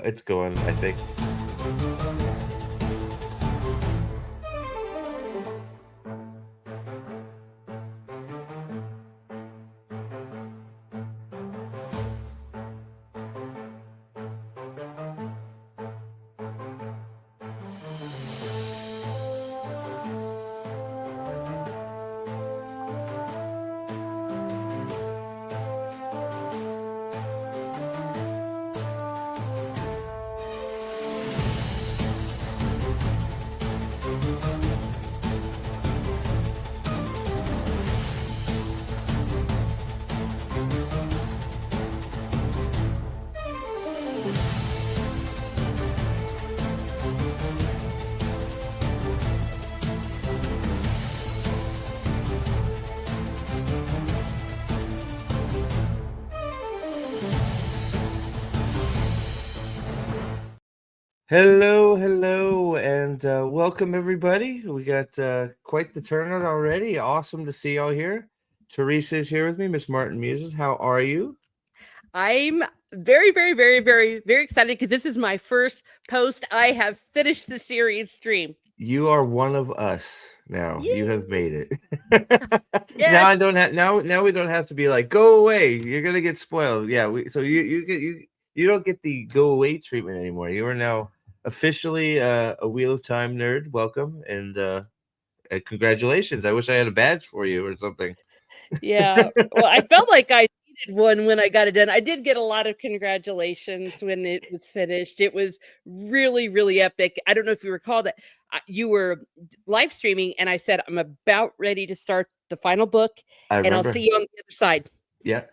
It's going, I think. Hello, and welcome everybody. We got quite the turnout already. Awesome to see y'all here. Teresa is here with me, Miss Martin Muses. How are you? I'm very, very, very, very, very excited because this is my first post. I have finished the series stream. You are one of us now. You have Yay! made it. Now I Yes. don't have now we don't have to be like, go away. You're gonna get spoiled. Yeah, so you don't get the go away treatment anymore. You are now officially a Wheel of Time nerd. Welcome and congratulations. I wish I had a badge for you or something. Yeah. Well, I felt like I needed one when I got it done. I did get a lot of congratulations when it was finished. It was really, really epic. I don't know if you recall that you were live streaming, and I said, I'm about ready to start the final book, I and I'll see remember. you on the other side. Yeah.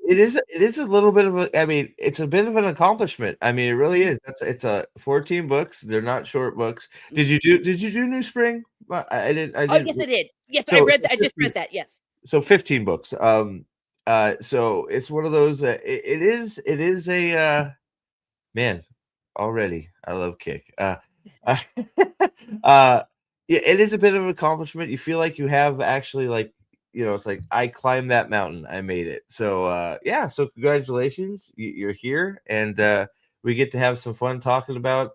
It is a little bit of a, I mean, it's a bit of an accomplishment. I mean, it really Mhm. is. It's a 14 books. They're not short books. Did you do New Spring? Well, I Oh, didn't yes, I did. Yes, I so read. so I just 15 read that. Yes. so 15 books. So it's one of those it is a man, already I love Kick. Uh, uh yeah, it is a bit of an accomplishment. You feel like you have actually like it's like I climbed that mountain, I made it. So yeah, so congratulations, you're here, and we get to have some fun talking about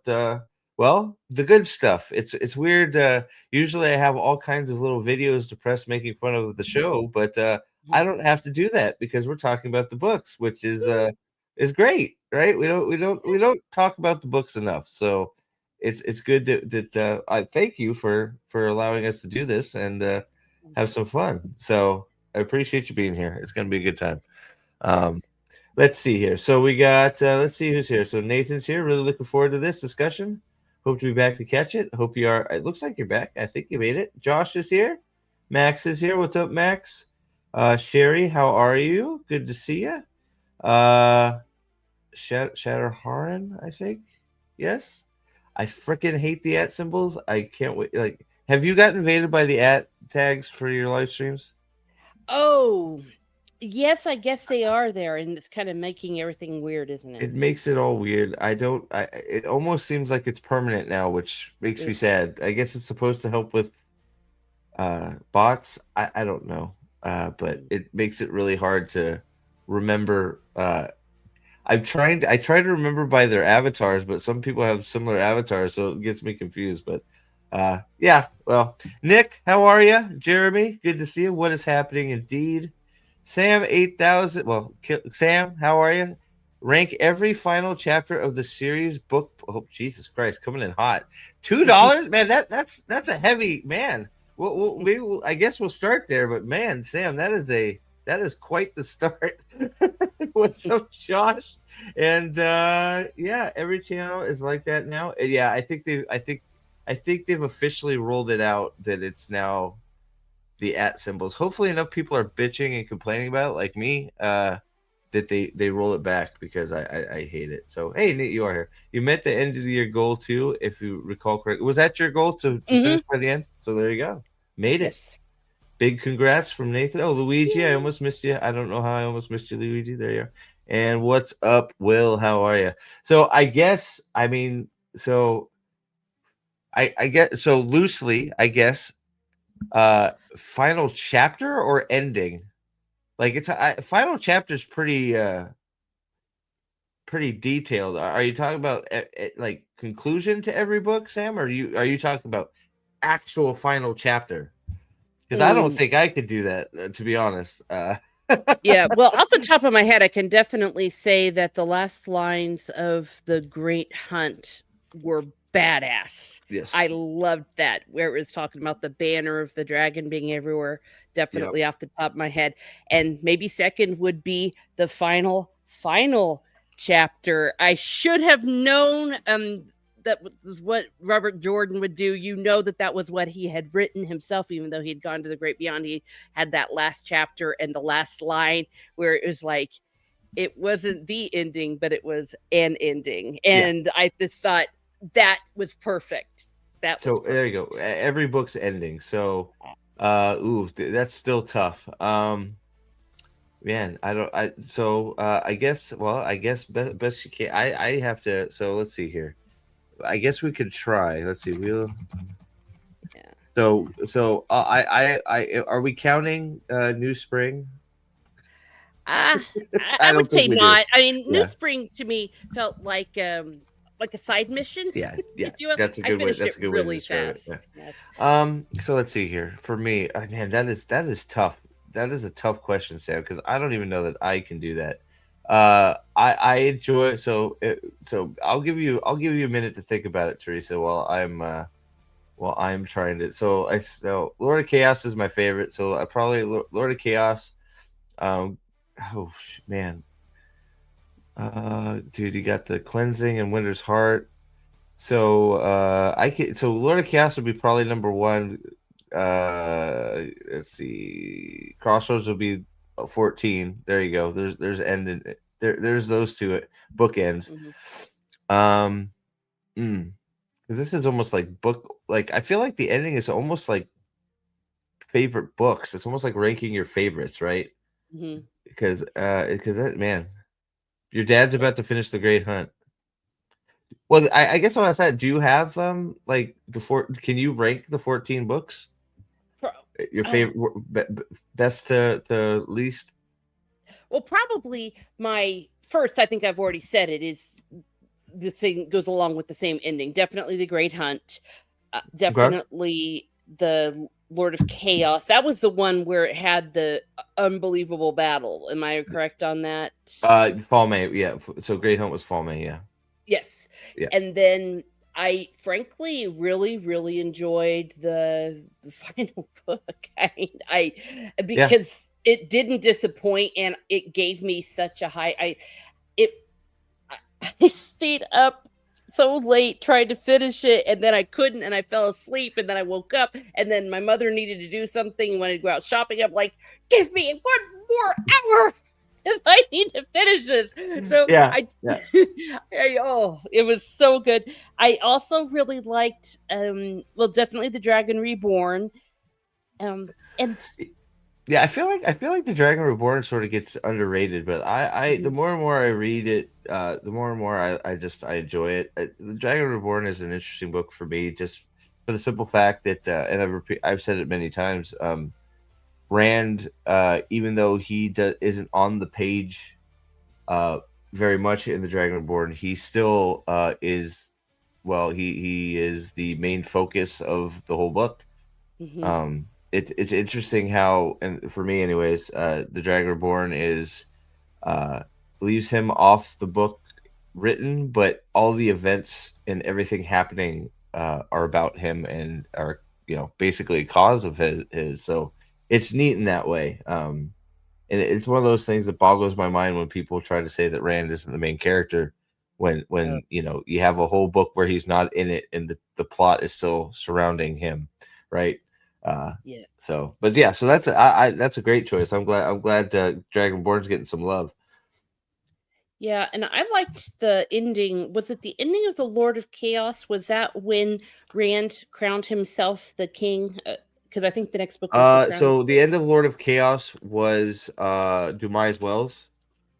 well, the good stuff. It's weird. Usually I have all kinds of little videos to press making fun of the show, but I don't have to do that because we're talking about the books, which is great, right? We don't talk about the books enough. So it's good that I thank you for allowing us to do this and have some fun. So I appreciate you being here. It's going to be a good time. Um, Yes. let's see here. So we got let's see who's here. So Nathan's here. Really looking forward to this discussion. Hope to be back to catch it. Hope you are. It looks like you're back. I think you made it. Josh is here. Max is here. What's up, Max? Sherry, how are you? Good to see you. Uh, Shatterharan, I think. Yes. I freaking hate the at symbols. I can't wait. Like, have you gotten invaded by the at tags for your live streams? Oh, yes, I guess they are there, and it's kind of making everything weird, isn't it? It makes it all weird. I don't. It almost seems like it's permanent now, which makes me It's sad. I guess it's supposed to help with bots. I don't know. But mm, it makes it really hard to remember. I try to remember by their avatars, but some people have similar avatars, so it gets me confused. But yeah, well, Nick, how are you? Jeremy, good to see you. What is happening indeed? Sam 8000. Well, Sam, how are you? Rank every final chapter of the series book. Oh, Jesus Christ, coming in hot. $2, man. That's a heavy man. I guess we'll start there, but man, Sam, that is quite the start. What's up, Josh? And yeah, every channel is like that now. Yeah, I think they've officially rolled it out that it's now the at symbols. Hopefully enough people are bitching and complaining about it like me, that they roll it back because I hate it. So hey, Nate, you are here. You met the end of your goal too, if you recall correctly. Was that your goal to hmm finish by the end? So there you go. Made it. yes. Big congrats from Nathan. Oh, Luigi, I Yay. almost missed you. I don't know how I almost missed you, Luigi. There you are. And what's up, Will? How are you? So I guess I mean so I get so loosely I guess final chapter or ending. Like it's a final chapter is pretty pretty detailed. Are you talking about like conclusion to every book, Sam, or are you talking about actual final chapter? Because I don't Mm, think I could do that, to be honest. yeah, well, off the top of my head, I can definitely say that the last lines of The Great Hunt were badass. I Yes. loved that, where it was talking about the banner of the dragon being everywhere, Yep. definitely off the top of my head. And maybe second would be the final chapter. I should have known that was what Robert Jordan would do. You know that that was what he had written himself, even though he had gone to the great beyond. He had that last chapter and the last line where it was like it wasn't the ending, but it was an ending. Yeah. And I just thought that was perfect. That was So there you perfect. go. Every book's ending. So, that's still tough. Man, I don't. I guess. Well, I guess best you can. I have to. So let's see here. I guess we could try. Let's see. Yeah. Are we counting New Spring? Ah, I I would don't think say we do. not. I mean, New Yeah, Spring to me felt like a side mission, yeah, yeah. if you will. That's a I good way. finished it That's a good way to really describe it. fast. Yes. Yeah. So let's see here. For me, man, that is tough. That is a tough question, Sam, because I don't even know that I can do that. I enjoy so I'll give you a minute to think about it, Teresa, while I'm trying to. So Lord of Chaos is my favorite. So I probably Lord of Chaos. Um, man, dude, you got the cleansing and Winter's Heart. So Lord of Chaos would be probably number one. Let's see, Crossroads will be 14. There you go. There's end in, there's those two bookends. Mhm. Um, because this is almost like book. Like I feel like the ending is almost like favorite books. It's almost like ranking your favorites, right? Mhm. Because that man, your dad's about to finish the Great Hunt. Well, I guess what I said, do you have like the four? Can you rank the 14 books? Pro- Your Oh, favorite, best to least? well, probably my first, I think I've already said it, is the thing goes along with the same ending. Definitely the Great Hunt. Okay. Definitely the Lord of Chaos. That was the one where it had the unbelievable battle. Am I correct on that? Fall May, yeah. So Great Hunt was Fall May, yeah, Yes. yeah, And then I frankly really, really enjoyed the final book. I mean, I yeah, because it didn't disappoint and it gave me such a high it I I stayed up so late trying to finish it and then I couldn't and I fell asleep and then I woke up and then my mother needed to do something, wanted to go out shopping. I'm like, give me one more hour because I need to finish this. So yeah, yeah, it was so good. I also really liked well, definitely the Dragon Reborn. And yeah. I feel like the Dragon Reborn sort of gets underrated, but the mhm, more and more I read it, the more and more I enjoy it. The Dragon Reborn is an interesting book for me, just for the simple fact that, and I've said it many times. Rand, even though isn't on the page uh, very much in the Dragon Reborn, he still is. Well, he is the main focus of the whole book. mhm, It's interesting how, and for me, anyways, the Dragon Reborn is uh, leaves him off the book written, but all the events and everything happening are about him and are basically a cause of his. So it's neat in that way. And it's one of those things that boggles my mind when people try to say that Rand isn't the main character when oh, you have a whole book where he's not in it and the plot is still surrounding him, right? Uh yeah. but yeah, so that's a great choice. I'm glad Dragonborn's getting some love. Yeah, and I liked the ending. Was it the ending of the Lord of Chaos? Was that when Rand crowned himself the king? Because I think the next book was the crown. So the end of Lord of Chaos was Dumai's Wells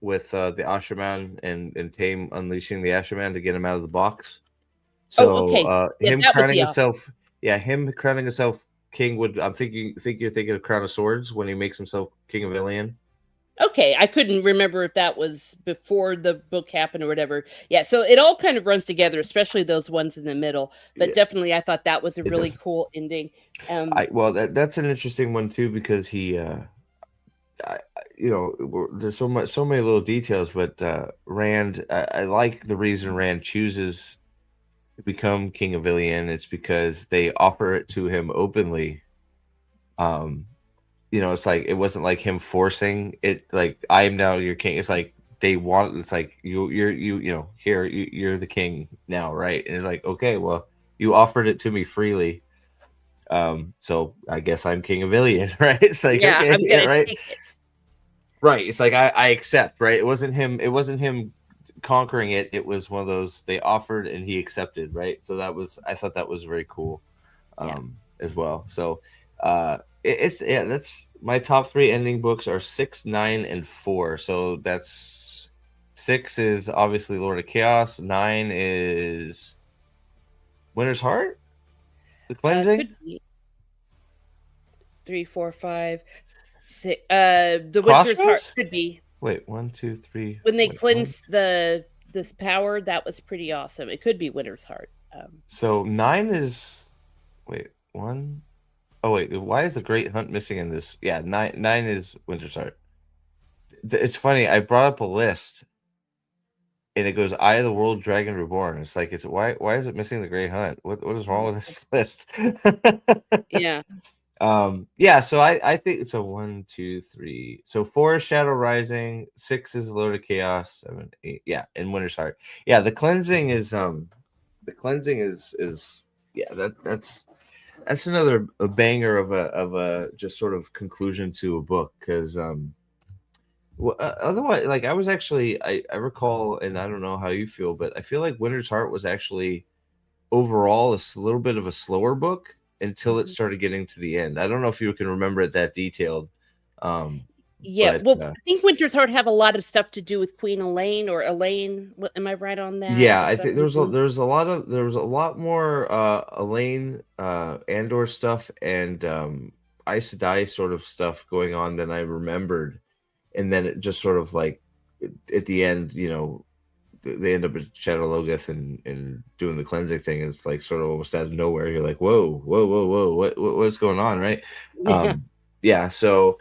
with the Asherman and Tame unleashing the Asherman to get him out of the box. Oh, So okay. Yeah, that was the awesome. him crowning himself king would. Think you're thinking of Crown of Swords when he makes himself king of Ilion. Okay, I couldn't remember if that was before the book happened or whatever. Yeah, so it all kind of runs together, especially those ones in the middle. But Yeah, definitely, I thought that was a it really does. cool ending. I well, that's an interesting one too because he, there's so many little details, but Rand, I like the reason Rand chooses to become king of Ilion. It's because they offer it to him openly. Um, it's like it wasn't like him forcing it. Like I am now your king. It's like they want. It's like here you're the king now, right? And it's like okay, well you offered it to me freely. So I guess I'm king of Ilion, right? It's like Yeah, okay, I'm yeah, gonna right. take it. Right. It's like I accept, right? It wasn't him conquering it. It was one of those they offered and he accepted, right? So I thought that was very cool Yeah. as well. So it's yeah, that's my top three ending books are 6, 9, and 4. So that's 6 is obviously Lord of Chaos, 9 is Winter's Heart, the cleansing, Could be 3, 4, 5, 6. The Winter's Heart Crossroads. could be Wait, one, two, three. when they Wait, one. cleanse the this power. That was pretty awesome. It could be Winter's Heart. So 9 is wait, one. Oh wait, why is the Great Hunt missing in this? Yeah, 9 is Winter's Heart. It's funny. I brought up a list, and it goes Eye of the World, Dragon Reborn. It's like it's why is it missing the Great Hunt? What is wrong with this list? Yeah. Yeah. So I think so. One, two, three. So 4 is Shadow Rising. 6 is Lord of Chaos. 7, 8. Yeah, and Winter's Heart. Yeah, the cleansing is yeah that's another a banger of a just sort of conclusion to a book because otherwise like I was actually I recall and I don't know how you feel but I feel like Winter's Heart was actually overall little bit of a slower book until it Mhm. started getting to the end. I don't know if you can remember it that detailed, um, Yeah, but well, I think Winter's Heart have a lot of stuff to do with Queen Elaine or Elaine. What am I right on that yeah, for I some think reason? there was a lot more Elaine Andor stuff and Aes Sedai sort of stuff going on than I remembered, and then it just sort of like at the end, they end up at Shadow Logoth and doing the cleansing thing. It's like sort of almost out of nowhere. You're like, whoa, whoa, whoa, whoa, what's going on, right? Yeah. Yeah. So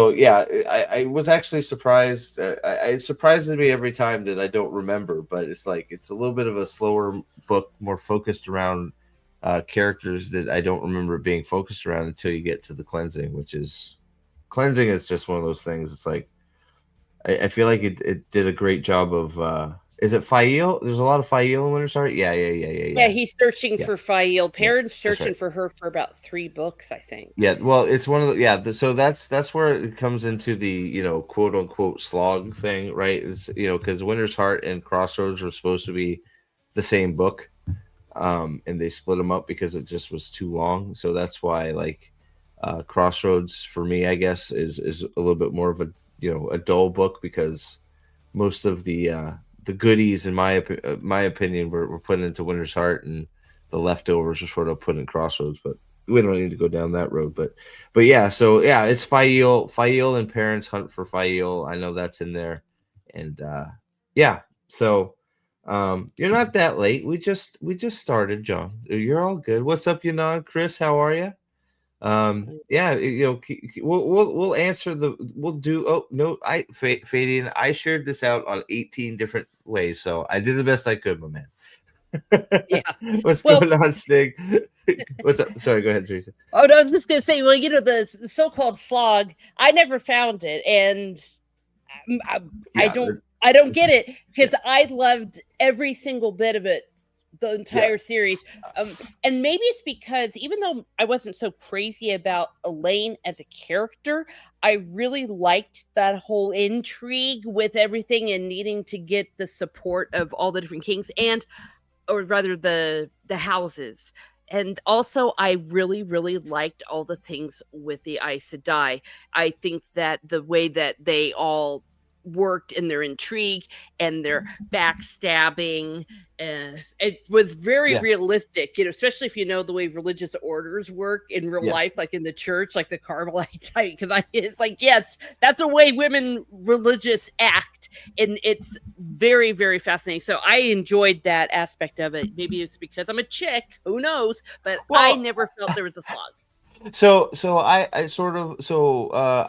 yeah, I was actually surprised. It surprises me every time that I don't remember, but it's like it's a little bit of a slower book, more focused around characters that I don't remember being focused around until you get to the cleansing, which is cleansing is just one of those things. It's like I feel like it did a great job of is it Fael? There's a lot of Fael in Winter's Heart. Yeah, yeah, yeah, yeah, Yeah, yeah. he's searching Yeah, for Fael. yeah. Perrin's That's searching right. for her for about 3 books, I think. Yeah, well, it's one of the yeah. So that's where it comes into the quote unquote slog thing, right? Is because Winter's Heart and Crossroads were supposed to be the same book, and they split them up because it just was too long. So that's why like Crossroads for me, I guess, is a little bit more of a a dull book because most of the goodies in my opinion were put into Winter's Heart and the leftovers were sort of put in Crossroads, but we don't need to go down that road. But yeah, so yeah, it's Fael and Parents Hunt for Fael. I know that's in there, and yeah, so you're not that late. We just started, John. You're all good. What's up, Yunnan? Chris, how are you? Yeah, we'll answer we'll do. Oh no, Fadian, I shared this out on 18 different ways, so I did the best I could, my Yeah. man. What's Well, going on, Stig? What's up? Sorry, go ahead, Teresa. oh, no, I was just gonna say, well, the so-called slog, I never found it, and I, I Yeah, don't I don't get it's it yeah, because I loved every single bit of it, the yeah, entire series. And maybe it's because even though I wasn't so crazy about Elaine as a character, I really liked that whole intrigue with everything and needing to get the support of all the different kings and or rather the houses. And also I really, really liked all the things with the Aes Sedai. I think that the way that they all worked and their intrigue and their backstabbing. It was very Yeah. realistic, especially if you know the way religious orders work in real Yeah. life, like in the church, like the Carmelites. Because it's like, yes, that's the way women religious act, and it's very, very fascinating. So I enjoyed that aspect of it. Maybe it's because I'm a chick, who knows? But I Well, never felt there was a slog. so I sort of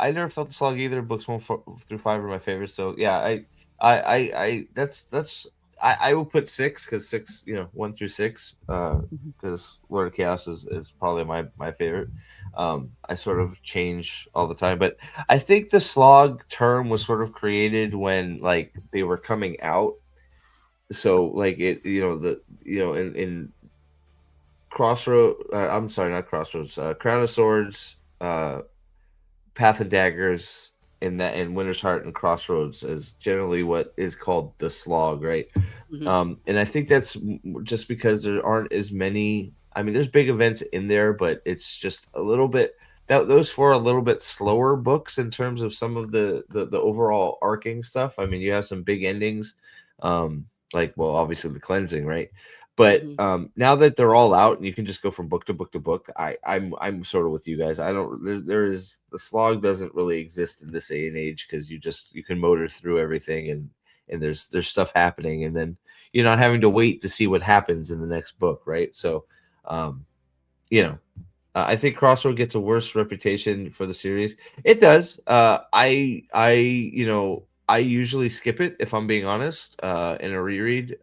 I never felt the slog either. Books through five are my favorites. So yeah, I that's I will put six because six, one through six, because Lord of Chaos is probably my favorite. I sort of change all the time, but I think the slog term was sort of created when like they were coming out. So like it, in Crossroad. I'm sorry, not Crossroads. Crown of Swords, Path of Daggers, and Winter's Heart and Crossroads is generally what is called the slog, right? Mhm. And I think that's just because there aren't as many. I mean, there's big events in there, but it's just a little bit. Those four are a little bit slower books in terms of some of the overall arcing stuff. I mean, you have some big endings, like, well, obviously the cleansing, right? But Mhm. now that they're all out and you can just go from book to book to book, I'm sort of with you guys. I don't there is the slog doesn't really exist in this day and age because you can motor through everything, and there's stuff happening, and then you're not having to wait to see what happens in the next book, right? So, um, you know, I think Crossroad gets a worse reputation for the series. It does. I usually skip it if I'm being honest, in a reread.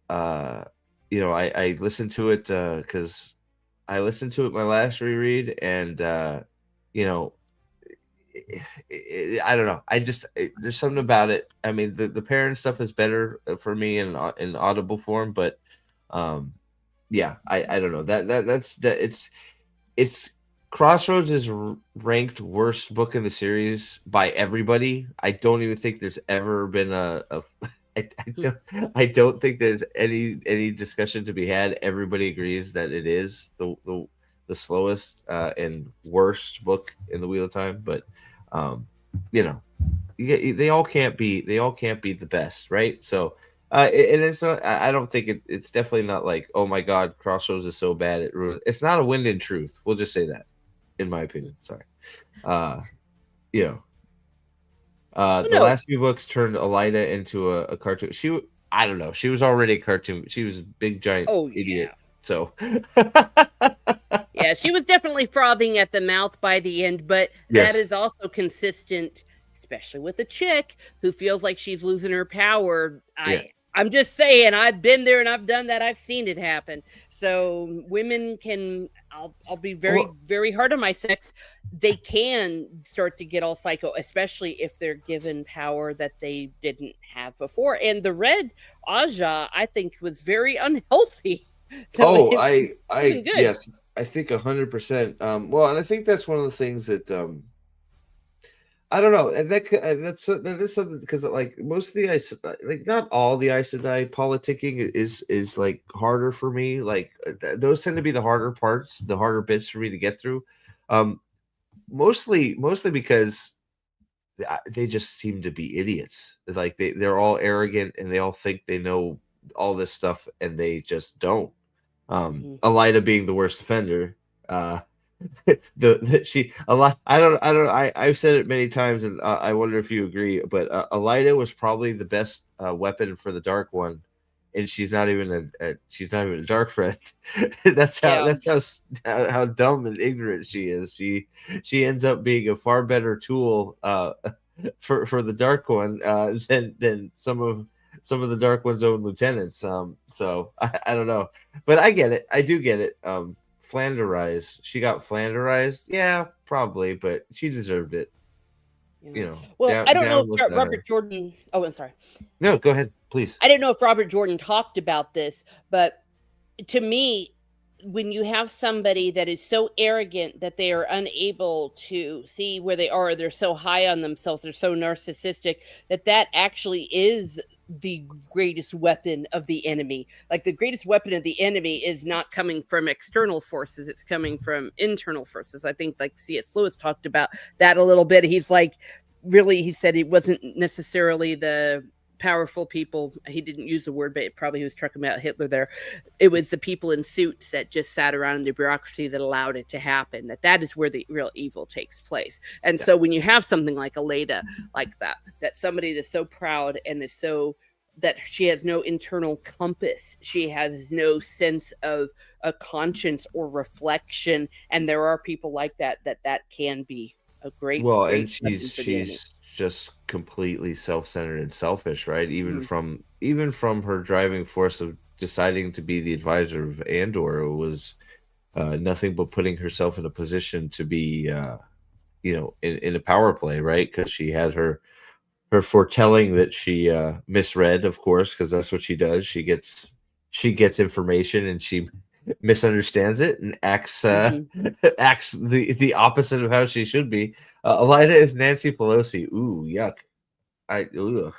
Uh, I listened to it because I listened to it my last reread, and you know, I don't know. There's something about it. I mean, the parent stuff is better for me in audible form, but um, yeah, I don't know that's that it's Crossroads is ranked worst book in the series by everybody. I don't even think there's ever been a I don't think there's any discussion to be had. Everybody agrees that it is the slowest and worst book in the Wheel of Time, but um, you know, they all can't be the best, right? So and it's not. I don't think it's definitely not like, oh my god, Crossroads is so bad it ruins. It's not a Wind in Truth. We'll just say that, in my opinion. Sorry. Uh, you know, Oh, the no. last few books turned Elida into a cartoon. I don't know. She was already a cartoon. She was a big giant Oh, yeah. idiot. So Yeah, she was definitely frothing at the mouth by the end, but that yes, is also consistent, especially with a chick who feels like she's losing her power. yeah. I'm just saying, I've been there and I've done that. I've seen it happen. So women can I'll be very, Well, very hard on my sex. They can start to get all psycho, especially if they're given power that they didn't have before. And the red Aja, I think, was very unhealthy. So oh, it wasn't good. yes, I think 100%. Well, and I think that's one of the things that I don't know, and that is something because like most of the ice, like not all the Aes Sedai politicking is like harder for me. Like those tend to be the harder parts, the harder bits for me to get through. Um, mostly because they just seem to be idiots. Like they're all arrogant and they all think they know all this stuff and they just don't. Mhm. Elida being the worst offender. She a lot. I don't. I've said it many times, and I wonder if you agree. But Elida was probably the best weapon for the Dark One, and she's not even a Dark Friend. Yeah. How dumb and ignorant she is. She ends up being a far better tool for the Dark One than some of the Dark One's own lieutenants. So I don't know, but I get it. I do get it. Flanderized. She got flanderized. Yeah, probably, but she deserved it. Yeah. Well, I Down don't know down if with Robert Jordan. Oh, I'm sorry. no. Go ahead, please. I didn't know if Robert Jordan talked about this, but to me, when you have somebody that is so arrogant that they are unable to see where they are, they're so high on themselves, they're so narcissistic that actually is the greatest weapon of the enemy. Like the greatest weapon of the enemy is not coming from external forces, it's coming from internal forces. I think like C.S. Lewis talked about that a little bit. He's like, really, he said it wasn't necessarily the powerful people. He didn't use the word, but it probably he was talking about Hitler there. It was the people in suits that just sat around in the bureaucracy that allowed it to happen. That is where the real evil takes place. And Yeah. so when you have something like Aleda like that somebody that's so proud and is so that she has no internal compass, she has no sense of a conscience or reflection, and there are people like that can be a great Well, and great she's weapon for the enemy. she's just completely self-centered and selfish, right? Even Mhm. from even from her driving force of deciding to be the advisor of Andor was nothing but putting herself in a position to be, in a power play, right? Because she had her foretelling that she misread, of course, because that's what she does. She gets information and she misunderstands it and acts Mhm. acts the opposite of how she should be. Elida is Nancy Pelosi. Ooh, yuck. Ugh,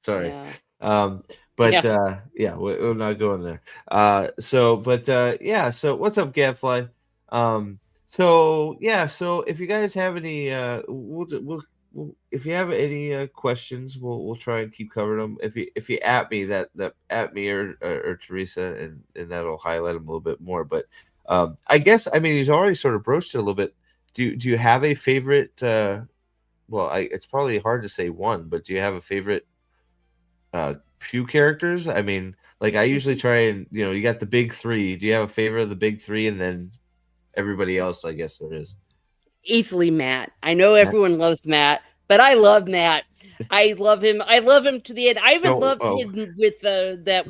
sorry. Yeah. Um, but Yeah. yeah, we're not going there. Yeah. So what's up, Gadfly? Um, so yeah. So if you guys have any, we'll if you have any questions, we'll try and keep covering them. If you at me that at me or Teresa, and that'll highlight them a little bit more. But I guess I mean he's already sort of broached it a little bit. Do you have a favorite? Well, it's probably hard to say one, but do you have a favorite few characters? I mean, like I usually Mhm. try and you got the big three. Do you have a favorite of the big three, and then everybody else? I guess there is. Easily Matt. I know Yeah. everyone loves Matt, but I love Matt. I love him. I love him to the end. I even Oh, loved oh, him with that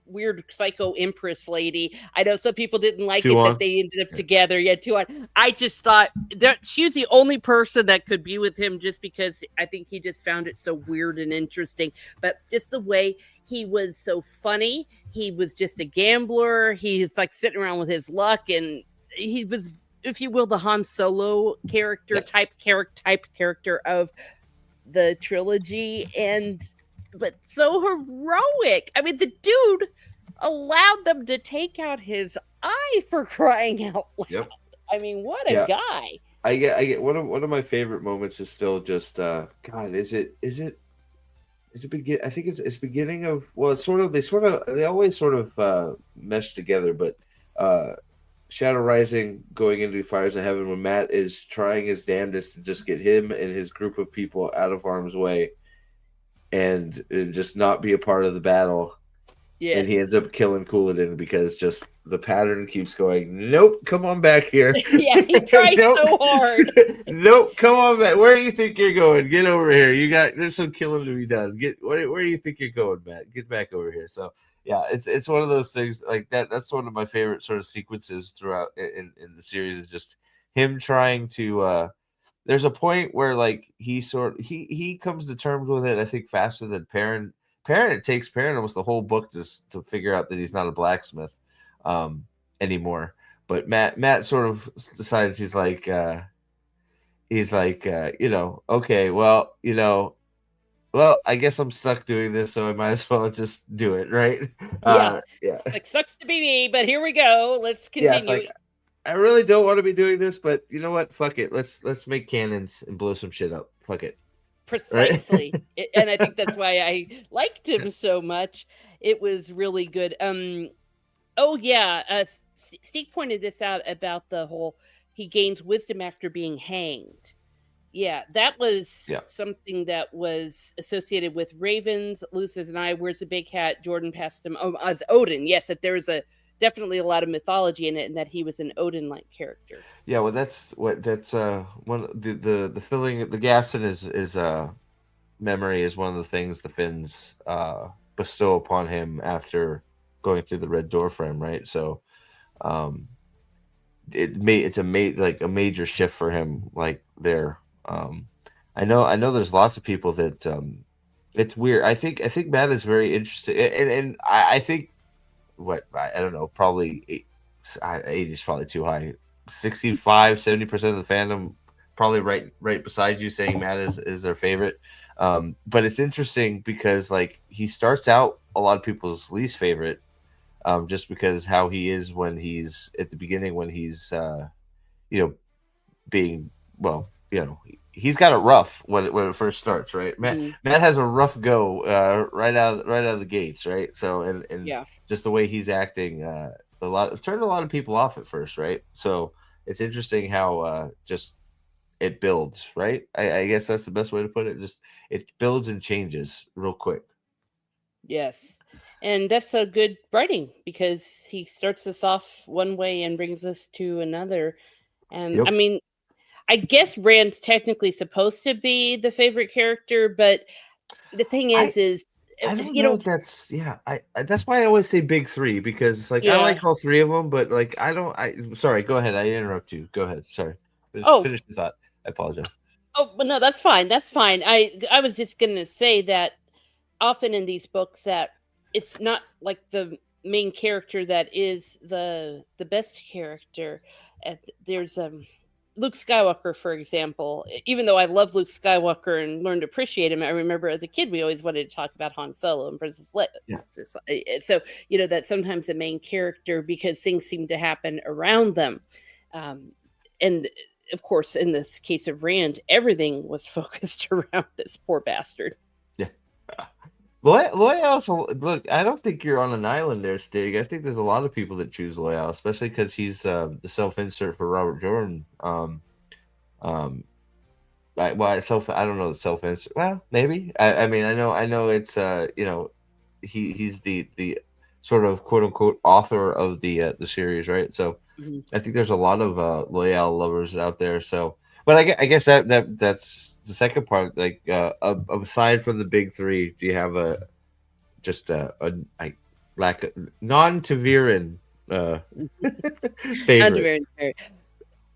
weird psycho empress lady. I know some people didn't like two it that on. they ended up Yeah. together. Yeah, two on. I just thought that she was the only person that could be with him just because I think he just found it so weird and interesting. But just the way he was so funny. He was just a gambler. He's like sitting around with his luck, and he was, if you will, the Han Solo character Yeah. type character of the trilogy, and but so heroic. I mean, the dude allowed them to take out his eye, for crying out loud. Yep. I mean, what a Yeah. guy. I get one of my favorite moments is still just God. Is it begin? I think it's beginning of, well, it's they always sort of mesh together, but uh Shadow Rising going into Fires of Heaven when Matt is trying his damnedest to just get him and his group of people out of harm's way and just not be a part of the battle. And he Yes. ends up killing Cooladin because just the pattern keeps going. Nope, come on back here. Yeah, he tries Nope, so hard. nope, come on back. Where do you think you're going? Get over here. There's some killing to be done. Where do you think you're going, Matt? Get back over here. So yeah, it's one of those things like that. That's one of my favorite sort of sequences throughout in the series, is just him trying to. There's a point where like he comes to terms with it. I think faster than Perrin. It takes Perrin almost the whole book to figure out that he's not a blacksmith um, anymore. But Matt sort of decides okay, well, I guess I'm stuck doing this, so I might as well just do it, right? Yeah. Yeah, Like, sucks to be me, but here we go. Let's yeah. It's continue. like I really don't want to be doing this, but you know what? Fuck it. Let's make cannons and blow some shit up. Fuck it, right? Precisely. And I think that's why I liked him so much. It was really good. Oh yeah, Steve pointed this out about the whole he gains wisdom after being hanged. Yeah, that was Yeah. something that was associated with ravens. Lucis and I, where's the big hat? Jordan passed him as Odin. Yes, that there was a definitely a lot of mythology in it, and that he was an Odin-like character. Yeah, well, that's one of the filling the gaps in his memory is one of the things the Finns bestow upon him after going through the red door frame, right? So um it's like a major shift for him, like there. I know there's lots of people that it's weird. I think Matt is very interested, and I think what I don't know, probably 80 is probably too high. 65, 70% of the fandom probably right beside you saying Matt is their favorite. But it's interesting because like he starts out a lot of people's least favorite, just because how he is when he's at the beginning when he's you know being well. he's got it rough when it first starts, right? Matt Mhm. Matt has a rough go right out of the gates, right? So and Yeah. just the way he's acting, turned a lot of people off at first, right? So it's interesting how just it builds, right? I guess that's the best way to put it. Just it builds and changes real quick. Yes. And that's a good writing because he starts us off one way and brings us to another. And I Yep. mean, I guess Rand's technically supposed to be the favorite character, but the thing I is, I don't you know know, if that's yeah. That's why I always say big three because it's like I yeah. like all three of them, but like I don't. I sorry. Go ahead. I interrupt you. Go ahead. Sorry. Oh, Finish the thought. I apologize. oh, but no, that's fine. That's fine. I was just gonna say that often in these books that it's not like the main character that is the best character. There's Luke Skywalker, for example. Even though I love Luke Skywalker and learned to appreciate him, I remember as a kid we always wanted to talk about Han Solo and Princess Leia. Yeah. So that sometimes the main character, because things seem to happen around them, um, and of course in this case of Rand, everything was focused around this poor bastard. Yeah. Loyal. Look. I don't think you're on an island there, Stig. I think there's a lot of people that choose Loyal, especially because he's the self-insert for Robert Jordan. Um, I don't know the self-insert. Well, maybe. I mean, I know it's he's the sort of quote unquote author of the series, right? So Mhm. I think there's a lot of Loyal lovers out there. So, but I guess that's the second part. Like, aside from the big three, do you have just a lack of non-Taviran uh favorite? Very, very.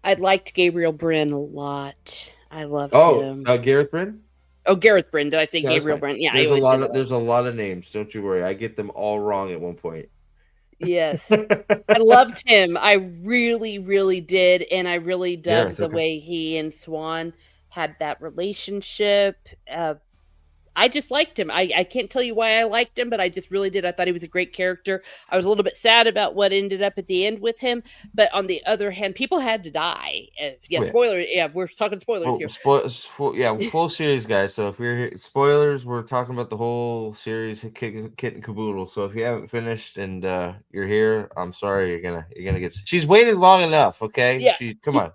I liked Gabriel Bryn a lot. I loved Oh, him. Gareth Bryn. Oh, Gareth Bryn. Did I say No, that's Gabriel fine. Bryn? Yeah, I There's a always lot get of that. there's a lot of names. Don't you worry. I get them all wrong at one point. Yes. I loved him. I really, really did. And I really dug Gareth, the okay. way he and Swan had that relationship. Uh, I just liked him. I can't tell you why I liked him, but I just really did. I thought he was a great character. I was a little bit sad about what ended up at the end with him, but on the other hand, people had to die. Yeah, Oh, yeah. spoiler. Yeah, we're talking spoilers Well, here. yeah, full series, guys. So if we're here, spoilers, we're talking about the whole series, kit and caboodle. So if you haven't finished and you're here, I'm sorry, you're gonna get. She's waited long enough. Okay, Yeah. she come on.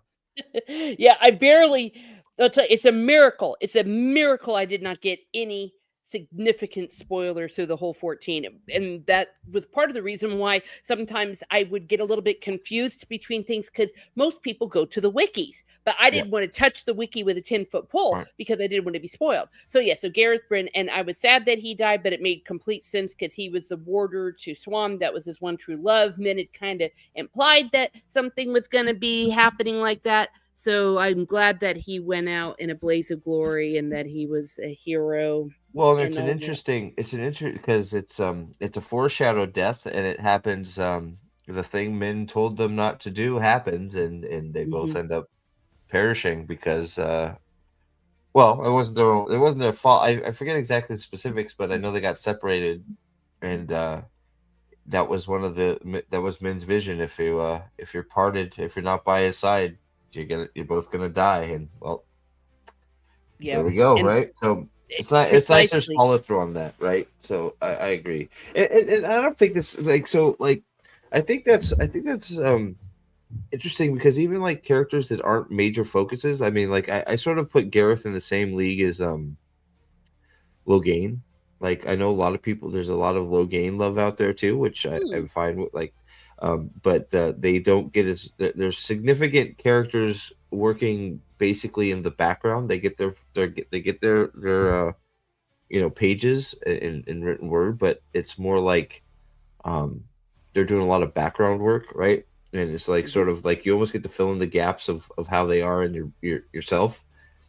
Yeah, I barely. It's a miracle. It's a miracle I did not get any significant spoiler through the whole 14. And that was part of the reason why sometimes I would get a little bit confused between things because most people go to the wikis, but I Yeah, didn't want to touch the wiki with a 10-foot pole smart. because I didn't want to be spoiled. So, yeah, so Gareth Bryn, and I was sad that he died, but it made complete sense because he was the warder to Swan. That was his one true love. Men had kind of implied that something was going to be happening like that. So I'm glad that he went out in a blaze of glory and that he was a hero Well, and and all that. it's an interesting because it's a foreshadowed death, and it happens. The thing men told them not to do happens, and they both Mhm. end up perishing because well, it wasn't their fault. I forget exactly the specifics, but I know they got separated, and that was that was Min's vision. If you're parted, if you're not by his side, you're both gonna die. And well, there Yeah. we go, And right? So it's nice there's precisely. follow through on that, right? So I agree, and I don't think this like I think that's interesting because even like characters that aren't major focuses, I mean, like I sort of put Gareth in the same league as Logain. Like I know a lot of people, there's a lot of Logain love out there too, which Hmm. I'm fine with. Like, but they don't get as there's significant characters working basically in the background. They get their pages in written word, but it's more like um they're doing a lot of background work, right? And it's like Mhm. sort of like you almost get to fill in the gaps of how they are in yourself.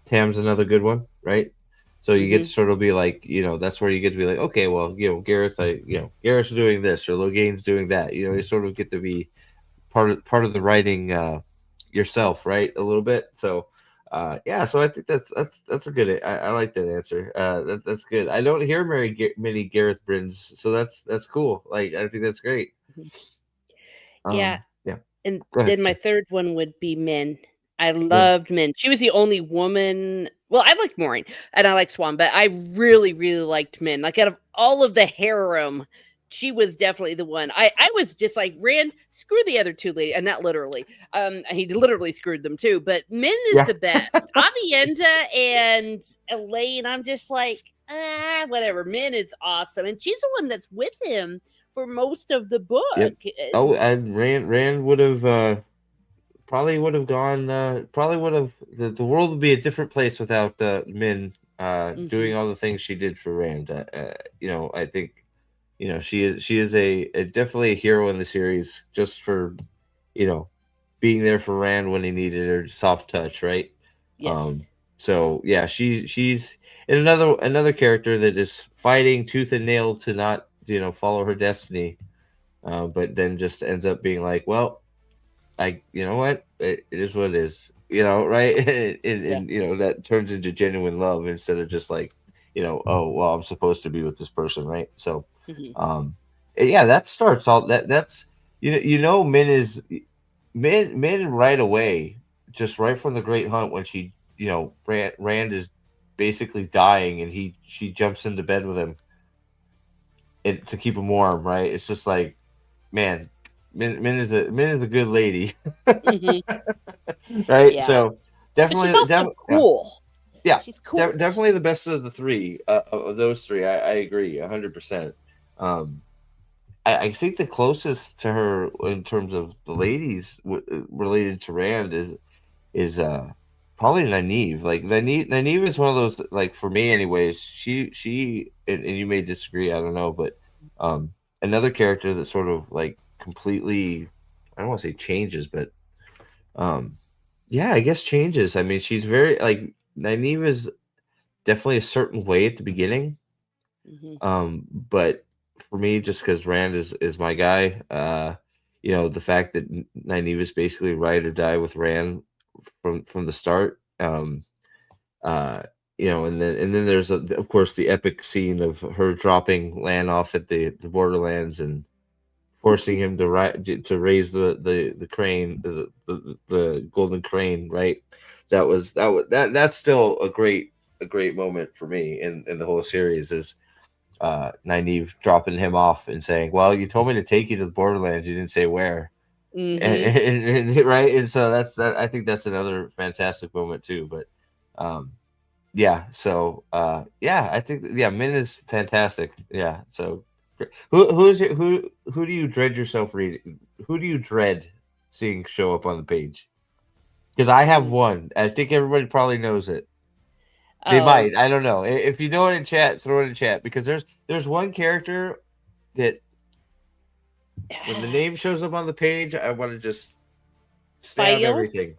Tam's another good one, right? So you get to Mhm. sort of be like, that's where you get to be like, okay, well, Gareth's doing this or Logain's doing that. You sort of get to be part of the writing yourself, right? A little bit. So yeah, so I think that's a good. I like that answer. That's good. I don't hear many Gareth Bryns, so that's cool. Like I think that's great. Mhm. Yeah, Yeah. and Go ahead. then my third one would be men. I Yeah. loved Min. She was the only woman. Well, I like Maureen and I like Swan, but I really, really liked Min. Like out of all of the harem, she was definitely the one. I was just like, Rand, screw the other two ladies, and not literally. He literally screwed them too. But Min is Yeah. the best. Avienda and Elaine, I'm just like, whatever. Min is awesome, and she's the one that's with him for most of the book. Yep. Oh, and Rand would have probably would have gone. Probably would have the world would be a different place without Min doing Mhm. all the things she did for Rand. I think she is a definitely a hero in the series just for you know being there for Rand when he needed her soft touch, right? Yes. Um, so yeah, she's and another character that is fighting tooth and nail to not follow her destiny, but then just ends up being like, well, you know what, it is what it is, right? Yeah. And that turns into genuine love instead of just like, oh well, I'm supposed to be with this person, right? So, Mhm. um, yeah, that starts all that's Min is Min right away, just right from the Great Hunt when she Rand is basically dying and she jumps into bed with him to keep him warm, right? It's just like, man, Min is a good lady, Mhm. right? Yeah. So But she's definitely, also yeah, cool. yeah, She's cool. definitely the best of the three, of those three. I agree 100%. Um, I think the closest to her in terms of the ladies related to Rand is probably Nynaeve. Like Nynaeve is one of those, like, for me anyways. She and you may disagree, I don't know, but um, another character that sort of like completely, I don't want to say changes, but um, yeah, I guess changes. I mean, she's very like Nynaeve is definitely a certain way at the beginning, Mhm. but for me, just because Rand is my guy, the fact that Nynaeve is basically ride or die with Rand from the start. Uh, and then there's of course the epic scene of her dropping Lan off at the Borderlands and forcing him to raise the crane, the golden crane, right? That's still a great moment for me in the whole series is Nynaeve dropping him off and saying, "Well, you told me to take you to the Borderlands. You didn't say where." And, Mhm. right, and so that. I think that's another fantastic moment too. But yeah, so yeah, I think yeah, Min is fantastic. Yeah, so who do you dread yourself reading? Who do you dread seeing show up on the page? Because I have Mm. one. I think everybody probably knows it. They Oh. might. I don't know. If you know it in chat, throw it in chat because there's one character that when the name shows up on the page, I want to just stab Fail? everything.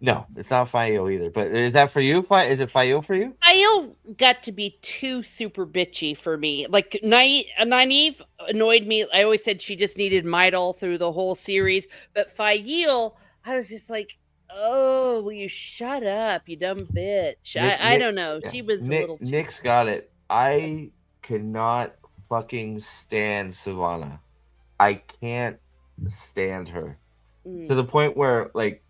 No, it's not Fio either. But is that for you? Is it Fio for you? Fail got to be too super bitchy for me. Like Nynaeve annoyed me. I always said she just needed Midol through the whole series, but Fail, I was just like, oh, will you shut up, you dumb bitch? Nick, I Nick, don't know. yeah. She was a little too. Nick's got it. I cannot fucking stand Savannah. I can't stand her to Mm. the point where like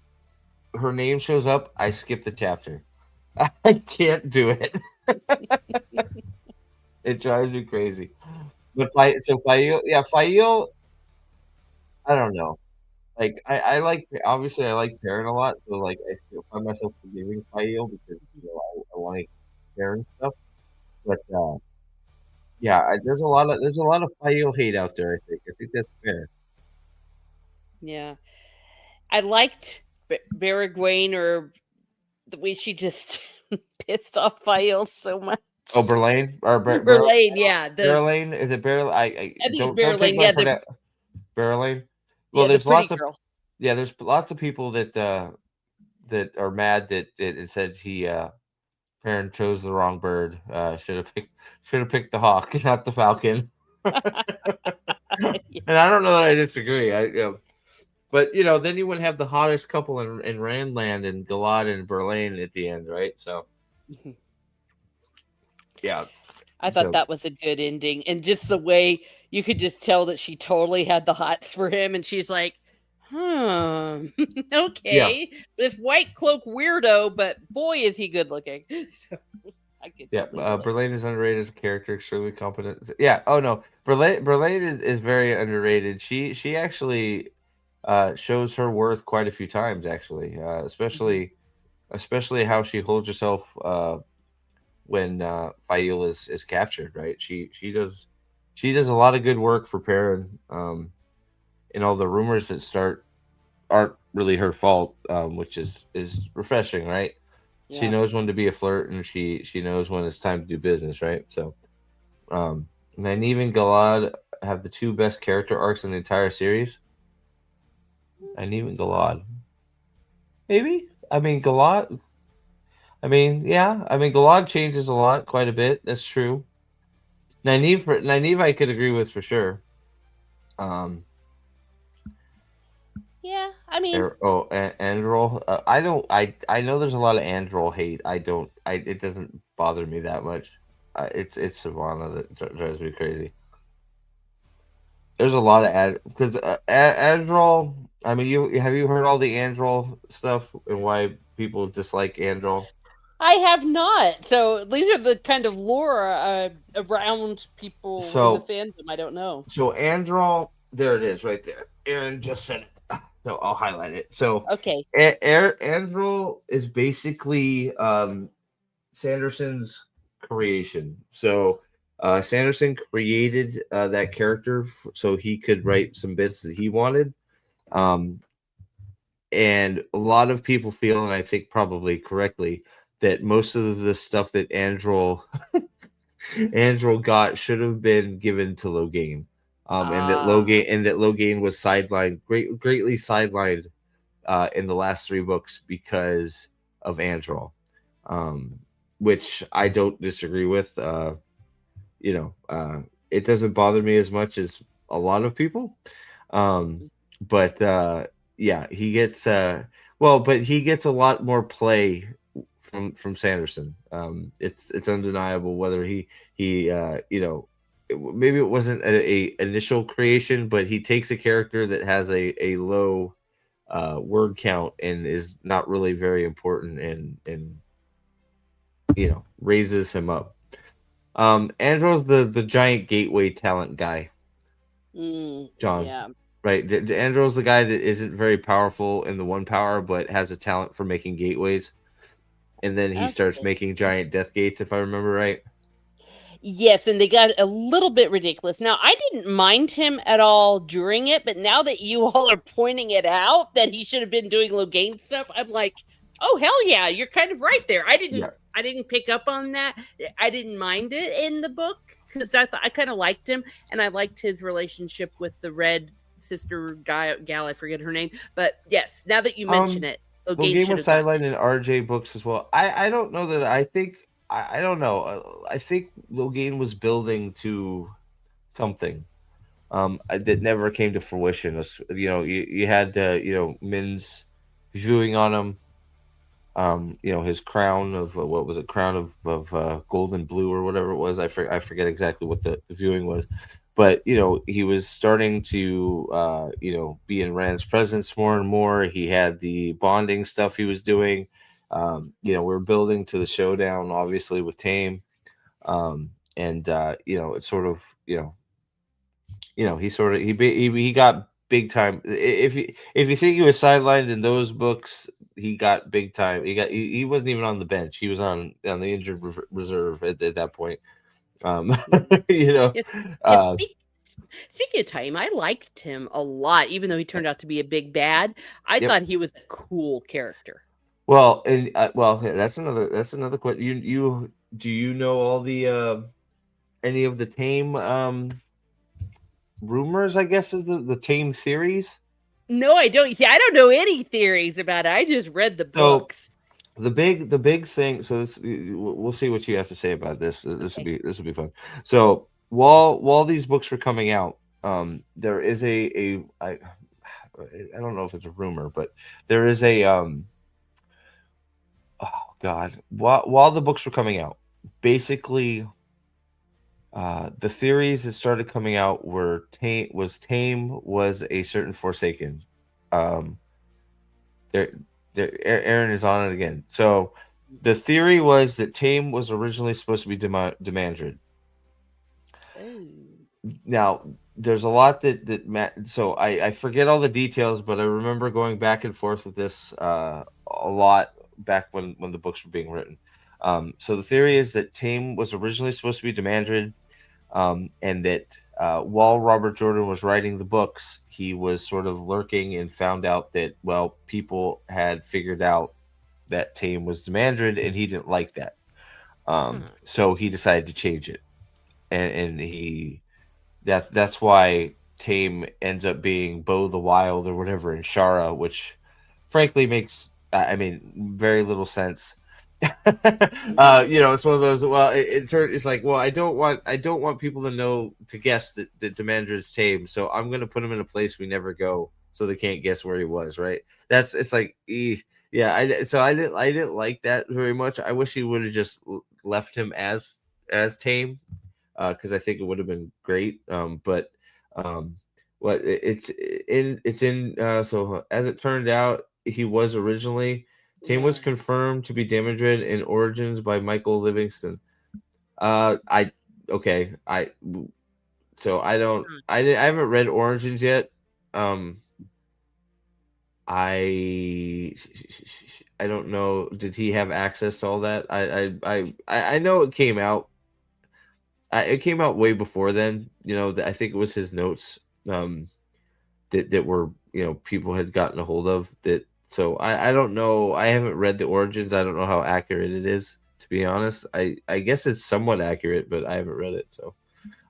her name shows up, I skip the chapter. I can't do it. It drives me crazy. But Fail, yeah, Fail. I don't know. Like I like obviously I like Karen a lot, so like find myself forgiving Fail because I like Karen stuff. But yeah, there's a lot of Fail hate out there. I think that's fair. Yeah, I liked Baragwain or the way she just pissed off Fail so much. Oh, Berlane or Verlaine, yeah, the Berlane? Is it Berlane? I think it's Don't take Barrelane. my Yeah, the Berlane. Well, yeah, the there's pretty lots of girl. yeah, there's lots of people that are mad that it said he Perrin chose the wrong bird. Should have picked the hawk, not the falcon. Yeah. And I don't know that I disagree. But then you would have the hottest couple in Randland and Galad and Berlane at the end, right? So yeah, I thought so that was a good ending, and just the way you could just tell that she totally had the hots for him, and she's like, Huh. Yeah, Okay. This white cloak weirdo, but boy is he good looking. So I could yeah. totally relate to Berlane is underrated as a character, extremely competent. Yeah. Oh no, Berlane is very underrated. She actually shows her worth quite a few times, actually. Mhm. Especially how she holds herself when Fail is captured. Right. She does a lot of good work for Perrin. And all the rumors that start aren't really her fault, which is refreshing, right? She Yeah. knows when to be a flirt, and she knows when it's time to do business, right? So, Nynaeve and Galad have the two best character arcs in the entire series. Nynaeve and Galad, maybe. I mean, Galad. I mean, yeah. I mean, Galad changes a lot, quite a bit. That's true. Nynaeve, I could agree with for sure. Um, Yeah. I mean, Androll. I don't. I know there's a lot of Androll hate. I don't. It doesn't bother me that much. It's Savannah that drives me crazy. There's a lot of because Androll. I mean, you have you heard all the Androll stuff and why people dislike Androll? I have not. So these are the kind of lore around people in the So fandom I don't know. Androll. There it is, right there. Aaron just said it. So I'll highlight it. So Okay. Androll is basically Sanderson's creation. So Sanderson created that character so he could write some bits that he wanted. Um, and a lot of people feel, and I think probably correctly, that most of the stuff that Androl got should have been given to Logain. Ah. And that Logain was sidelined, greatly sidelined in the last three books because of Androl, um, which I don't disagree with. You know, it doesn't bother me as much as a lot of people. Um, but yeah, he gets but he gets a lot more play from Sanderson. It's undeniable whether he maybe it wasn't a initial creation, but he takes a character that has a low word count and is not really very important and raises him up. Andrew's the giant gateway talent guy, John. Yeah. Right, Andrew's the guy that isn't very powerful in the one power, but has a talent for making gateways, and then he starts Okay. making giant death gates, if I remember right. Yes, and they got a little bit ridiculous. Now, I didn't mind him at all during it, but now that you all are pointing it out that he should have been doing Logain stuff, I'm like, oh hell yeah, you're kind of right there. Yeah. I didn't pick up on that. I didn't mind it in the book because I thought I kind of liked him and I liked his relationship with the red sister gal, I forget her name. But yes, now that you mention Um, it, well, Logain game should was have gotten sidelined it. in RJ books as well. I don't know that I think I don't know. I think Logain was building to something that never came to fruition. You had Min's viewing on him. His crown of what was it? Crown of gold and blue or whatever it was. I forget exactly what the viewing was, but he was starting to be in Rand's presence more and more. He had the bonding stuff he was doing. We're building to the showdown, obviously with Tame, and it's sort of he sort of he got big time. If you think he was sidelined in those books, he got big time. He wasn't even on the bench. He was on the injured reserve at that point. Um, Mhm. you know, Yes, yes. uh, Speaking of time, I liked him a lot, even though he turned out to be a big bad. I yep. thought he was a cool character. Well, and that's another question. You do you know all the any of the tame rumors? I guess is the tame theories. No, I don't. See, I don't know any theories about it. I just read the So books. the big thing. So we'll see what you have to say about this. This will Okay. be fun. So while these books were coming out, there is I don't know if it's a rumor, but there is a oh god, while the books were coming out, basically the theories that started coming out were Tame was a certain Forsaken, Um, there, Aaron is on it again. So the theory was that Tame was originally supposed to be Demandred. Oh. Now there's a lot so I forget all the details, but I remember going back and forth with this a lot back when the books were being written. So the theory is that Tame was originally supposed to be Demandred, and that while Robert Jordan was writing the books, he was sort of lurking and found out that, well, people had figured out that Tame was Demandred, and he didn't like that. Huh. So he decided to change it, and he that's why Tame ends up being Bo the Wild or whatever in Shara, which frankly makes I mean very little sense. It's one of those. Well, it's like, well, I don't want people to know to guess that Demander is Tame, so I'm gonna put him in a place we never go, so they can't guess where he was. Right? It's like, yeah. I didn't like that very much. I wish he would have just left him as Tame, because I think it would have been great. But what it's in. So as it turned out, he was originally. Tame was Yeah. confirmed to be Damodred in Origins by Michael Livingston. I okay. I don't. I haven't read Origins yet. Um, I don't know. Did he have access to all that? I know it came out. It came out way before then. I think it was his notes. That were people had gotten a hold of that. So I don't know. I haven't read the Origins. I don't know how accurate it is, to be honest. I guess it's somewhat accurate, but I haven't read it. So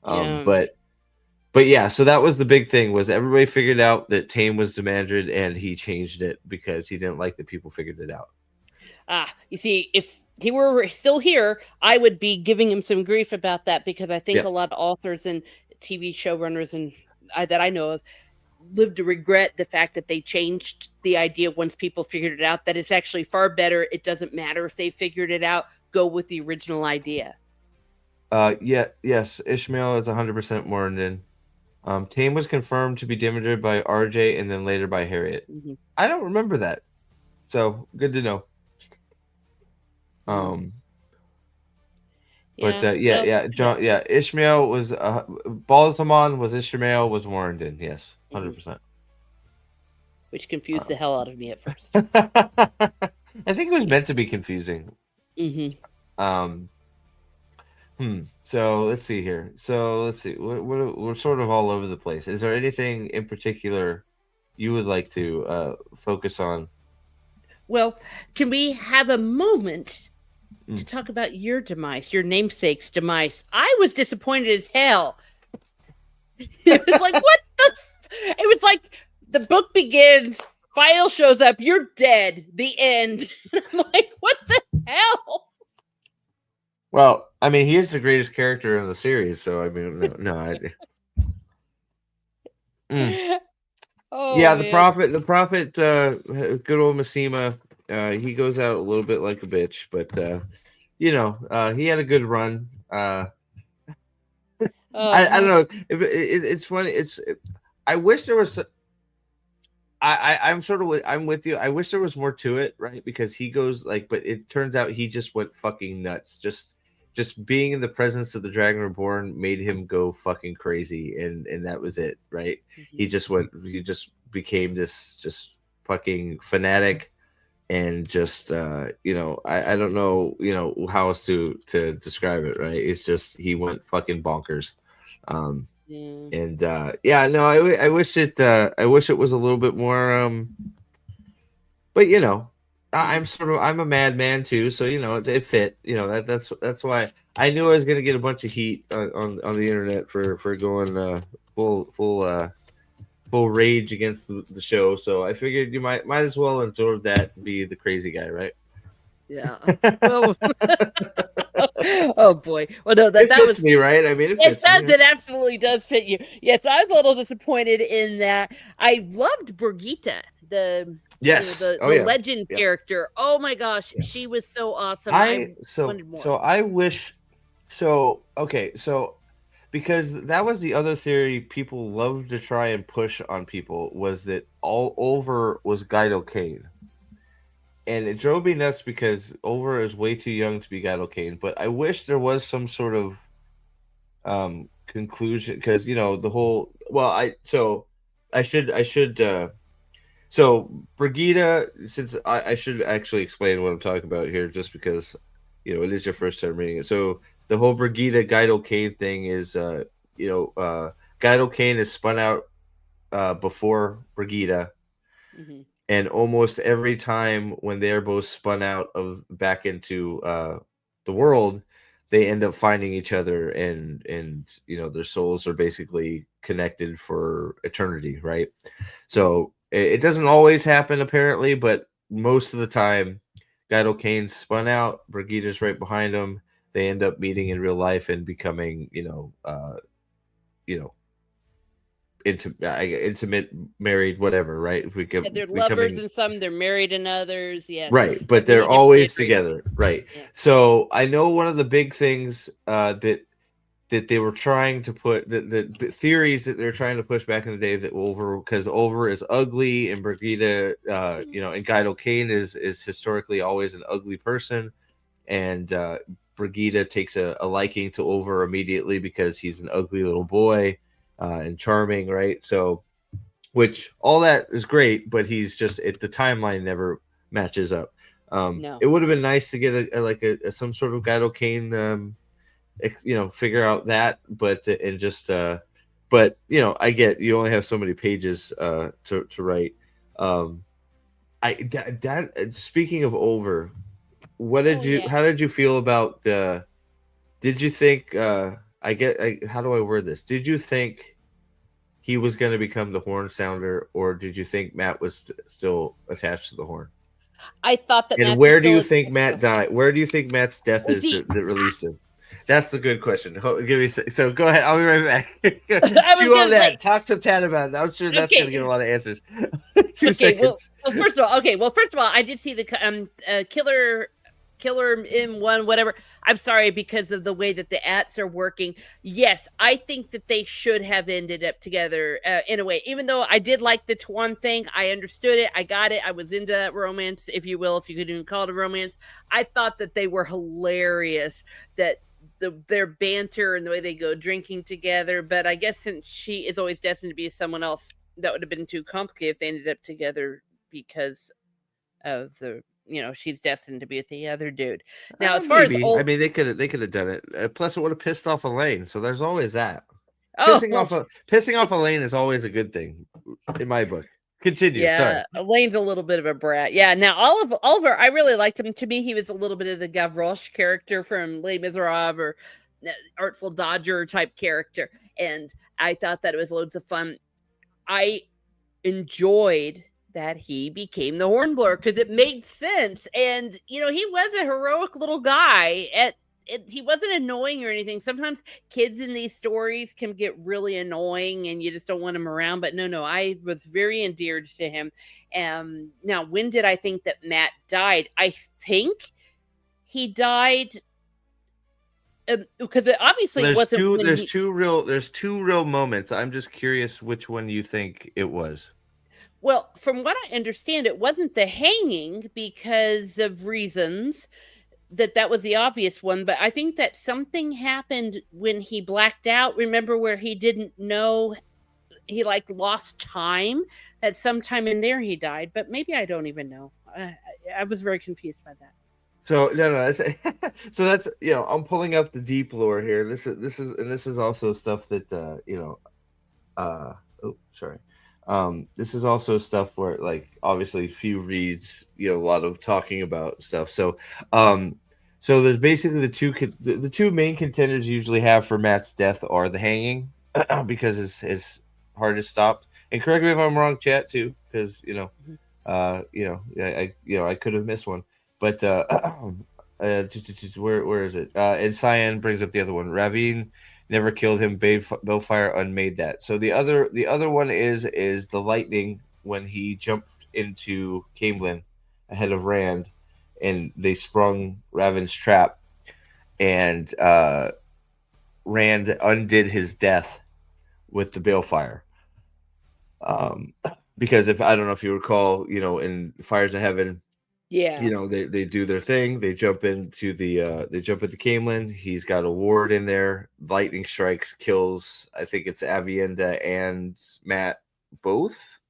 Yeah. but yeah, so that was the big thing, was everybody figured out that Tame was Demandred, and he changed it because he didn't like that people figured it out. You see, if he were still here, I would be giving him some grief about that, because I think Yeah. a lot of authors and TV showrunners that I know of live to regret the fact that they changed the idea once people figured it out. That it's actually far better. It doesn't matter if they figured it out. Go with the original idea. Yes, Ishmael is 100% Morandan. Tame was confirmed to be Demandred by RJ and then later by Harriet. Hmm. I don't remember that, so good to know. Mm. Um, but Yeah. Well. John, Ishmael was Balsamon was Ishmael was Warrenden, yes, Mhm. 100%. Which confused the hell out of me at first. I think it was meant to be confusing. Hmm. Um, So let's see here. So let's see. We're sort of all over the place. Is there anything in particular you would like to focus on? Well, can we have a moment to Mm. talk about your demise, your namesake's demise? I was disappointed as hell. It was like, what the? It was like the book begins, File shows up, you're dead. The end. I'm like, what the hell? Well, I mean, he is the greatest character in the series, so I mean, no, Mm. Oh Yeah, man. the prophet, good old Massima, he goes out a little bit like a bitch, but he had a good run. I don't Uh-huh. know. It's funny. I wish there was. I'm sort of I'm with you. I wish there was more to it, right? Because he goes like, but it turns out he just went fucking nuts. Just being in the presence of the Dragon Reborn made him go fucking crazy, and that was it, right? Mhm. He just became this just fucking fanatic, and just I don't know how else to describe it, right? It's just he went fucking bonkers. Um, Yeah. and yeah, no, I wish I wish it was a little bit more but Mhm. I'm a madman too, so it fit. That's why I knew I was gonna get a bunch of heat on the internet for going full rage against the show. So I figured you might as well absorb that and be the crazy guy, right? Yeah. Well, oh boy. Well, no, that It that fits was me, right? I mean, it it fits me. does. It absolutely does fit you. Yes, I was a little disappointed in that. I loved Brigitte, the Yes. Oh the yeah. legend Yeah. character. Oh my gosh, Yeah. she was so awesome. I I so wanted more. so I wish so okay so because that was the other theory people loved to try and push on people, was that all over was Guido Kane. And it drove me nuts because Over is way too young to be Guido Kane. But I wish there was some sort of conclusion, because the whole, well, I should so Brigida, since I should actually explain what I'm talking about here, just because it is your first time reading it. So the whole Brigida Guido Kane thing is Guido Kane is spun out before Brigida, Hmm. and almost every time when they're both spun out of back into the world, they end up finding each other, and their souls are basically connected for eternity, right? So it doesn't always happen apparently, but most of the time, Guido Kane's spun out, Brigida's right behind him. They end up meeting in real life and becoming, you know, intimate, married, whatever, right? Yeah, they're lovers Becoming in some, they're married in others. Yes, right, but they're many different always theories. together, right? Yeah. So I know one of the big things that they were trying to put the theories that they're trying to push back in the day, that Over, because Over is ugly, and Brigida, and Guido Kane is historically always an ugly person, and Brigida takes a liking to Over immediately because he's an ugly little boy, and charming, right? So, which all that is great, but he's just the timeline never matches up. No. It would have been nice to get some sort of Guido Kane, figure out that, and just but I get you only have so many pages to write. I that Speaking of Over, Oh yeah. how did you feel about the did you think how do I word this, did you think he was going to become the horn sounder, or did you think Matt was still attached to the horn? I thought that And Matt was where do still you a think Matt died? Where do you think Matt's death oh, is see, that released him? That's the good question. Give me so. Go ahead. I'll be right back. I was Chew on gonna say, that. Talk to Tad about that. I'm sure that's going to get a okay, lot of answers. 2 okay. Well, seconds. first of all, okay. Well, first of all, I did see the killer in one, whatever. I'm sorry, because of the way that the ats are working. Yes, I think that they should have ended up together in a way. Even though I did like the Tuan thing, I understood it, I got it, I was into that romance, if you will, if you could even call it a romance. I thought that they were hilarious. That their banter and the way they go drinking together. But I guess since she is always destined to be someone else, that would have been too complicated if they ended up together because of she's destined to be with the other dude. Now, as far as Maybe. I old, mean, they could have done it. Plus, it would have pissed off Elaine. So there's always that. oh well, Pissing off Elaine is always a good thing in my book. Continue. Sorry. yeah, Elaine's a little bit of a brat. Yeah. Now, Oliver, I really liked him. To me, he was a little bit of the Gavroche character from Les Miserables, or Artful Dodger type character, and I thought that it was loads of fun. I enjoyed that he became the hornblower because it made sense. And he was a heroic little guy. He wasn't annoying or anything. Sometimes kids in these stories can get really annoying and you just don't want them around. But no, I was very endeared to him. Now, when did I think that Matt died? I think he died because it obviously wasn't when he. There's two real moments. I'm just curious which one you think it was. Well, from what I understand, it wasn't the hanging because of reasons that was the obvious one, but I think that something happened when he blacked out. Remember where he didn't know, he like lost time, that sometime in there he died, but maybe I don't even know. I was very confused by that. So no, so that's I'm pulling up the deep lore here. This is also stuff that uh oh sorry. This is also stuff where, like, obviously few reads, a lot of talking about stuff. Um so there's basically the two main contenders you usually have for Matt's death are the hanging, because his heart is stopped. And correct me if I'm wrong, chat, too, because Mhm. I could have missed one. But where is it? And Cyan brings up the other one. Ravine never killed him. Balefire unmade that. So the other one is the lightning, when he jumped into Camelin ahead of Rand, and they sprung Raven's trap, and Rand undid his death with the balefire. Um, because if I don't know if you recall, in Fires of Heaven, Yeah. they do their thing. They jump into Camelin. He's got a ward in there. Lightning strikes, kills. I think it's Avienda and Matt both.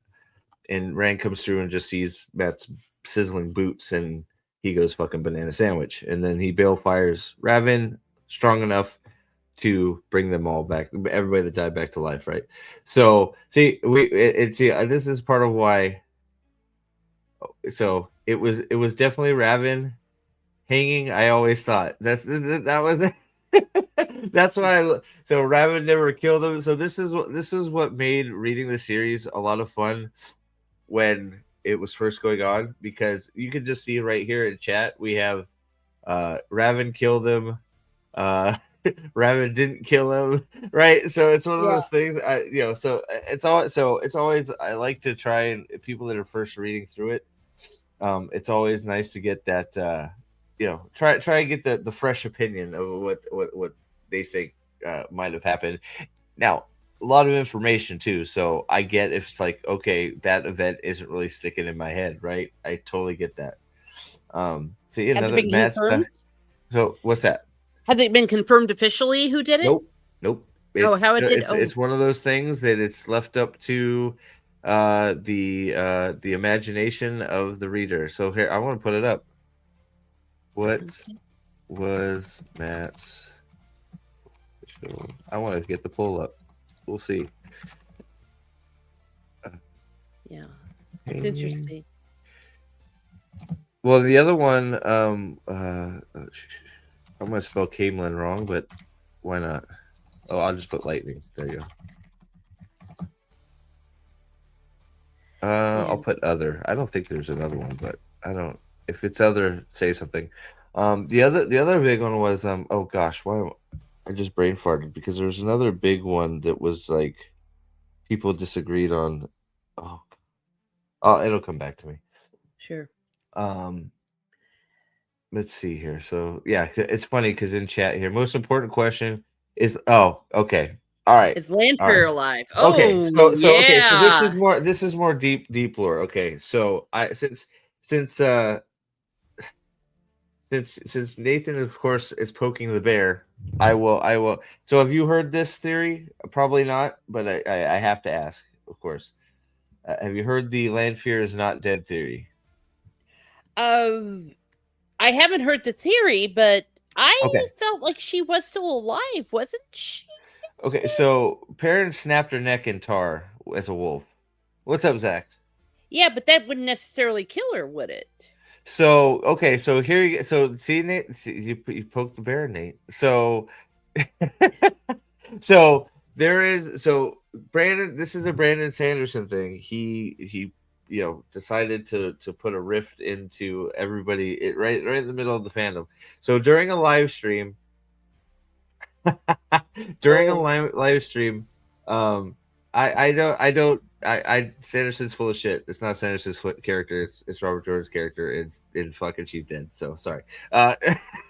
And Rand comes through and just sees Matt's sizzling boots, and he goes fucking banana sandwich. And then he balefires Raven strong enough to bring them all back, everybody that died back to life, right? So see, this is part of why. So it was definitely Raven hanging. I always thought that was that's why. So Raven never killed him. So this is what made reading the series a lot of fun when it was first going on, because you can just see right here in chat we have Raven killed him. Raven didn't kill him, right? So it's one of Yeah. those things. So it's always I like to try, and people that are first reading through it, it's always nice to get that try and get the fresh opinion of what they think might have happened. Now, a lot of information too, so I get if it's like, okay, that event isn't really sticking in my head, right? I totally get that. See Has it another been Matt's. confirmed? So what's that? Has it been confirmed officially who did it? Nope, nope. Oh, It's how it did? it's Oh, it's one of those things that it's left up to the imagination of the reader. So here I want to put it up. What okay. was Matt's show? I want to get the poll up. We'll see. Yeah. It's interesting. Well, the other one, I'm gonna spell Camelin wrong, but why not? Oh, I'll just put lightning. There you go. Yeah. I'll put other. I don't think there's another one, but I don't. If it's other, say something. The other big one was oh gosh, why I just brain farted because there was another big one that was like people disagreed on. Oh, it'll come back to me. Sure. Um, let's see here. So yeah, it's funny because in chat here, most important question is okay. All right. Is All right. Lanfear alive? Okay. Oh, So this yeah. is more deep lore. Okay. So I since uh since Nathan of course is poking the bear, I will. So have you heard this theory? Probably not, but I have to ask, of course. Have you heard the Lanfear is not dead theory? Um, I haven't heard the theory, but I Okay. felt like she was still alive, wasn't she? Okay, so Perrin snapped her neck in Tar as a wolf. What's up, Zach? Yeah, but that wouldn't necessarily kill her, would it? So okay, so here you so see Nate, you poked the bear, Nate. So so there is Brandon. This is a Brandon Sanderson thing. He decided to put a rift into everybody right in the middle of the fandom. So during a live stream, during a Oh, live stream, um, Sanderson's full of shit. It's not Sanderson's character. It's Robert Jordan's character. It's in fucking she's dead. So sorry. well,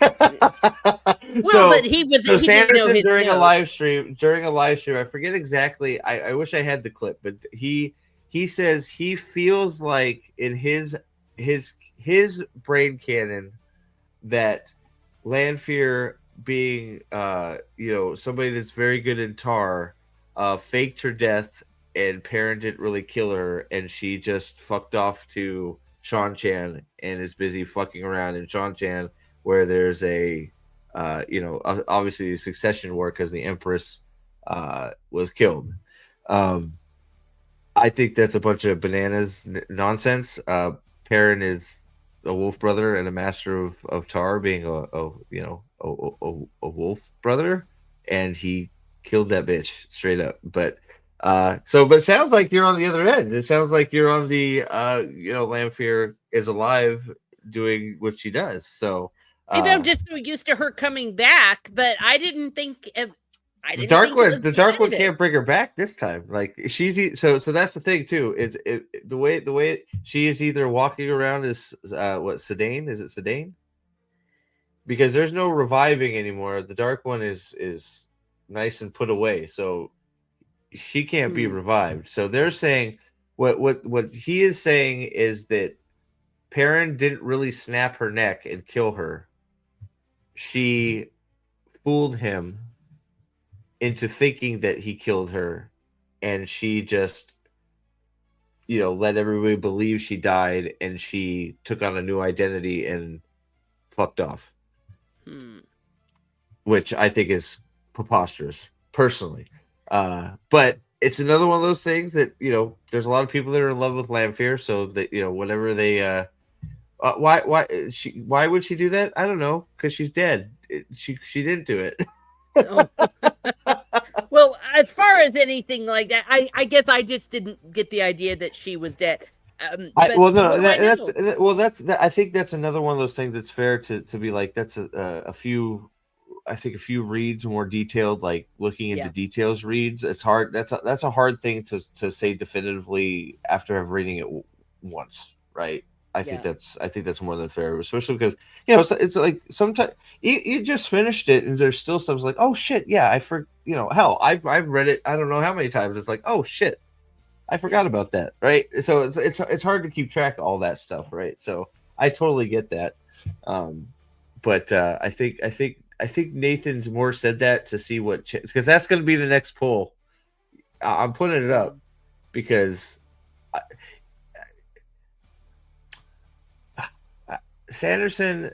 but so he was so he didn't know Sanderson his note. during a live stream, I forget exactly. I wish I had the clip, but he says he feels like in his brain canon that Lanfear being somebody that's very good in Tar faked her death, and Perrin didn't really kill her, and she just fucked off to Sean Chan and is busy fucking around in Sean Chan, where there's a obviously the succession war because the Empress was killed. um I think that's a bunch of bananas nonsense. Perrin is a wolf brother and a master of Tar, being a wolf brother, and he killed that bitch straight up. But but it sounds like you're on the other end. It sounds like you're on the Lanfear is alive doing what she does. So Maybe I'm uh just so used to her coming back, but I the didn't think it was The dark one definitive. can't bring her back this time. Like so that's the thing too. Is the way she is either walking around as what Sedane? Is it Sedane? Because there's no reviving anymore. The dark one is nice and put away, so she can't be Hmm. revived. So they're saying what he is saying is that Perrin didn't really snap her neck and kill her. She fooled him into thinking that he killed her, and she just let everybody believe she died, and she took on a new identity and fucked off, Hmm. which I think is preposterous, personally. But it's another one of those things that there's a lot of people that are in love with Lanfear, so that whatever they why would she do that? I don't know, because she's dead. She didn't do it. Oh. Well, as far as anything like that, I guess I just didn't get the idea that she was dead. I But well no what do I that's know? well that's that, I think that's another one of those things that's fair to be like, that's a few, I think a few reads more detailed, like looking into Yeah, details reads. It's hard. That's a hard thing to say definitively after have reading it once, right? yeah, I think that's more than fair, especially because it's like sometimes you just finished it and there's still stuff like, oh shit, yeah, hell, I've read it I don't know how many times. It's like, oh shit, I yeah. forgot about that, right? So it's hard to keep track of all that stuff, right? So I totally get that. Um, but I think Nathan's more said that to see what, because that's going to be the next poll. I'm putting it Hmm. up because I, I, Sanderson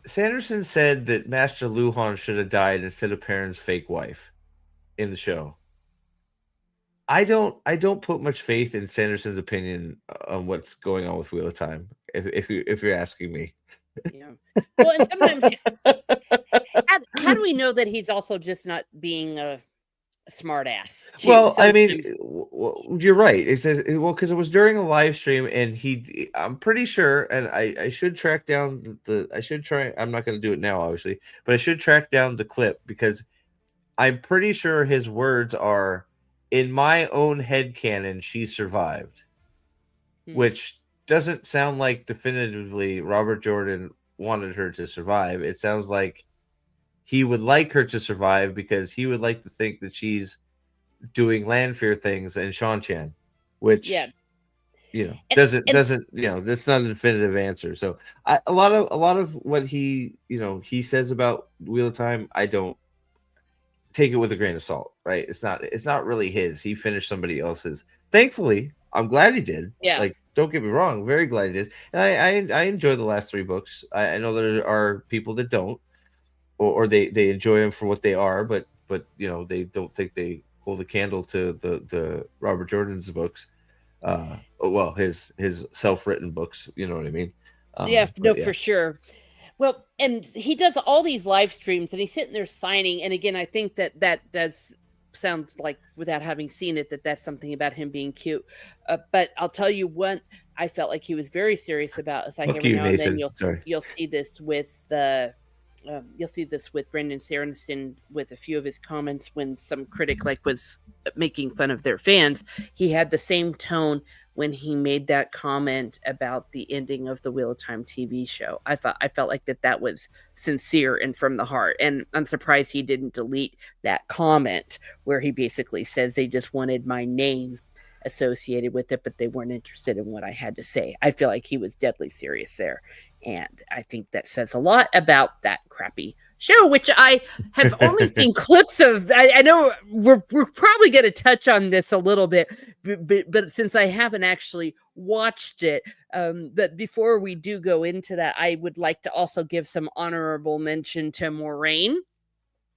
Sanderson said that Master Luhan should have died instead of Perrin's fake wife in the show. I don't put much faith in Sanderson's opinion on what's going on with Wheel of Time. If you're asking me. Yeah. Well, and sometimes how do we know that he's also just not being a smart ass too? Well, I mean, Sometimes, you're right. It says, well, because it was during a live stream, and I'm pretty sure, and I should track down I should try. I'm not going to do it now, obviously, but I should track down the clip because I'm pretty sure his words are, "In my own head canon, she survived," hmm, which doesn't sound like definitively Robert Jordan wanted her to survive. It sounds like he would like her to survive because he would like to think that she's doing Lanfear things and Sean Chan, yeah, which and doesn't that's not a definitive answer. So a lot of what he says about Wheel of Time, I don't take it with a grain of salt, right? It's not really his. He finished somebody else's. Thankfully, I'm glad he did. yeah, Like, don't get me wrong, very glad he did. And I enjoy the last three books. I know there are people that don't, or they enjoy them for what they are, but they don't think they hold a candle to the Robert Jordan's books. Well, his self-written books, you know what I mean. yeah, no, But yeah. for sure. Well, and he does all these live streams, and he's sitting there signing. And again, I think that that does sounds like, without having seen it, that that's something about him being cute. But I'll tell you what, I felt like he was very serious about. It's like Fuck every you, now and then Nathan. Sorry. you'll see this with the. You'll see this with Brendan Sanderson with a few of his comments when some critic like was making fun of their fans. He had the same tone when he made that comment about the ending of the Wheel of Time TV show. I felt like that was sincere and from the heart, and I'm surprised he didn't delete that comment where he basically says they just wanted my name associated with it, but they weren't interested in what I had to say. I feel like he was deadly serious there, and I think that says a lot about that crappy show, which I have only seen clips of. I know we're probably going to touch on this a little bit, but since I haven't actually watched it, but before we do go into that, I would like to also give some honorable mention to Moraine.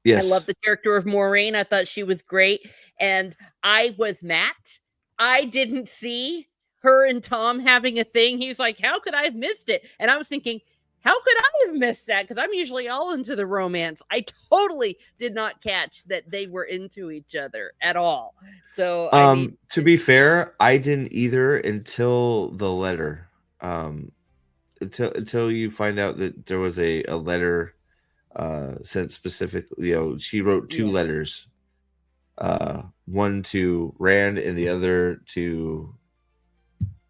I love Yes. the character of Maureen. I thought she was great. And I was Matt. I didn't see her and Tom having a thing. He was like, how could I have missed it? And I was thinking, how could I have missed that? Because I'm usually all into the romance. I totally did not catch that they were into each other at all. So, I mean, To be fair, I didn't either until the letter. Um, until you find out that there was a letter sent specifically. She wrote two yeah. letters, one to Rand and the other to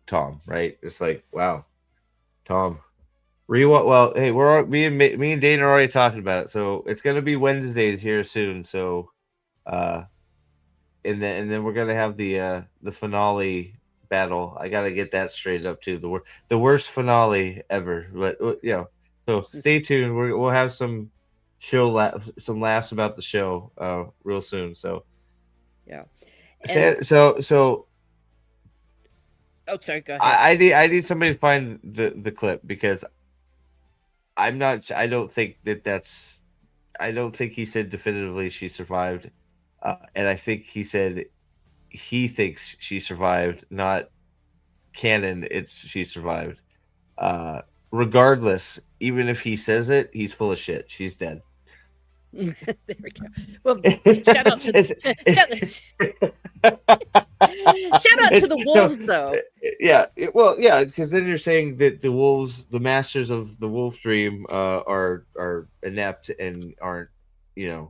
Tom. Right? It's like, wow, Tom. Rewatch. Well, hey, me and Dane are already talking about it, so it's gonna be Wednesdays here soon. So, uh, and then we're gonna have the finale battle. I gotta get that straightened up too. The worst finale ever. But so stay tuned. We'll have some some laughs about the show real soon. So Yeah. And so oh, sorry, go ahead. I need somebody to find the clip because I'm not. I don't think he said definitively she survived, and I think he said he thinks she survived, not canon. It's she survived. Uh, Regardless, even if he says it, he's full of shit. She's dead. There we go. Well, shout out to shout out to the wolves, though. Yeah, because then you're saying that the wolves, the masters of the wolf dream, are inept and aren't, and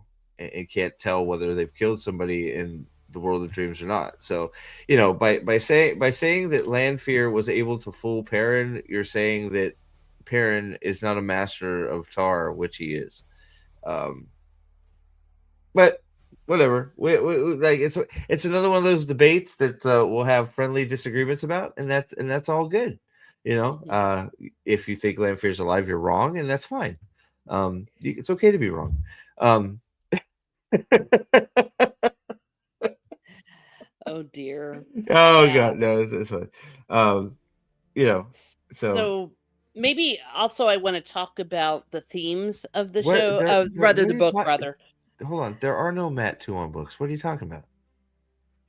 can't tell whether they've killed somebody in the world of dreams or not. So, by saying that Lanfear was able to fool Perrin, you're saying that Perrin is not a master of Tar, which he is. Um, but whatever. Like it's another one of those debates that we'll have friendly disagreements about, and that's all good. If you think Lanfear's alive, you're wrong, and that's fine. It's okay to be wrong. Oh dear. Oh Yeah. God, no, it's fine. So maybe also I want to talk about the themes of the What show, what rather are the you book, talk- rather. Hold on, there are no Matt Tuon books. What are you talking about?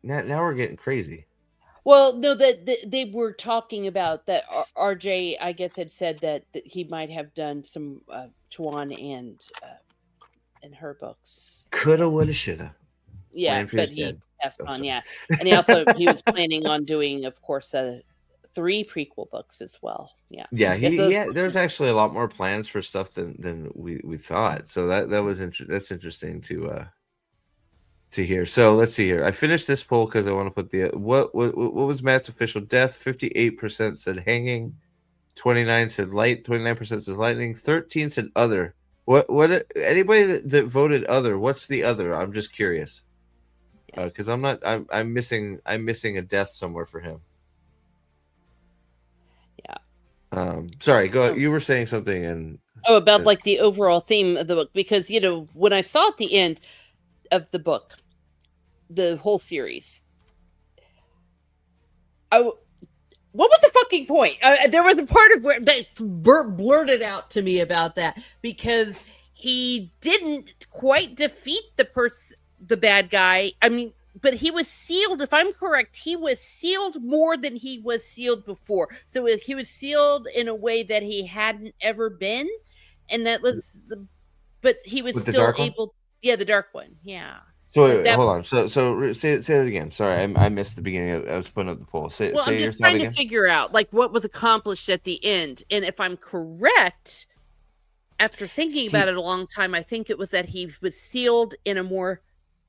Now we're getting crazy. Well, no, that they were talking about that. RJ, I guess, had said that he might have done some Tuan and her books. Coulda, woulda, shoulda. Yeah, but Lanfear's he dead. passed Oh, on. sorry. Yeah, and he was planning on doing, of course, 3 prequel books as well. Yeah, Yeah, yes, those, there's actually a lot more plans for stuff than we thought. So that was that's interesting to hear. So let's see here. I finished this poll because I want to put the what was Matt's official death? 58% said hanging, 29 said light, 29% says lightning, 13 said other. What anybody that voted other? What's the other? I'm just curious. Because I'm missing a death somewhere for him. yeah. Sorry, go. You were saying something and about like the overall theme of the book, because when I saw at the end of the book, the whole series, what was the fucking point? There was a part of where that blurted out to me about that, because he didn't quite defeat the bad guy. I mean, but he was sealed. If I'm correct, he was sealed more than he was sealed before. So he was sealed in a way that he hadn't ever been, and that was but he was with the still dark one? able. Yeah, the dark one. Yeah. So Like that. hold on. So say that again. Sorry, I missed the beginning. I was putting up the poll. Say Well, I'm your just thought trying to again. figure out like what was accomplished at the end, and if I'm correct, after thinking about it a long time, I think it was that he was sealed in a more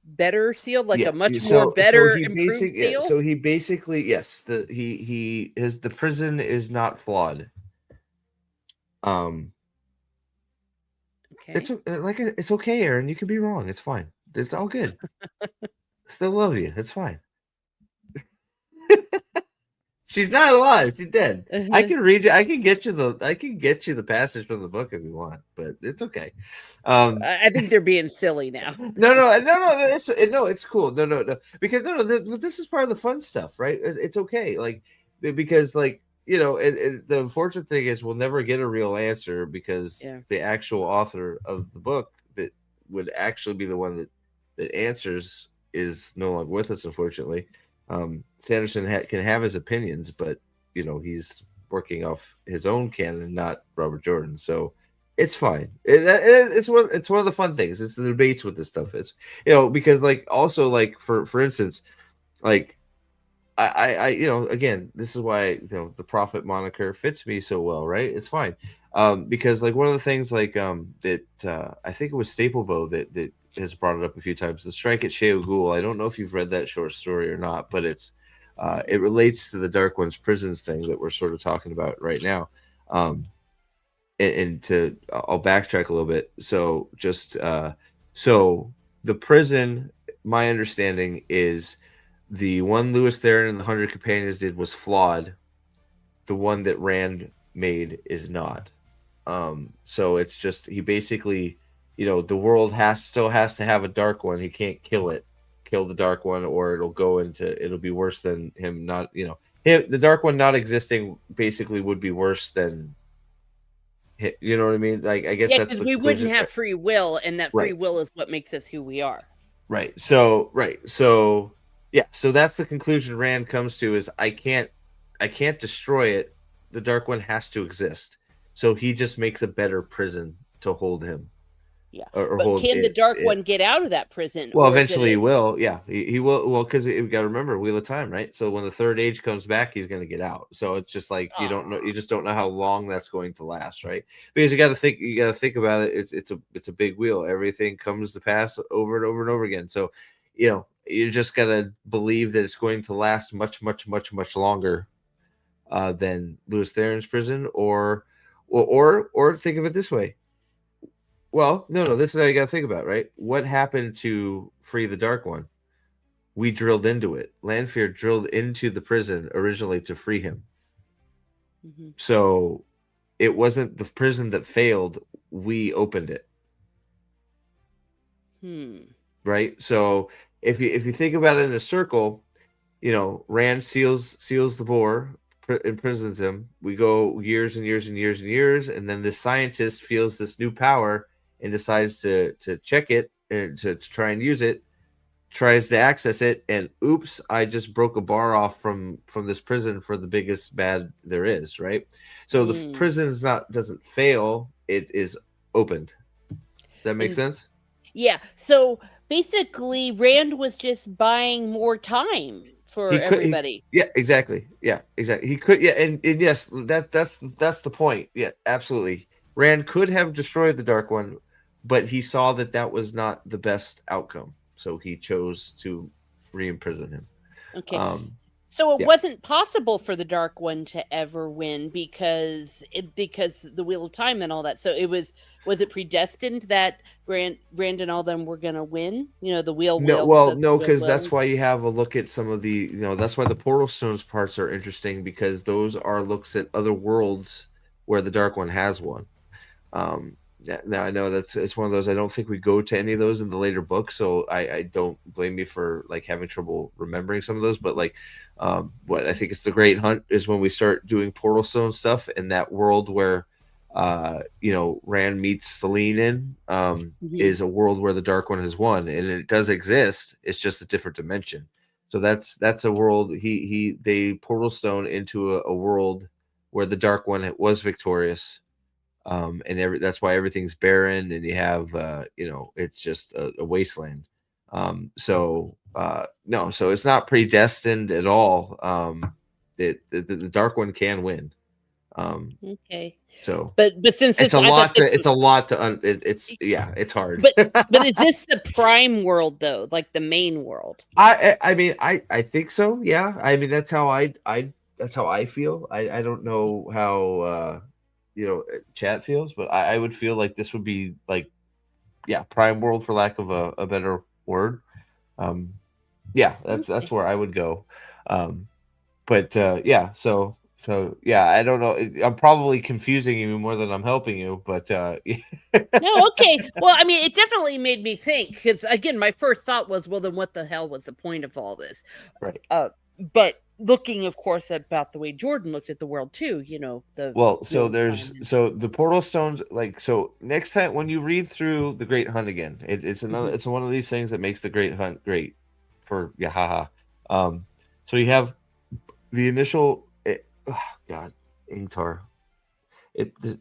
better seal, like a much more better improved seal. So he basically, yes, the prison is not flawed. Okay. It's okay, Aaron. You can be wrong. It's fine. It's all good. Still love you. It's fine. She's not alive. She's dead. I can read you. I can get you the passage from the book if you want, but it's okay. I think they're being silly now. No. It's cool. No. Because this is part of the fun stuff, right? It's okay. Like because and the unfortunate thing is we'll never get a real answer because the actual author of the book that would actually be the one that answers is no longer with us, unfortunately. Sanderson can have his opinions, but he's working off his own canon, not Robert Jordan. So it's fine. It's one of the fun things. It's the debates with this stuff. It's because also for instance, like I again, this is why the prophet moniker fits me so well, right? It's fine. Because one of the things that I think it was Staplebow that has brought it up a few times. The strike at Shea Ghul. I don't know if you've read that short story or not, but it relates to the Dark One's prisons thing that we're sort of talking about right now. and to I'll backtrack a little bit. So just so the prison, my understanding is the one Lewis Theron and the 100 Companions did was flawed. The one that Rand made is not. So it's just he basically, the world still has to have a dark one. He can't kill the dark one, or it'll be worse than him not. The dark one not existing basically would be worse than. You know what I mean? Like, I guess Yeah, that's because the we wouldn't conclusion. have free will, and that free Right. will is what makes us who we are. Right. So yeah. So that's the conclusion Rand comes to is I can't destroy it. The Dark One has to exist. So he just makes a better prison to hold him, Yeah. or But hold can the it. dark one get out of that prison, Well, or is it eventually he a will. Yeah, he will. Well, because we got to remember Wheel of Time, right? So when the third age comes back, he's going to get out. So it's just like you don't know. You just don't know how long that's going to last, right? Because you got to think. You got to think about it. It's a big wheel. Everything comes to pass over and over and over again. So, you just got to believe that it's going to last much, much, much, much longer than Louis Theron's prison, or think of it this way. Well, no. This is how you got to think about it, right? What happened to free the Dark One? We drilled into it. Lanfear drilled into the prison originally to free him. Mhm. So it wasn't the prison that failed. We opened it. Right. So if you think about it in a circle, Rand seals the bore, imprisons him. We go years and years and years and years, and then this scientist feels this new power and decides to check it and to try and use it, tries to access it, and oops, I just broke a bar off from this prison for the biggest bad there is, right? So the prison doesn't fail, it is opened. Does that make And sense? yeah, so basically, Rand was just buying more time for He could everybody. Yeah, exactly. Yeah, exactly. He could, yeah, and yes, that's the point. Yeah, absolutely. Rand could have destroyed the Dark One, but he saw that was not the best outcome, so he chose to re-imprison him. Okay. um So it yeah. wasn't possible for the Dark One to ever win because the Wheel of Time and all that. So was it predestined that Rand and all them were gonna win? The wheel No, wills well, as the no, wheel because that's wills. why you have a look at some of that's why the Portal Stones parts are interesting, because those are looks at other worlds where the Dark One has one. Now I know it's one of those. I don't think we go to any of those in the later books, so I don't blame you for like having trouble remembering some of those. But like, what I think it's the Great Hunt is when we start doing Portal Stone stuff in that world where, Rand meets Celine in, Mhm. is a world where the Dark One has won, and it does exist. It's just a different dimension. So that's a world they Portal Stone into a world where the Dark One was victorious, and that's why everything's barren, and you have it's just a wasteland. No, so it's not predestined at all. The Dark One can win. um Okay. so But since it's this, a I thought lot this to was. it's a lot to it's yeah, it's hard. But is this the prime world though, like the main world? I mean, I think so. Yeah, I mean that's how I feel. I don't know how chat feels, but I would feel like this would be like, yeah, prime world, for lack of a better word. um yeah, that's Okay. where I would go. But yeah, so yeah, I don't know, I'm probably confusing you more than I'm helping you, but No, okay. Well, I mean, it definitely made me think because again, my first thought was, well, then what the hell was the point of all this? right. But looking, of course, about the way Jordan looked at the world too, the Well, so Wheel of Time. there's so the portal stones, like, so next time when you read through the Great Hunt again, Mhm. it's one of these things that makes the Great Hunt great for Yahaha. So you have the initial oh, God, Ingtar.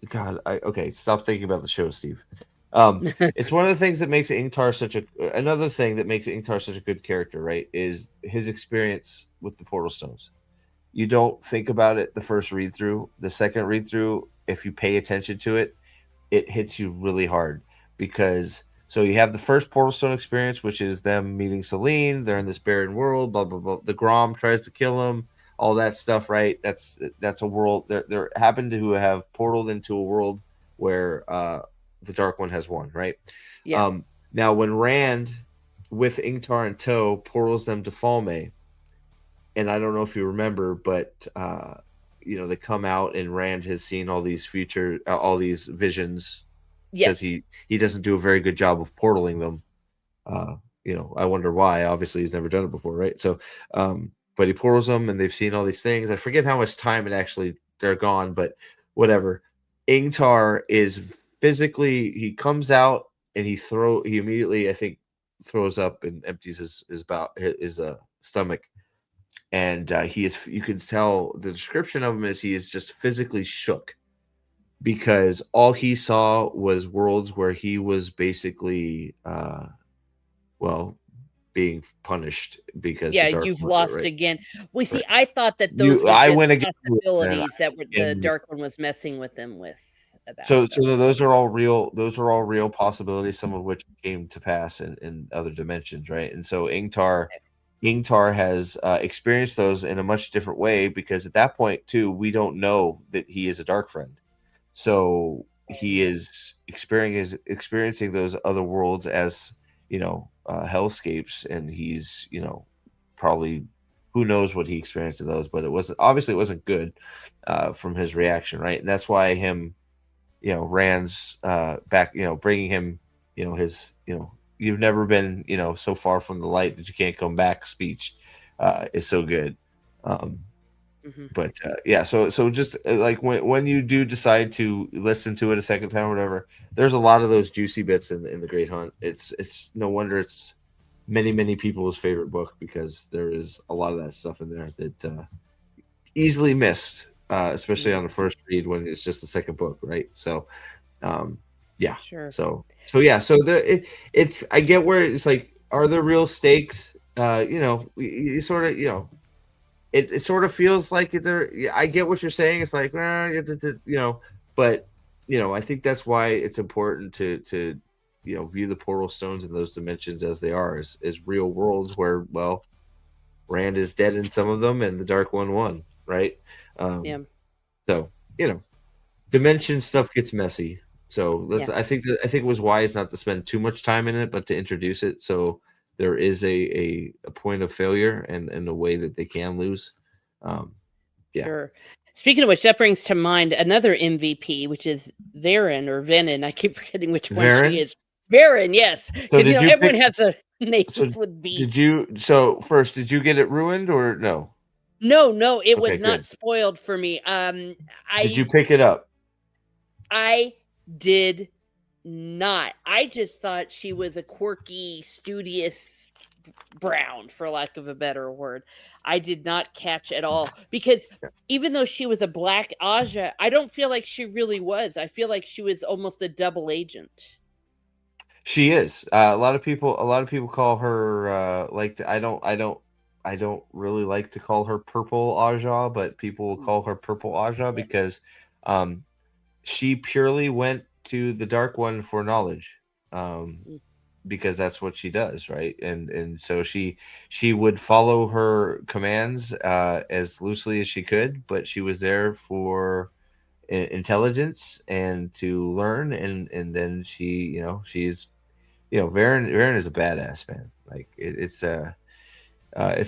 God, okay, stop thinking about the show, Steve. It's one of the things that makes Ingtar another thing that makes Ingtar such a good character, right? Is his experience with the portal stones. You don't think about it the first read through. The second read through, if you pay attention to it, it hits you really hard, because so you have the first Portal Stone experience, which is them meeting Celine. They're in this barren world. Blah blah blah. The Grom tries to kill him. All that stuff, right? That's a world. There happened to have portaled into a world where the Dark One has one, right? Yeah. Now when Rand with Ingtar in tow portals them to Falme, and I don't know if you remember, but they come out and Rand has seen all these all these visions because Yes. he doesn't do a very good job of portaling them. I wonder why. Obviously, he's never done it before, right? So, but he portals them, and they've seen all these things. I forget how much time it actually they're gone, but whatever. Ingtar is physically he comes out and he immediately I think throws up and empties his stomach, and he is you can tell the description of him is he is just physically shook because all he saw was worlds where he was basically well being punished because Yeah, the dark you've one, lost right, again. Well, see, right. I thought that those You were I just went against you and possibilities that were the and Dark One was messing with them with about, so though. those are all real. Those are all real possibilities. Some of which came to pass in other dimensions, right? And so Ingtar has experienced those in a much different way because at that point too, we don't know that he is a dark friend. So he is experiencing those other worlds as hellscapes, and he's probably who knows what he experienced in those, but it wasn't good from his reaction, right? And that's why him Rand's back, bringing him, his, you've never been, so far from the light that you can't come back speech is so good. Um, Mhm. but yeah, so just like when you do decide to listen to it a second time or whatever, there's a lot of those juicy bits in the Great Hunt. It's no wonder it's many people's favorite book because there is a lot of that stuff in there that easily missed, especially Yeah, on the first read when it's just the second book, right? So um yeah, sure. so it's I get where it's like, are there real stakes? You sort of it sort of feels like there. Yeah, I get what you're saying. It's like, but I think that's why it's important to view the portal stones in those dimensions as they are, as real worlds where, well, Rand is dead in some of them and the Dark One won, right? Yeah, So you know dimension stuff gets messy. So yeah, I think it was wise not to spend too much time in it, but to introduce it so there is a point of failure and a way that they can lose. Um, yeah, sure. Speaking of which, that brings to mind another MVP, which is Varen or Venin. I keep forgetting which one she Varen. is. Varen, yes, So because did you everyone pick? has a name So with did beast. you? So first, did you get it ruined or no? No, no, it Okay, was not good. spoiled for me. Did you I pick it up? I did not. I just thought she was a quirky, studious brown, for lack of a better word. I did not catch at all because even though she was a black Aja, I don't feel like she really was. I feel like she was almost a double agent. She is. A lot of people call her I don't really like to call her purple Aja, but people will Mm, call her purple Aja yeah. because um she purely went to the Dark One for knowledge. Um Mm, because that's what she does, right? And so she would follow her commands as loosely as she could, but she was there for intelligence and to learn, and then she's Varen is a badass, man. Like it's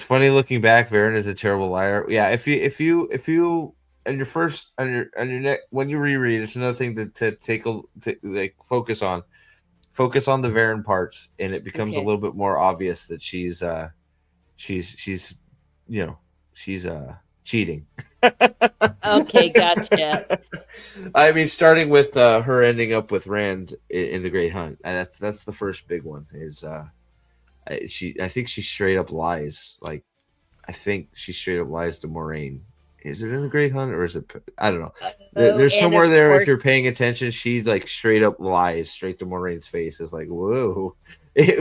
funny looking back. Varen is a terrible liar. Yeah, if you on your first on your neck when you reread, it's another thing to take like focus on the Varen parts, and it becomes a okay. little bit more obvious that she's you know she's cheating. Okay, gotcha. I mean, starting with her ending up with Rand in the Great Hunt, and that's the first big one. Is I think she straight up lies. Like I think she straight up lies to Moraine. Is it in the Great Hunt or is it? I don't know. Oh, There's and somewhere of there if course, you're paying attention. She like straight up lies straight to Moraine's face. It's like whoa.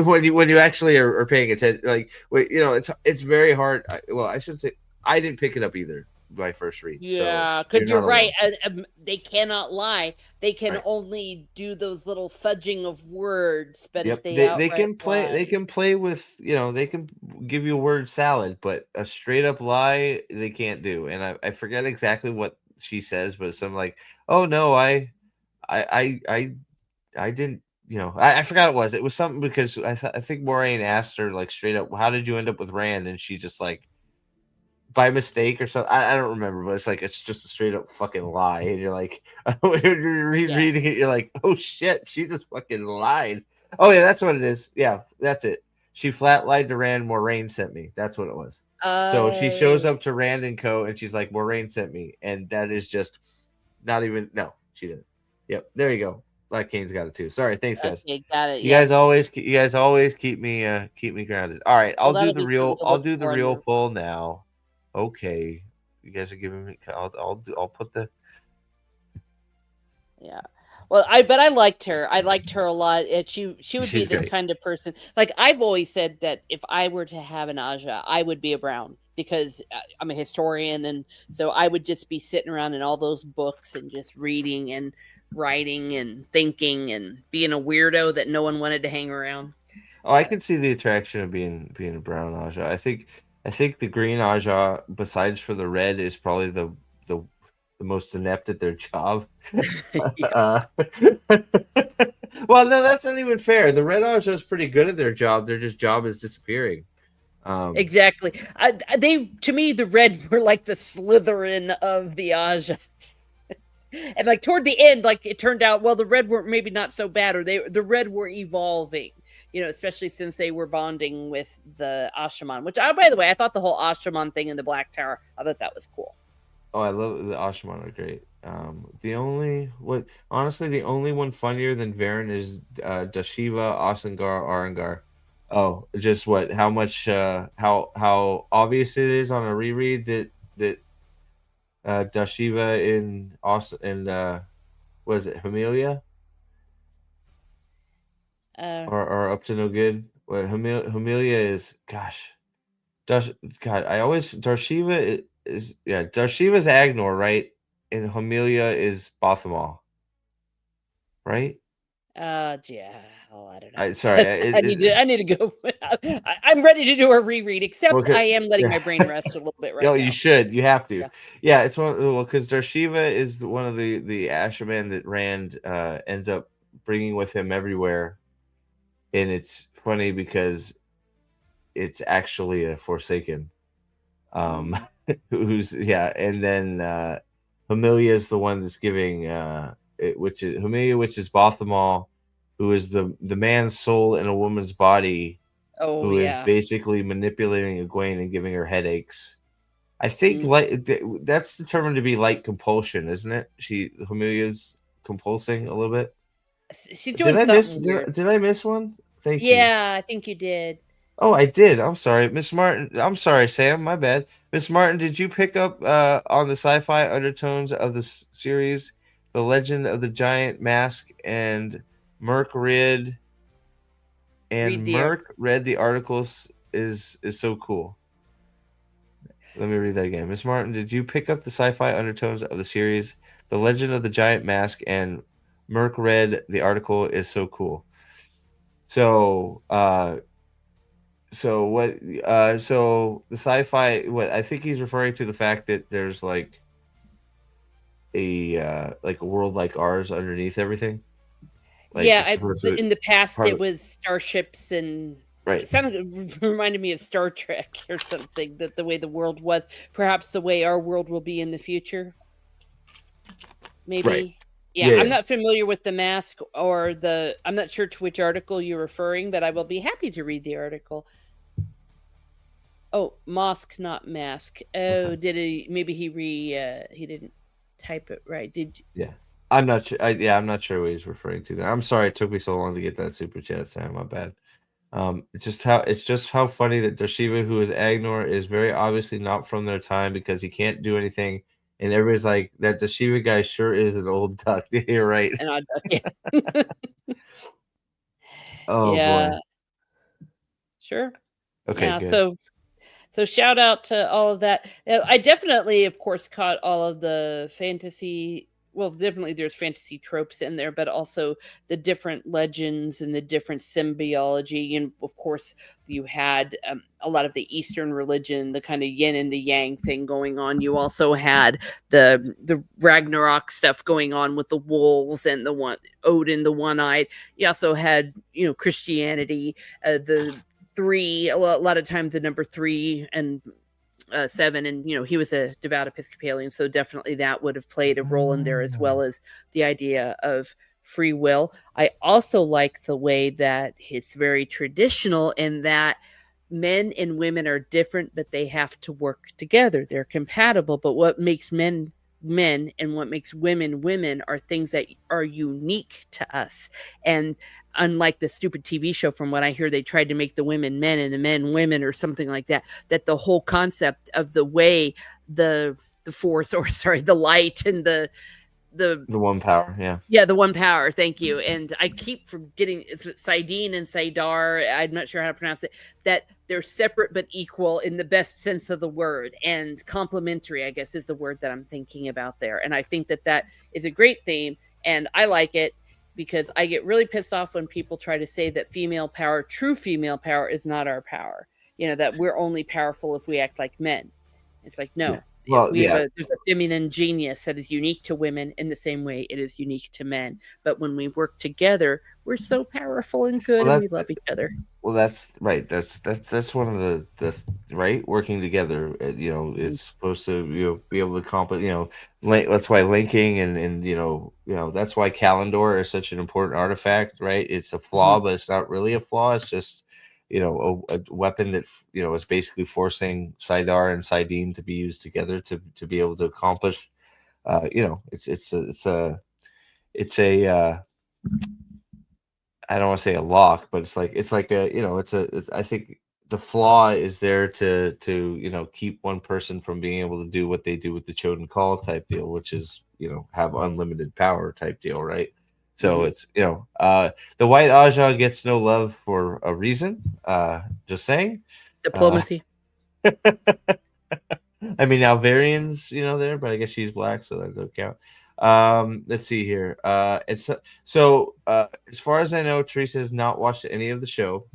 When you actually are paying attention, like it's very hard. Well, I should say I didn't pick it up either my first read, so yeah, you're because you're not right. alone. They cannot lie. They can Right. only do those little fudging of words, but if Yep. they They outright can play lie, with they can give you a word salad, but a straight up lie they can't do. And I forget exactly what she says, but some like, oh no, I didn't, I forgot it was. It was something because I think Moraine asked her like straight up, "How did you end up with Rand?" And she just like by mistake or something. I don't remember, but it's like it's just a straight up fucking lie, and you're like, when you're Yeah. rereading it, you're like, "Oh shit, she just fucking lied." Oh yeah, that's what it is. Yeah, that's it. She flat lied to Rand. Moraine sent me. That's what it was. So she shows Oh, up to Rand and Co. and she's like, "Moraine sent me," and that is just not even. No, she didn't. Yep, there you go. Black Kane's got it too. Sorry, thanks guys. okay, got it. You Yep. guys always keep me grounded. All right, Well, that'll be something to I'll look do the for on real your poll now. Okay. You guys are giving me I'll put the yeah. Well, I liked her. I liked her a lot. She would be she's the great. kind of person like I've always said that if I were to have an Aja, I would be a Brown because I'm a historian, and so I would just be sitting around in all those books and just reading and writing and thinking and being a weirdo that no one wanted to hang around. Oh, I can see the attraction of being a brown Aja. I think the green Aja, besides for the red, is probably the, the most inept at their job. Yeah. uh, well, no, that's not even fair. The red Aja is pretty good at their job. Their just job is disappearing. Um, Exactly. They to me the red were like the Slytherin of the Aja. And like toward the end, like it turned out, well, the red were maybe not so bad, or the red were evolving. Especially since they were bonding with the Ashaman. Which, by the way, I thought the whole Ashaman thing in the Black Tower, I thought that was cool. Oh, I love the Ashman are great. The only what honestly the only one funnier than Varen is Dashiva, Asangar, Arangar. Oh, just what how much how obvious it is on a reread that Dashiva in Aus and was it Hamelia Uh, or up to no good? What Hamelia is gosh. Dash, God, I always Darshiva is yeah, Darshiva's Agnor, right? And Hamelia is Bothamal, right? yeah. Oh, I don't know. I sorry, I need to go. I'm ready to do a reread. well, Except I am letting yeah. my brain rest a little bit Yo, right you now. should, you have to, Yeah. yeah. It's one well because Darshiva is one of the Asherman that Rand ends up bringing with him everywhere, and it's funny because it's actually a Forsaken. Um, Mm. who's yeah, and then Hamelia is the one that's giving which is Hamelia, which is Bothamal, who is the man's soul in a woman's body, Oh who is yeah. basically manipulating Egwene and giving her headaches. I think Mm. that's determined to be light compulsion, isn't it? Hamelia's compulsing a little bit. She's doing something weird. Did I miss one? Thank you. Yeah, I think you did. Oh, I did. I'm sorry, Miss Martin. I'm sorry, Sam. My bad. Miss Martin, did you pick up on the sci-fi undertones of the series, The Legend of the Giant Mask, and Merc read Read and the Merc read the articles is so cool. Let me read that again. Miss Martin, did you pick up the sci-fi undertones of the series, The Legend of the Giant Mask, and Merc read the article is so cool. So, so the sci-fi what I think he's referring to the fact that there's like a world like ours underneath everything. Like Yeah, it's supposed to in the past part it of was starships and right. it sounded reminded me of Star Trek or something, that the way the world was, perhaps the way our world will be in the future, Right. maybe. Yeah, Yeah, I'm yeah. not familiar with the mask or I'm not sure to which article you're referring, but I will be happy to read the article. Oh, mosque, not mask. Okay. Oh, did he? Maybe he didn't type it right. Did Yeah. I'm not sure. I'm not sure what he's referring to there. I'm sorry it took me so long to get that super chat, Sam. My bad. It's just how funny that Toshiba, who is Agnor, is very obviously not from their time because he can't do anything, and everybody's like that Toshiba guy sure is an old duck. You're right. and I yeah. Oh Yeah, boy. sure. Okay, Yeah, good. so shout out to all of that. I definitely, of course, caught all of the fantasy well, definitely there's fantasy tropes in there, but also the different legends and the different symbiology. And of course, you had a lot of the Eastern religion, the kind of yin and the yang thing going on. You also had the Ragnarok stuff going on with the wolves and the one Odin, the one eyed. You also had Christianity, the three. A lot of times the number three and seven, and he was a devout Episcopalian, so definitely that would have played a role in there, as well as the idea of free will. I also like the way that it's very traditional in that men and women are different, but they have to work together. They're compatible, but what makes men men and what makes women women are things that are unique to us. And unlike the stupid TV show, from what I hear, they tried to make the women men and the men women or something like that. That the whole concept of the way the force, or sorry, the light and the The one power, yeah. yeah, the one power. Thank you. And I keep forgetting, is it Sidene and Sidar? I'm not sure how to pronounce it. That they're separate but equal in the best sense of the word, and complementary, I guess, is the word that I'm thinking about there. And I think that that is a great theme, and I like it because I get really pissed off when people try to say that female power, true female power, is not our power. That we're only powerful if we act like men. It's like, Yeah. no, Well, we have yeah. there's a feminine genius that is unique to women in the same way it is unique to men. But when we work together, we're so powerful and good, and Well, we love each other. that's right. That's one of the right, working together. Mhm, Is supposed to be able to accomplish. That's why linking and that's why Kalendor is such an important artifact. Right, it's a mhm. flaw, but it's not really a flaw. It's just a weapon that is basically forcing Sidar and Sidene to be used together to be able to accomplish. It's a I don't want to say a lock, but it's like I think the flaw is there to keep one person from being able to do what they do with the Chosen Call type deal, which is have unlimited power type deal, right? So Mhm. it's the White Aja gets no love for a reason. Just saying. Uh, Diplomacy. I mean, Alvarian's there, but I guess she's black, so that doesn't count. Let's see here. As far as I know, Teresa has not watched any of the show,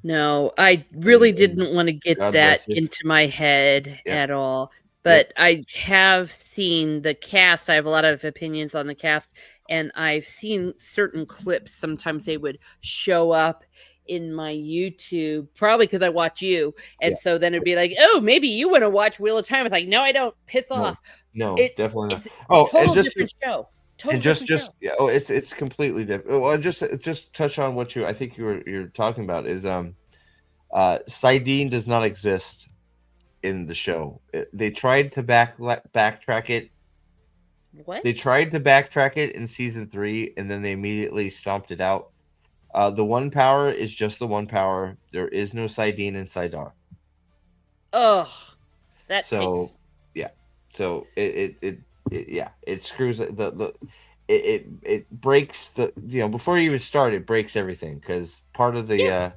No, I really and didn't wanna get God that bless you. into my head Yep, at all, yep, but I have seen the cast. I have a lot of opinions on the cast, and I've seen certain clips. Sometimes they would show up in my YouTube, probably because I watch you, yeah. and so then it'd be like, "Oh, maybe you wanna watch Wheel of Time." It's like, "No, I don't. Piss No, off." no, It definitely not. it's Oh, total different show. Total and different just show. yeah, oh, it's completely different. Well, just touch on what I think you're talking about is Sidene does not exist in the show. They tried to backtrack it. They What? tried to backtrack it in season 3, and then they immediately stomped it out. The one power is just the one power. There is no Sidene and Sidar. Ugh, that So takes yeah, so yeah, it screws it breaks before you even start, it breaks everything, because part of the yeah.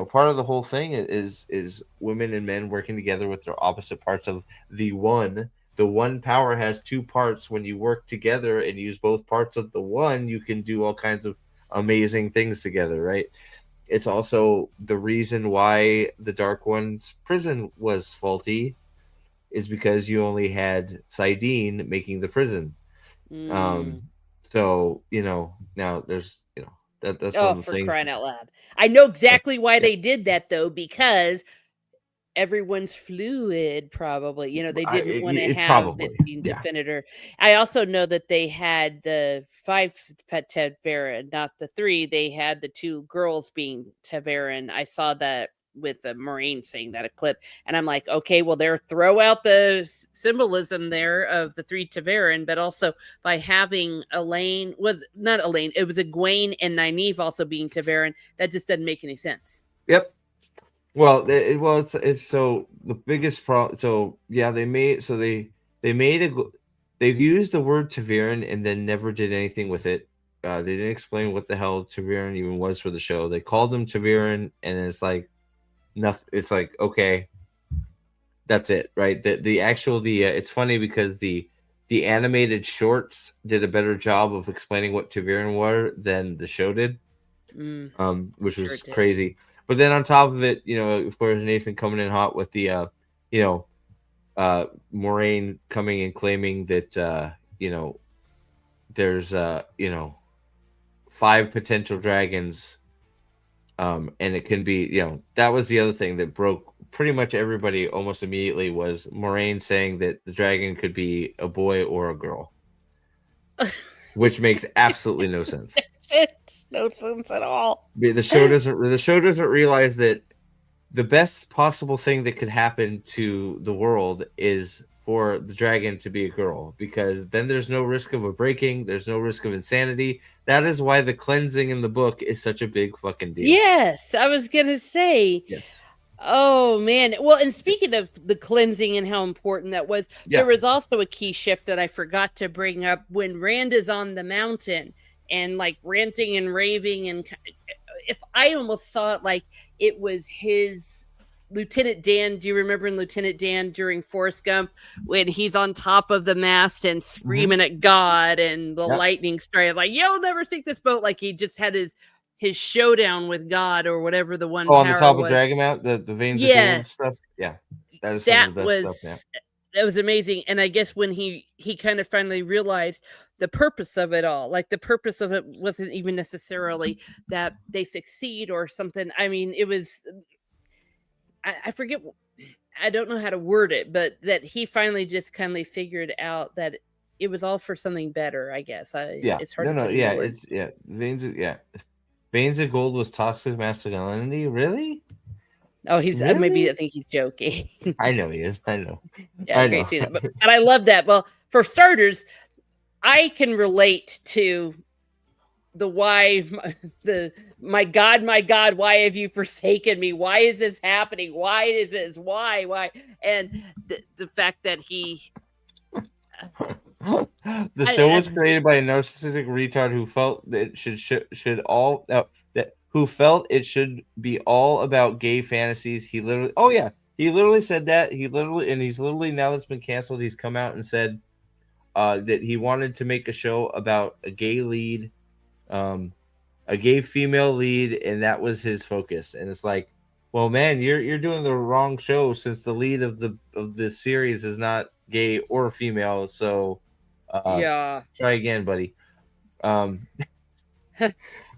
part of the whole thing is women and men working together with their opposite parts of the one power has two parts. When you work together and use both parts of the one, you can do all kinds of amazing things together, right? It's also the reason why the Dark One's prison was faulty, is because you only had Sidene making the prison. Mm. Um, so now there's that's one Oh, of the for things. crying out loud. I know So, exactly why yeah, they did that though, because everyone's fluid probably. They didn't want to it have it probably, being yeah. definitor. I also know that they had the 5 Tavera, not the 3. They had the 2 girls being Taveran. I saw that with the Marine saying that a clip, and I'm like, okay, well, they're throw out the symbolism there of the 3 Taveran, but also by having Elaine, was not Elaine, it was Egwene and Nynaeve also being Taveran. That just doesn't make any sense. Yep. Well, it's so the biggest problem. So yeah, they made they used the word Taviran and then never did anything with it. They didn't explain what the hell Taviran even was for the show. They called them Taviran, and it's like nothing. It's like, okay, that's it, right? The actual it's funny because the animated shorts did a better job of explaining what Taviran were than the show did, Mm, which sure was did. crazy. But then on top of it, of course, Nathan coming in hot with the, you know, Moraine coming and claiming that, there's, 5 potential dragons, and it can be, that was the other thing that broke pretty much everybody almost immediately was Moraine saying that the dragon could be a boy or a girl, which makes absolutely no sense. It's no sense at all. The show doesn't realize that the best possible thing that could happen to the world is for the dragon to be a girl, because then there's no risk of a breaking, there's no risk of insanity. That is why the cleansing in the book is such a big fucking deal. Yes, I was gonna say. Yes. Oh man. Well, and speaking of the cleansing and how important that was, there Yeah. was also a key shift that I forgot to bring up when Rand is on the mountain and like ranting and raving and if I almost saw it like it was his Lieutenant Dan. Do you remember in Lieutenant Dan during Forrest Gump when he's on top of the mast and Hmm. screaming at God and the Yeah. lightning strike like you'll never sink this boat, like he just had his showdown with God or whatever the one Oh, on the power top of was. Dragonmount, the veins of gold Yes, stuff. Yeah, that is some of that the best stuff, man. was that was amazing, and I guess when he kind of finally realized the purpose of it all, like, the purpose of it wasn't even necessarily that they succeed or something. I mean, it was I forget I don't know how to word it, but that he finally just kindly figured out that it was all for something better, I guess. I Yeah, It's hard no, to no, put into yeah, words. it's veins of gold was toxic masculinity. Really, Oh, maybe really. I think he's joking. I know he is. I know. Yeah, I great know. seeing it, but I love that. Well, for starters, I can relate to the why the my God, why have you forsaken me? Why is this happening? Why is this? Why? And the fact that The show I was created by a narcissistic retard who felt that it should all that who felt it should be all about gay fantasies. He literally, oh yeah, he literally said that. He's literally, now that's been canceled, he's come out and said that he wanted to make a show about a gay lead, um, a gay female lead, and that was his focus. And it's like, well, man, you're doing the wrong show, since the lead of the series is not gay or female. So uh, yeah. try again, buddy. Um,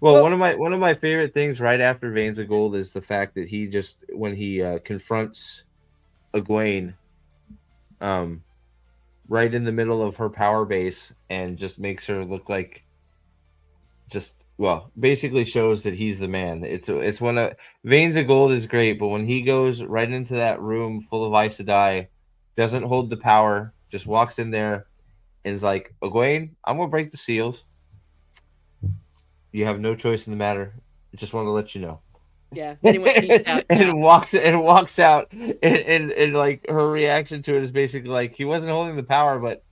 well, Well, one of my favorite things right after Veins of Gold is the fact that he just, when he confronts Egwene, um, right in the middle of her power base, and just makes her look like, just, well, basically shows that he's the man. It's one of Veins of Gold is great, but when he goes right into that room full of Aes Sedai, doesn't hold the power, just walks in there and is like, Egwene, I'm gonna break the seals. You have no choice in the matter. I just want to let you know. yeah. Anyone, peace out now. and walks out, and like her reaction to it is basically like, he wasn't holding the power, but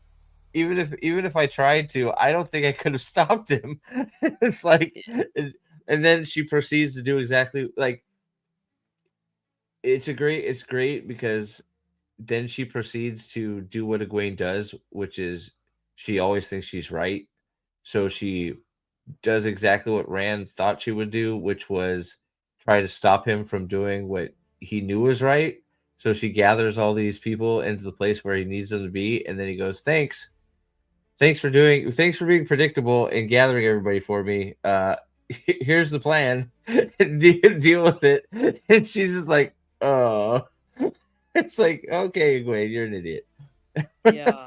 even if I tried to, I don't think I could have stopped him. It's like, and then she proceeds to do exactly like, it's great because then she proceeds to do what Egwene does, which is she always thinks she's right. So she does exactly what Rand thought she would do, which was try to stop him from doing what he knew was right. So she gathers all these people into the place where he needs them to be, and then he goes, "Thanks, thanks for being predictable and gathering everybody for me. Here's the plan. Deal with it." And she's just like, "Oh." It's like, okay, Gwen, you're an idiot. Yeah.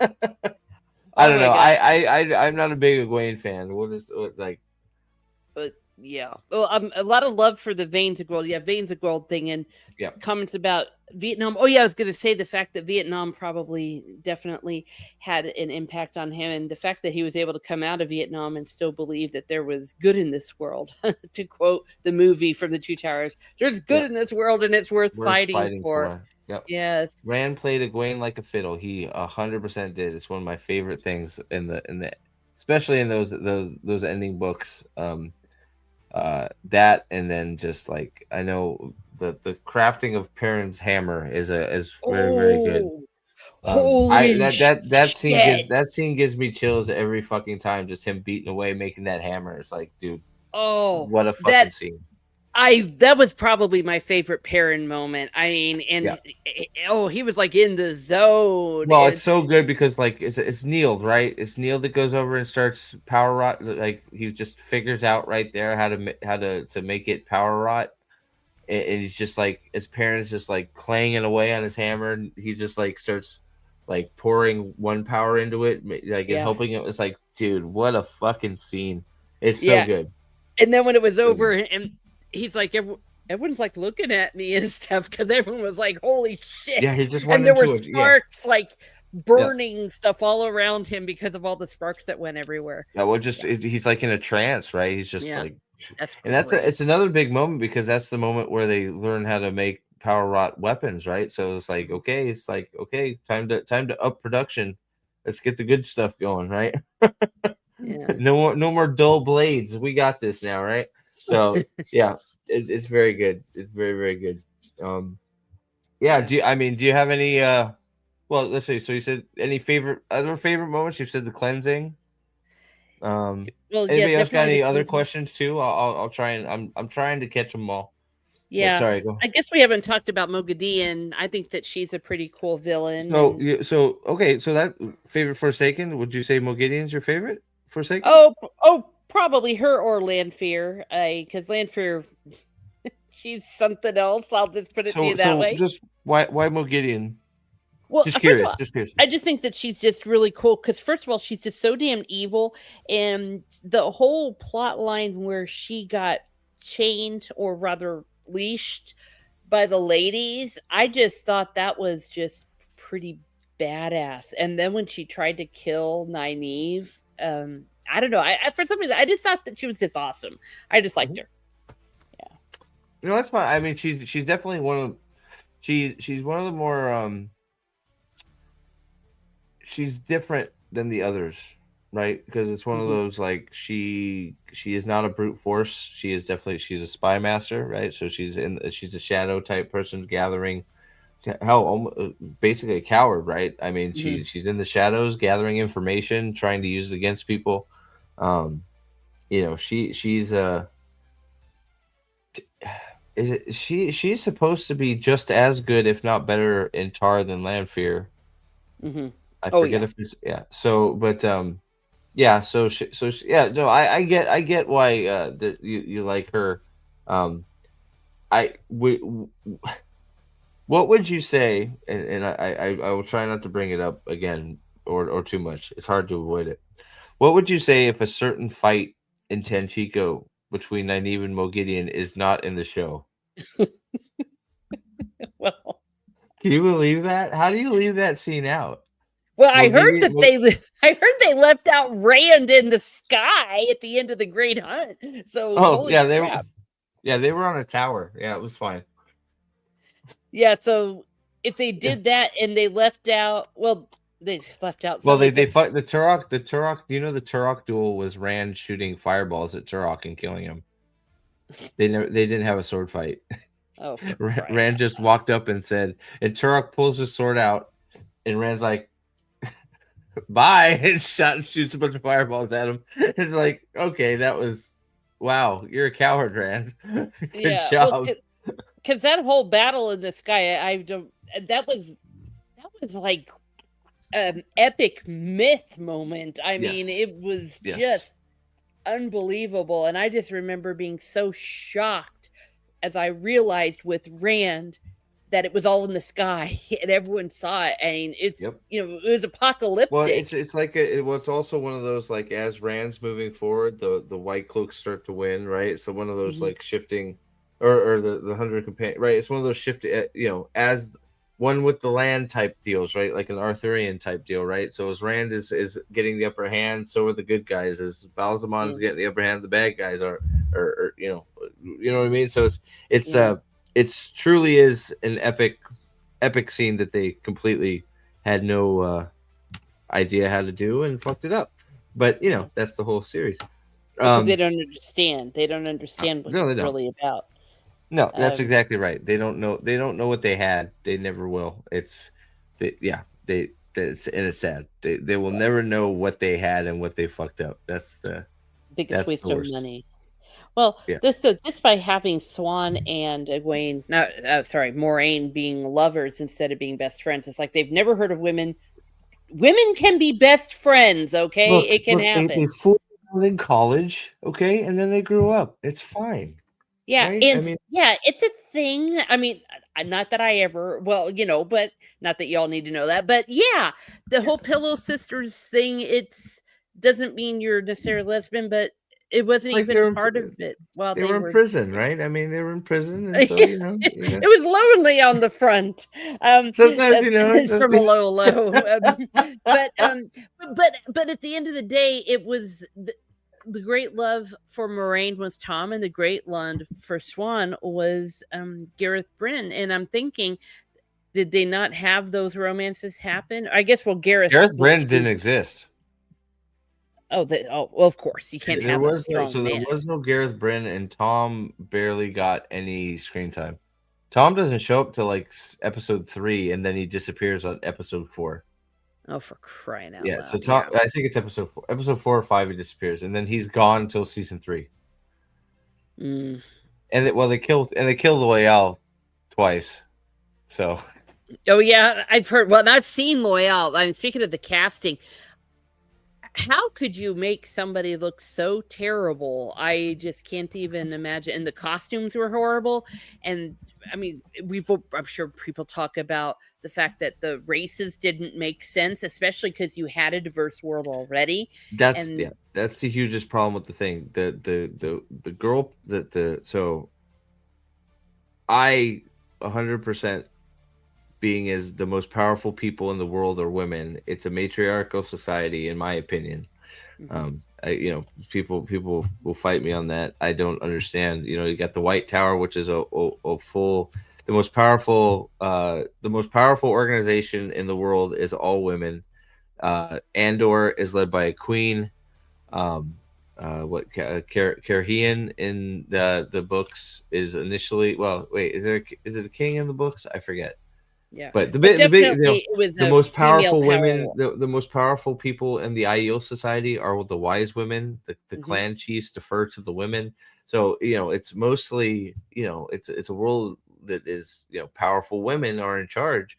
I Oh don't my know. god. I'm not a big Egwene fan. What like? But yeah. Well, a lot of love for the Veins of Gold. Yeah, Veins of Gold thing and Yeah, comments about Vietnam. Oh yeah, I was going to say the fact that Vietnam probably definitely had an impact on him, and the fact that he was able to come out of Vietnam and still believe that there was good in this world. To quote the movie from the Two Towers, "There's good yeah. in this world, and it's worth Worth fighting fighting for." for. Yep. Yes. Rand played Egwene like a fiddle. He 100% did. It's one of my favorite things in the, especially in those ending books. That, and then just like, I know the crafting of Perrin's hammer is very, very good. Oh, I Holy shit! that scene gives me chills every fucking time. Just him beating away, making that hammer. It's like, dude, Oh, what a that fucking scene. that was probably my favorite Perrin moment. I mean, Yeah. and oh, he was like in the zone. Well, it's And so good because like it's Neil, right? It's Neil that goes over and starts power rot. Like he just figures out right there how to make it power rot. And he's just like his parents just like clanging away on his hammer. And he just like starts like pouring one power into it, like and yeah, helping it. It's like, dude, what a fucking scene! It's so yeah. good. And then when it was So over, good. and he's like, everyone's like looking at me and stuff because everyone was like, "Holy Yeah, he shit!" just went And there were into it. Yeah, sparks like yeah. burning stuff all around him because of all the sparks that went everywhere. Yeah, well, Yeah, he's like in a trance, right? He's just yeah, like, that's and great. it's another big moment because that's the moment where they learn how to make power rot weapons, right? So it's like okay, time to up production. Let's get the good stuff going, right? Yeah, No more dull blades. We got this now, right? So yeah, it's very good. It's very good. Um, yeah. yeah. Do you have any? Well, let's see. So you said any favorite other favorite moments? You said the cleansing. Well, yeah, Anybody else got definitely the any other cleansing. questions too? I'll try and I'm trying to catch them all. But Yeah, sorry, go. I guess we haven't talked about Moghedien. I think that she's a pretty cool villain, So and so okay, so that favorite Forsaken. Would you say Moghedien's your favorite Forsaken? probably her or Lanfear, because Lanfear, she's something else. I'll just put it to you that So way. just why Moghedien? Well, Just first of curious. all, Just curious. I just think that she's just really cool because, first of all, she's just so damn evil, and the whole plot line where she got chained, or rather leashed, by the ladies, I just thought that was just pretty badass. And then when she tried to kill Nynaeve, I don't know. For some reason I just thought that she was just awesome. I just liked Mhm. her. Yeah. You know, that's fine. I mean, she's definitely one of she's one of the more she's different than the others, right? Because it's one of Hmm. those like she is not a brute force. She is definitely she's a spy master, right? So she's a shadow type person gathering hell basically a coward, right? I mean, Hmm. she's in the shadows gathering information, trying to use it against people. Um, you know, she's is it she's supposed to be just as good, if not better, in Tar than Lanfear. Hmm. I Oh forget yeah. if it's yeah. So, but yeah. Yeah. No, I get why that you like her. Um, I we, what would you say? And I will try not to bring it up again or too much. It's hard to avoid it. What would you say if a certain fight in Tanchico between Nynaeve and Moghedien is not in the show? Well, Can you believe that? How do you leave that scene out? I heard Moghedien, that I heard they left out Rand in the sky at the end of the Great Hunt. So oh holy yeah, crap. they were on a tower. Yeah, it was fine. Yeah, so if they Yeah. did that and they left out, well, they left out Well, somebody they because, fight the Turok. The Turok. You know, the Turok duel was Rand shooting fireballs at Turok and killing him. They didn't have a sword fight. oh, for crying Rand out just loud. walked up and said, and Turok pulls his sword out, and Rand's like, "Bye," and shoots a bunch of fireballs at him. It's like, okay, that was, wow, you're a coward, Rand. Good Yeah, well, job. because that whole battle in the sky, I don't, that was like an epic myth moment. I mean, Yes, it was yes. just unbelievable. And I just remember being so shocked as I realized with Rand that it was all in the sky and everyone saw it. I mean, Yep. it was Well, apocalyptic. it's like well, it's also one of those like as Rand's moving forward, the White Cloaks start to win, right? So one of those Mhm. like shifting, or the hundred companion, right? It's one of those shifting, you know, as one with the land type deals, right? Like an Arthurian type deal, right? So as Rand is getting the upper hand, so are the good guys. As Balzamon's Mm, getting the upper hand, the bad guys are, or you know what I mean. So it's yeah. it's truly is an epic scene that they completely had no idea how to do and fucked it up. But you Yeah. know, that's the whole series. Well, because they Um, don't understand. They don't understand what no, they it's don't. really about. No, that's Um, exactly right. They don't know. They don't know what they had. They never will. Yeah. it's sad. They will never know what they had and what they fucked up. Biggest That's waste the of worst. money. Well, Yeah. this by having Swan and Egwene, not sorry, Moraine being lovers instead of being best friends. It's like they've never heard of women. Women can be best friends, okay? Look, It can they happen. fooled around in college, okay, and then they grew up. It's fine, Yeah, right? I and mean, yeah, it's a thing. I mean, not that I ever, well, but not that y'all need to know that. But yeah, the whole Pillow Sisters thing, it's doesn't mean you're necessarily lesbian, but it it's wasn't like even part of it while they they were in were prison, right? I mean, they were in prison, and so yeah, it was lonely on the front. sometimes It's from a low low. But but at the end of the day, it was the great love for Moraine was Tom, and the great love for Swan was Gareth Bryn. And I'm thinking, did they not have those romances happen? I guess well, Gareth Gareth was Brand too. didn't exist. Well, of course, you can't There have a was no strong man. Gareth Brand, and Tom barely got any screen time. Tom doesn't show up till like episode 3, and then he disappears on episode 4. Oh, for crying out Yeah, so loud! Tom, Yeah. I think it's episode 4 or 5. He disappears, and then he's gone till season 3. Mm. And they killed Loyal twice. So Oh yeah, I've heard. Well, and I've seen Loyal. I'm speaking of the casting. How could you make somebody look so terrible? I just can't even imagine. And the costumes were horrible. And I mean, I'm sure people talk about the fact that the races didn't make sense, especially because you had a diverse world already. And that's the hugest problem with the thing. The girl the so I 100% being as the most powerful people in the world are women. It's a matriarchal society, in my opinion. mhm, People will fight me on that. I don't understand. You got the White Tower, which is a full, the most powerful organization in the world is all women. Andor is led by a queen. Um, Carhian in the books is initially, well, wait, is it a king in the books? I forget. yeah, But but the big definitely it was the a most female powerful power. women, the most powerful people in the Aiel society are the wise women. The Hmm. clan chiefs defer to the women. So it's mostly it's a world that is powerful women are in charge.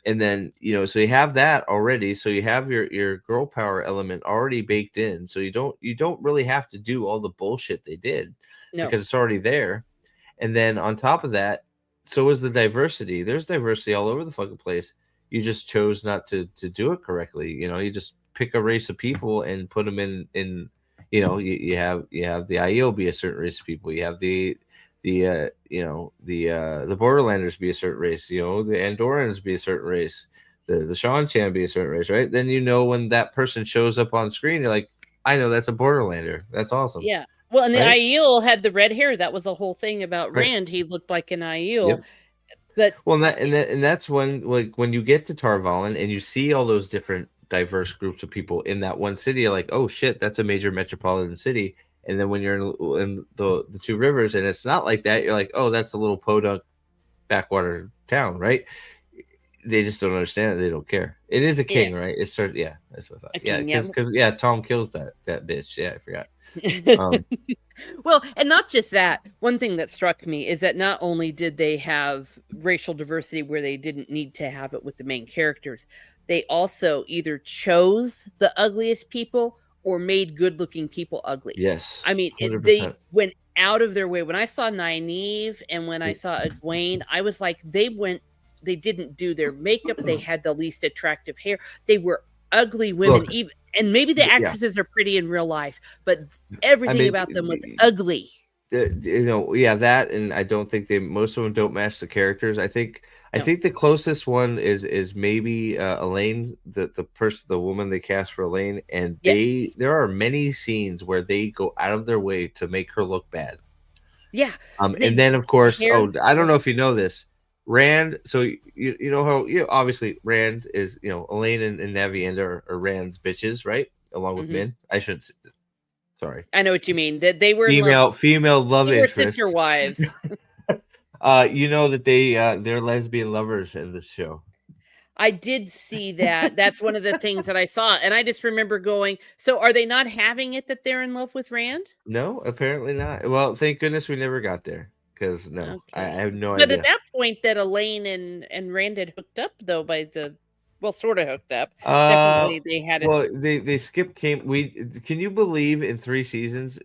And then so you have that already, so you have your girl power element already baked in, so you don't really have to do all the bullshit they did No, because it's already there. And then on top of that, so is the diversity. There's diversity all over the fucking place. You just chose not to do it correctly. You just pick a race of people and put them in. You have the Aiel be a certain race of people. You have the Borderlanders be a certain race. The Andorans be a certain race. The Sean Chan be a certain race, right? Then when that person shows up on screen, you're like, I know that's a Borderlander. That's awesome, yeah. Well, and the right? Aiel had the red hair. That was the whole thing about Right. Rand. He looked like an Aiel, Yep. but Well, and that's when, like, when you get to Tarvalin and you see all those different diverse groups of people in that one city, you're like, oh shit, that's a major metropolitan city. And then when you're in the Two Rivers and it's not like that, you're like, oh, that's a little podunk backwater town, right? They just don't understand it. They don't care. It is a yeah, king, right? It's sort yeah, that's what I thought. a Yeah, king. Yeah. because Tom kills that bitch. Yeah, I forgot. Um, Well, and not just that. One thing that struck me is that not only did they have racial diversity where they didn't need to have it with the main characters, they also either chose the ugliest people or made good-looking people ugly. I yes, mean, 100%. they went out of their way. When I saw Nynaeve and when I saw Egwene, I was like, they didn't do their makeup. They had the least attractive hair. They were ugly women, Look, even and maybe the yeah, actresses are pretty in real life, but I everything mean, about them was ugly. yeah, that, and I don't think most of them don't match the characters. I No. think the closest one is maybe Elaine, the woman they cast for Elaine, and Yes. there are many scenes where they go out of their way to make her look bad. Yeah. And The then of course, hair. oh, I don't Oh, know if you know this, Rand. So you know how obviously Rand is Elaine and Navi are Rand's bitches, right? Along with mhm. Min. I shouldn't. Sorry, I know what you mean. That they were in love. female love They were sister interest. wives. You know that they're lesbian lovers in this show. I did see that. That's one of the things that I saw, and I just remember going, "So are they not having it that they're in love with Rand?" No, apparently not. Well, thank goodness we never got there, because no, I Okay. have no But at idea. that point that Elaine and Rand had hooked up though by the well, sorta hooked up. Uh, Definitely they had a well, they skipped came. We Can you believe in 3 seasons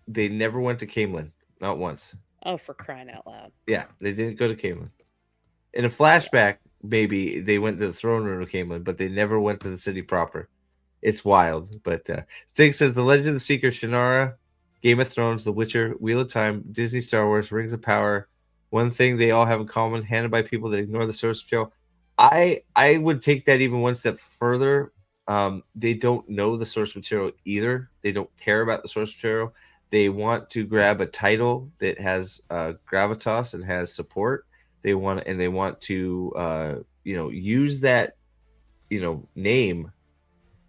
they never went to Camelin, not once. oh, for crying out loud. Yeah, they didn't go to Camelin. In a Yeah. flashback, maybe they went to the throne room of Camelin, but they never went to the city proper. It's wild. But Stig says The Legend of the Seeker, Shannara, Game of Thrones, The Witcher, Wheel of Time, Disney, Star Wars, Rings of Power. One thing they all have in common: handed by people that ignore the source material. I would take that even one step further. They don't know the source material either. They don't care about the source material. They want to grab a title that has gravitas and has support. They want to use that name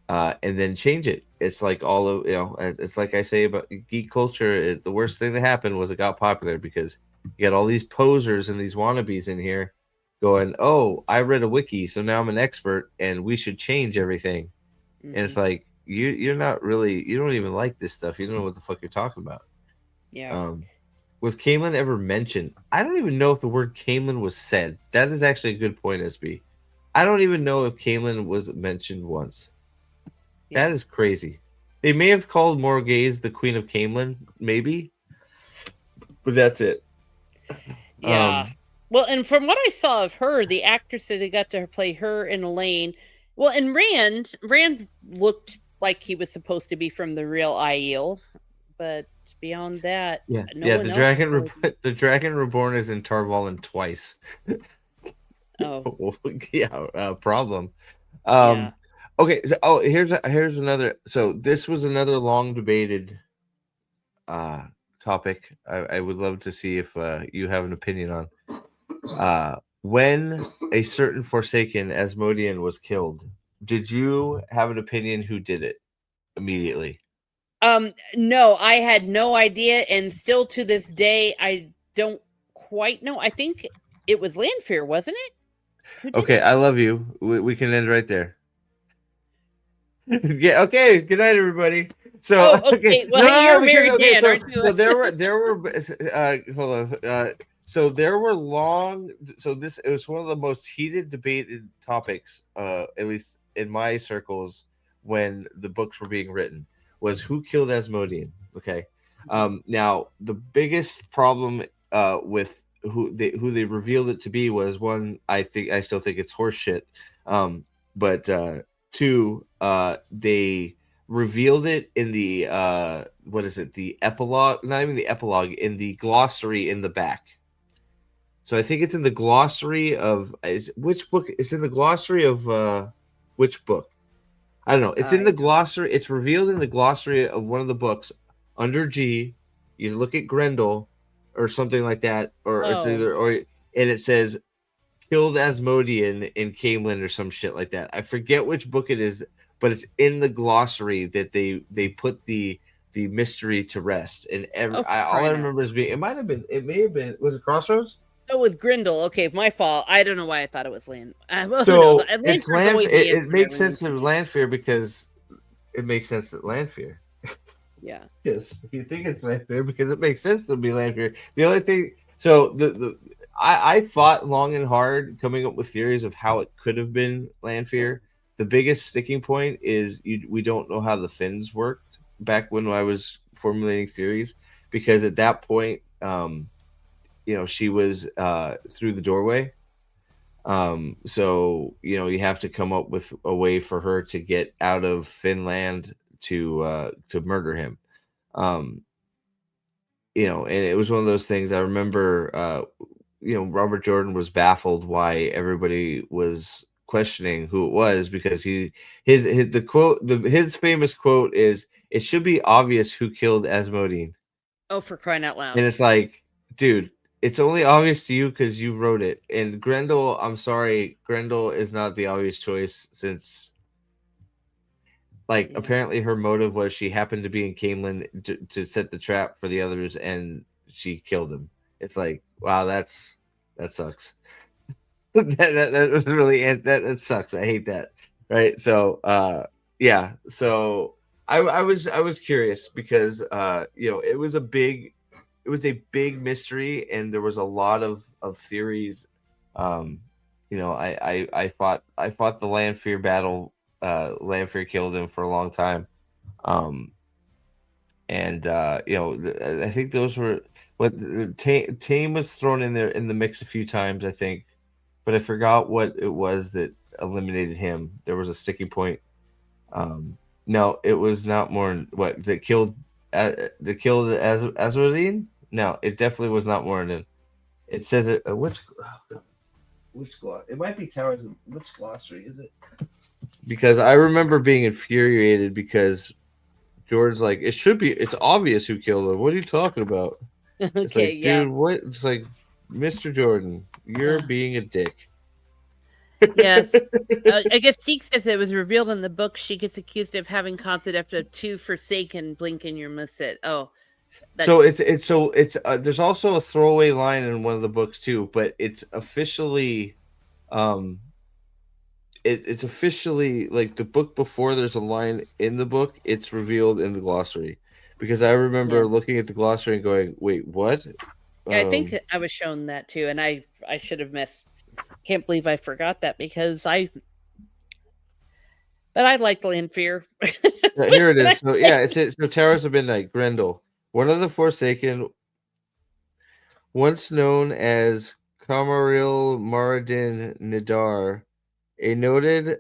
and then change it. It's like all of it's like I say about geek culture. The worst thing that happened was it got popular because you got all these posers and these wannabes in here going, "Oh, I read a wiki, so now I'm an expert, and we should change everything." And it's Mhm. like you're not really, you don't even like this stuff. You don't know what the fuck you're talking about. Yeah. Um, was Camelin ever mentioned? I don't even know if the word Camelin was said. That is actually a good point, SB. I don't even know if Camelin was mentioned once. That Yeah. is crazy. They may have called Morghese the Queen of Camelin, maybe, but that's it. Yeah. Um, Well, and from what I saw of her, the actress that they got to play her and Elaine, well, and Rand looked like he was supposed to be from the real Aiel, but beyond that, yeah, no yeah. one else was really. The Dragon Reborn is in Tarvalin twice. Oh, Yeah, problem. yeah. Um, okay. So, here's another. So this was another long debated uh topic. I would love to see if you have an opinion on. When a certain Forsaken Asmodean was killed, did you have an opinion who did it immediately? No, I had no idea, and still to this day, I don't quite know. I think it was Lanfear, wasn't it? Who did Okay, it? I love you. We can end right there. Yeah. Okay. Good night, everybody. So Oh, okay, okay. Well, no, hey, no, no, you're a because married okay, man, aren't you? so there were hold on. So there were long. So this it was one of the most heated debated topics, at least in my circles, when the books were being written, was who killed Asmodean. Okay. Mhm. Now the biggest problem with who they revealed it to be was, one, I still think it's horseshit. But two, they revealed it in the what is it, the epilogue, not even the epilogue, in the glossary in the back. So I think it's in the glossary of, which book is in the glossary of which book, I don't know. It's in I the glossary. It's revealed in the glossary of one of the books under G. You look at Grendel or something like that, or it's oh, either, or and it says killed Asmodean in Camelin or some shit like that. I forget which book it is, but it's in the glossary that they put the mystery to rest. And oh, for all I crying out remember is being, it may have been, was it Crossroads? so it was Grindel. Okay, my fault. I don't know why I thought it was Lan well, who knows? So it's Lanfear's always the It answer to makes everything sense to of me. Lanfear because it makes sense that Lanfear. Yeah. Yes, you think it's Lanfear because it makes sense to be Lanfear. The only thing, so I fought long and hard coming up with theories of how it could have been Lanfear. The biggest sticking point is we don't know how the fins worked back when I was formulating theories, because at that point, she was through the doorway. So you have to come up with a way for her to get out of Finland to murder him. Um, and it was one of those things. I remember, Robert Jordan was baffled why everybody was questioning who it was, because his the quote his famous quote is, "It should be obvious who killed Asmodean," Oh, for crying out and loud. it's like, dude, it's only obvious to you because you wrote it. And Grendel, I'm sorry, Grendel is not the obvious choice, since, like, Yeah. apparently her motive was she happened to be in Camelin to set the trap for the others, and she killed him. It's like, wow, that sucks. that was really that sucks. I hate that. Right. So yeah. So I was curious because it was a big mystery and there was a lot of theories. Um I fought the Lanfear battle. Lanfear killed him for a long time. Um and I think those were what Tame was thrown in there in the mix a few times, I think, but I forgot what it was that eliminated him. There was a sticking point. No, it was not more what that killed Azraline. No, it definitely was not Morin. It says it. Which gloss? It might be Towers. Which glossary is it? Because I remember being infuriated because George's like, it should be. It's obvious who killed him. What are you talking about? It's Okay, like, yeah. dude, what? It's like, Mr. Jordan, you're being a dick. Yes. I guess Teek says it was revealed in the book she gets accused of having caused it after two Forsaken blink and you miss it. Oh, that So it's there's also a throwaway line in one of the books too, but it's officially um it's officially like the book before there's a line in the book, it's revealed in the glossary. Because I yeah. remember looking at the glossary and going, "Wait, what?" Yeah, I think Um I was shown that too, and I should have missed. Can't believe I forgot that because I like Lanfear. Here it is. So yeah, it's so Towers of Midnight, Grendel, one of the Forsaken, once known as Camaril Maradin Nidar, a noted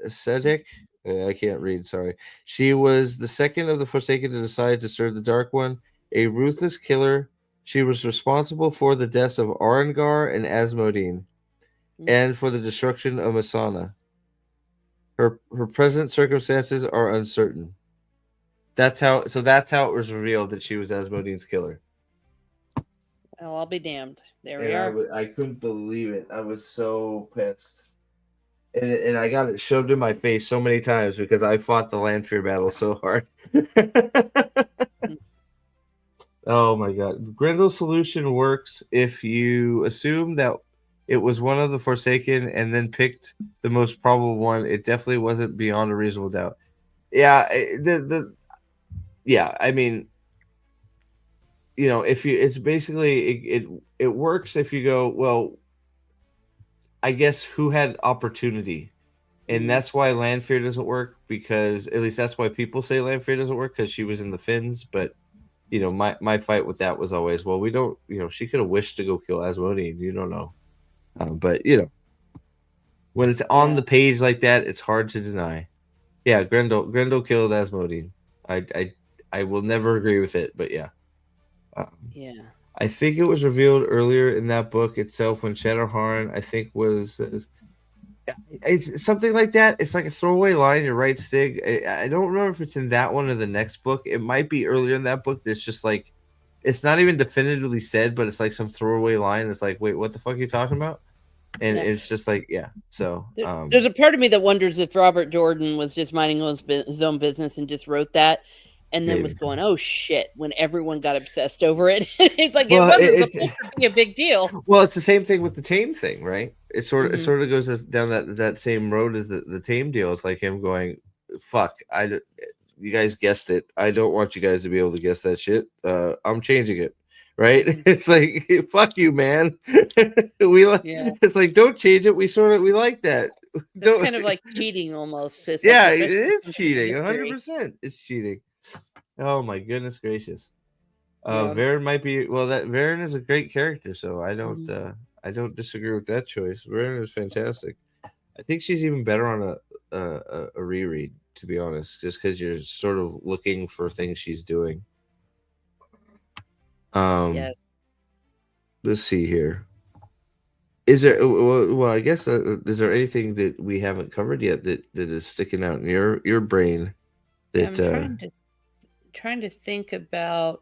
ascetic. I can't read, sorry. She was the second of the Forsaken to decide to serve the Dark One, a ruthless killer. She was responsible for the deaths of Arengar and Asmodine, and for the destruction of Masana. Her present circumstances are uncertain. That's how it was revealed that she was Asmodine's killer. Well, I'll be damned. There we And are. I couldn't believe it. I was so pissed. And I got it shoved in my face so many times because I fought the Lanfear battle so hard. Mm. Oh my god. Grendel's solution works if you assume that it was one of the Forsaken and then picked the most probable one. It definitely wasn't beyond a reasonable doubt. Yeah, yeah, I mean, if you it's basically it works if you go, well, I guess who had opportunity? And Mhm. that's why Lanfear doesn't work, because at least that's why people say Lanfear doesn't work, because she was in the Finns. But my fight with that was always, well, we don't, she could have wished to go kill Asmodine. You don't know, but when it's on Yeah. the page like that, it's hard to deny. Yeah, Grendel killed Asmodine. I will never agree with it, but yeah. Yeah. I think it was revealed earlier in that book itself when Shadowharn, I think, was it's something like that. It's like a throwaway line. You're right, Stig. I don't remember if it's in that one or the next book. It might be earlier in that book. It's just like it's not even definitively said, but it's like some throwaway line. It's like, wait, what the fuck are you talking about? And Yeah. it's just like, yeah. So, There's a part of me that wonders if Robert Jordan was just minding his own business and just wrote that and then was maybe. going, oh shit, when everyone got obsessed over it. It's like it Well, wasn't supposed to be a big deal. it's the same thing with the Tame thing, right? It sort of goes down that same road as the Tame deal. It's like him going, "Fuck, you guys guessed it. I don't want you guys to be able to guess that shit. I'm changing it." Right? Mhm. It's like, fuck you, man. we like. Yeah. It's like, don't change it. We like that. It's Don't. kind of like cheating almost. It's like Yeah, it especially is since it's a cheating. mystery. 100%. It's cheating. Oh my goodness gracious. Yeah. Varen might be, well. That Varen is a great character, so Mhm. I don't disagree with that choice. Varen is fantastic. I think she's even better on a reread, to be honest, just because you're sort of looking for things she's doing. Yeah. Um, let's see here. Is there well, I guess is there anything that we haven't covered yet that is sticking out in your brain Yeah, that I'm trying to think about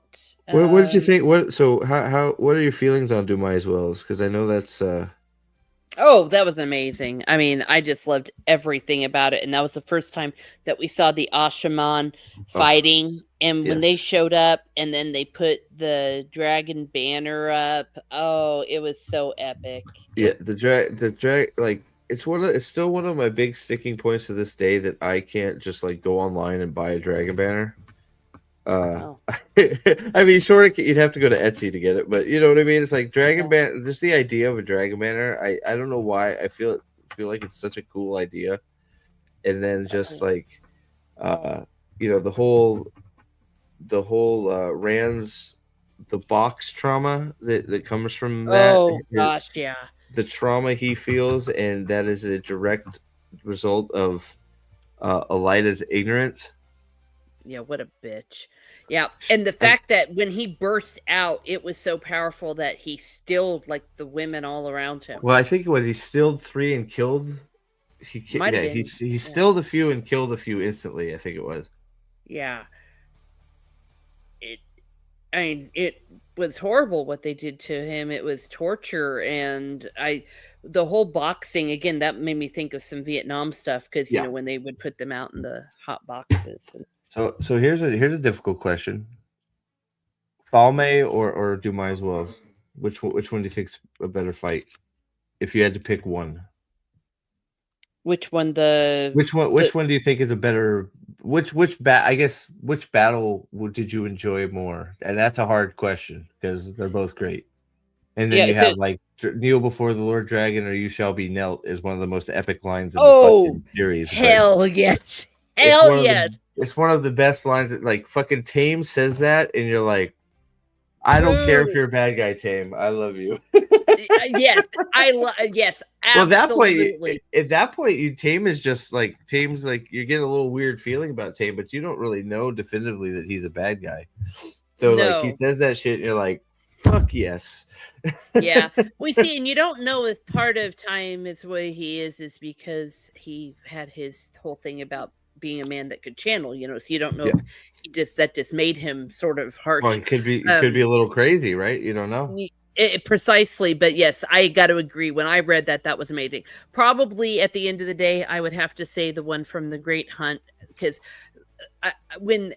what did you think? What so how what are your feelings on Do My as Wells? Because I know that's oh, that was amazing. I mean, I just loved everything about it, and that was the first time that we saw the Ashaman oh fighting, And when they Yes. showed up and then they put the dragon banner up, oh, it was so epic. Yeah, the drag, like it's still one of my big sticking points to this day that I can't just like go online and buy a dragon banner. Uh, Oh, I mean, sort of, you'd have to go to Etsy to get it, but you know what I mean. It's like dragon yeah. banner. Just the idea of a dragon banner. I don't know why I feel like it's such a cool idea, and then just Oh, like, uh, the whole Rand's the box trauma that comes from that. oh gosh, yeah. The trauma he feels, and that is a direct result of Elida's ignorance. Yeah, what a bitch. Yeah, and the I, fact that when he burst out, it was so powerful that he stilled like the women all around him. well, I think when he stilled three and killed, Might have yeah, been. he Yeah. stilled a few and killed a few instantly. I think it was. Yeah. It I mean, it was horrible what they did to him. It was torture, and I the whole boxing again, that made me think of some Vietnam stuff because Yeah. when they would put them out in the hot boxes. And So here's a difficult question: Falme or Dumais as well? Which one do you think's a better fight? If you had to pick one, which one which one the which one do you think is a better I guess which battle did you enjoy more? And that's a hard question because they're both great. And then yeah, you so have like kneel before the Lord Dragon or you shall be knelt is one of the most epic lines in the oh, fucking series. But hell yes. it's Hell one of the yes. it's one of the best lines that like fucking Tame says that and you're like, I don't care if Ooh. you're a bad guy, Tame. I love you. Yes, yes, Well, absolutely. at that point, you Tame is just like Tame's like you're getting a little weird feeling about Tame, but you don't really know definitively that he's a bad guy. So like he No. says that shit, and you're like, fuck yes. Yeah. We see, and you don't know if part of time is the way he is because he had his whole thing about being a man that could channel, so you don't know Yeah. if that just made him sort of Well, harsh. it could Um be a little crazy, right? You don't know. precisely, but yes, I got to agree. When I read that, that was amazing. Probably at the end of the day, I would have to say the one from the Great Hunt because when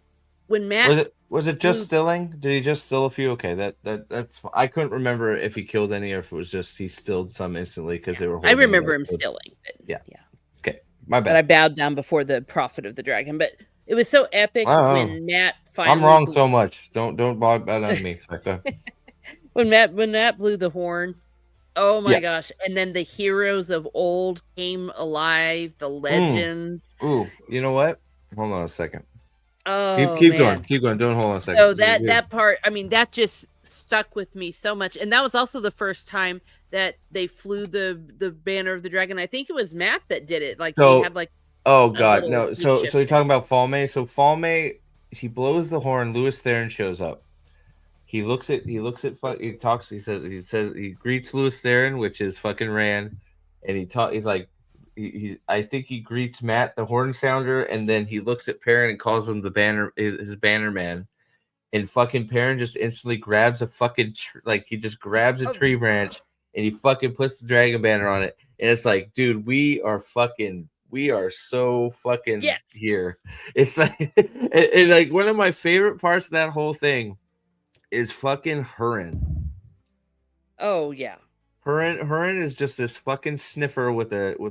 Matt Was it just blew, stilling? Did he just still a few? Okay, that's I couldn't remember if he killed any or if it was just he stilled some instantly because they were I holding remember like him stilling, but yeah. yeah. Okay, my But I bad. bowed down before the prophet of the dragon. But it was so epic Oh, when Matt I'm finally wrong blew, so much. Don't bother on me. Like, when Matt blew the horn. Oh yeah. my gosh! And then the heroes of old came alive. The Mm. legends. Ooh, you know what? Hold on a second. Keep Oh keep going. man! Keep going. Don't hold on a So second. that part, I mean, that just stuck with me so much. And that was also the first time that they flew the banner of the dragon. I think it was Matt that did it. Like they So, had like oh a god, little no. So makeshift you're thing. talking about Falme. So Falme, he blows the horn. Lewis Theron shows up. He talks. He greets Lewis Theron, which is fucking Rand, and he's like, I think he greets Matt, the horn sounder, and then he looks at Perrin and calls him the banner, his banner man, and fucking Perrin just instantly grabs a fucking like he just grabs a Oh tree branch and he fucking puts the dragon banner on it, and it's like, dude, we are so fucking yes! here. It's like, and like one of my favorite parts of that whole thing is fucking Hurin. Oh yeah! Hurin is just this fucking sniffer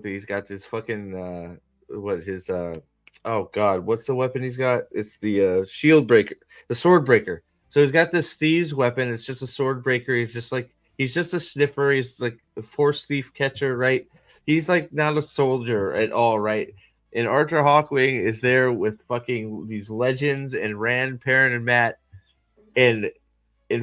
he's got this fucking what his oh god, what's the weapon he's got? It's the shield breaker, the sword breaker. So he's got this thieves weapon. It's just a sword breaker. He's just a sniffer. He's like a force thief catcher, right? He's like not a soldier at all, right? And Archer Hawkwing is there with fucking these legends and Rand, Perrin, and Matt, and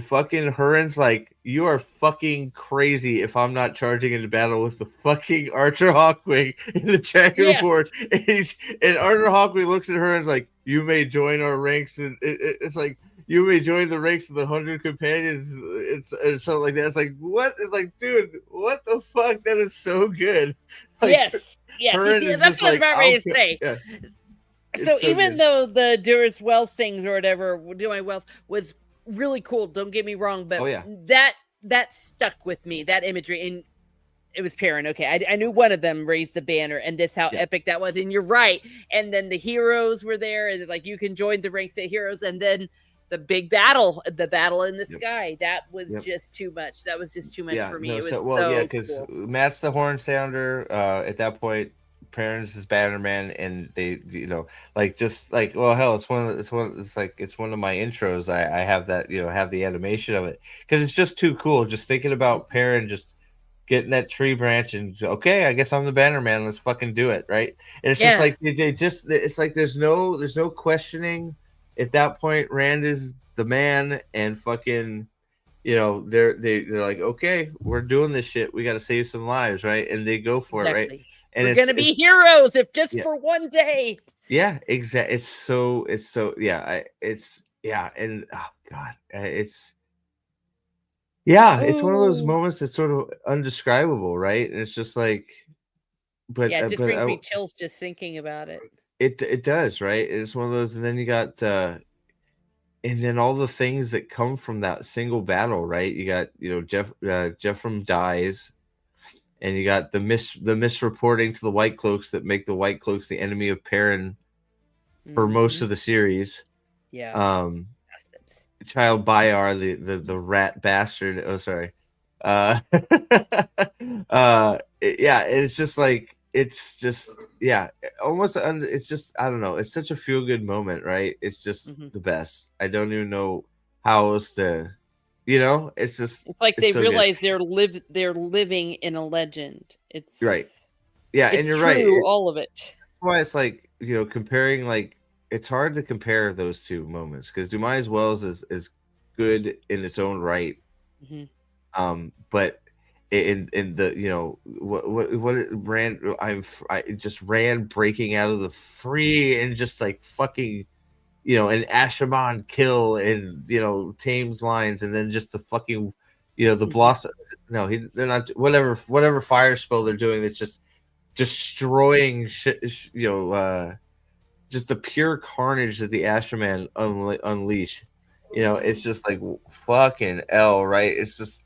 fucking Hurin's like, you are fucking crazy if I'm not charging into battle with the fucking Archer Hawkwing in the Dragon Yes! Board. And Archer Hawkwing looks at her and is like, you may join our ranks. And it's like, you may join the ranks of the 100 companions. And something like that. It's like, what? It's like, dude, what the fuck? That is so good. Like, Yes! Yes! You Hurin see, is that's just what I was like, about ready to say. yeah, So it's so even good. though the Durance Wells things or whatever, Do My Wealth was really cool. Don't get me wrong, Oh, but yeah. that stuck with me. That imagery, and It was Perrin. Okay, I knew one of them raised the banner, and this how Yeah. epic that was. And you're right. And then the heroes were there, and it's like you can join the ranks of heroes. And then the big battle, the battle in the Yep. sky, that was Yep. just too much. That was just too much Yeah. for me. No. It was So well, yeah, so because cool. Matt's the horn sounder. At that point, Perrin's is Bannerman, and they, like just like well, hell, it's one of my intros. I have that have the animation of it because it's just too cool. Just thinking about Perrin just getting that tree branch and okay, I guess I'm the Bannerman. Let's fucking do it, right? And it's just Yeah, like they just it's like there's no questioning at that point. Rand is the man, and fucking they're like, okay, we're doing this shit. We got to save some lives, right? And they go for it, right? exactly. And We're gonna be it's heroes if just yeah for one day. yeah exactly. It's so yeah it's yeah and oh god it's one of those Oh, moments that's sort of undescribable, right? And it's just like yeah, it just but brings me chills just thinking about it. it does, right? It's one of those, and then you got and then all the things that come from that single battle, right? You got Jeff dies, and you got the misreporting to the White Cloaks that make the White Cloaks the enemy of Perrin for most Hmm. of the series. Yeah, Um, bastards. Child Bayar, the rat bastard. Oh, sorry. Uh, yeah, it's just like it's just yeah, almost. It's just I don't know. It's such a feel good moment, right? It's just Hmm. the best. I don't even know how else to, It's just It's like it's they so good, realize they're living in a legend. right? Yeah, and It's you're right. true, all of it. Why it's like comparing like it's hard to compare those two moments because Dumais Wells is good in its own right, Mhm. but in the what it ran I just ran breaking out of the free and just like fucking an Ashaman kill and Thames lines and then just the fucking the Mhm. blossom no they're not whatever fire spell they're doing that's just destroying shit just the pure carnage that the Astroman unleash. It's just like fucking L, right? It's just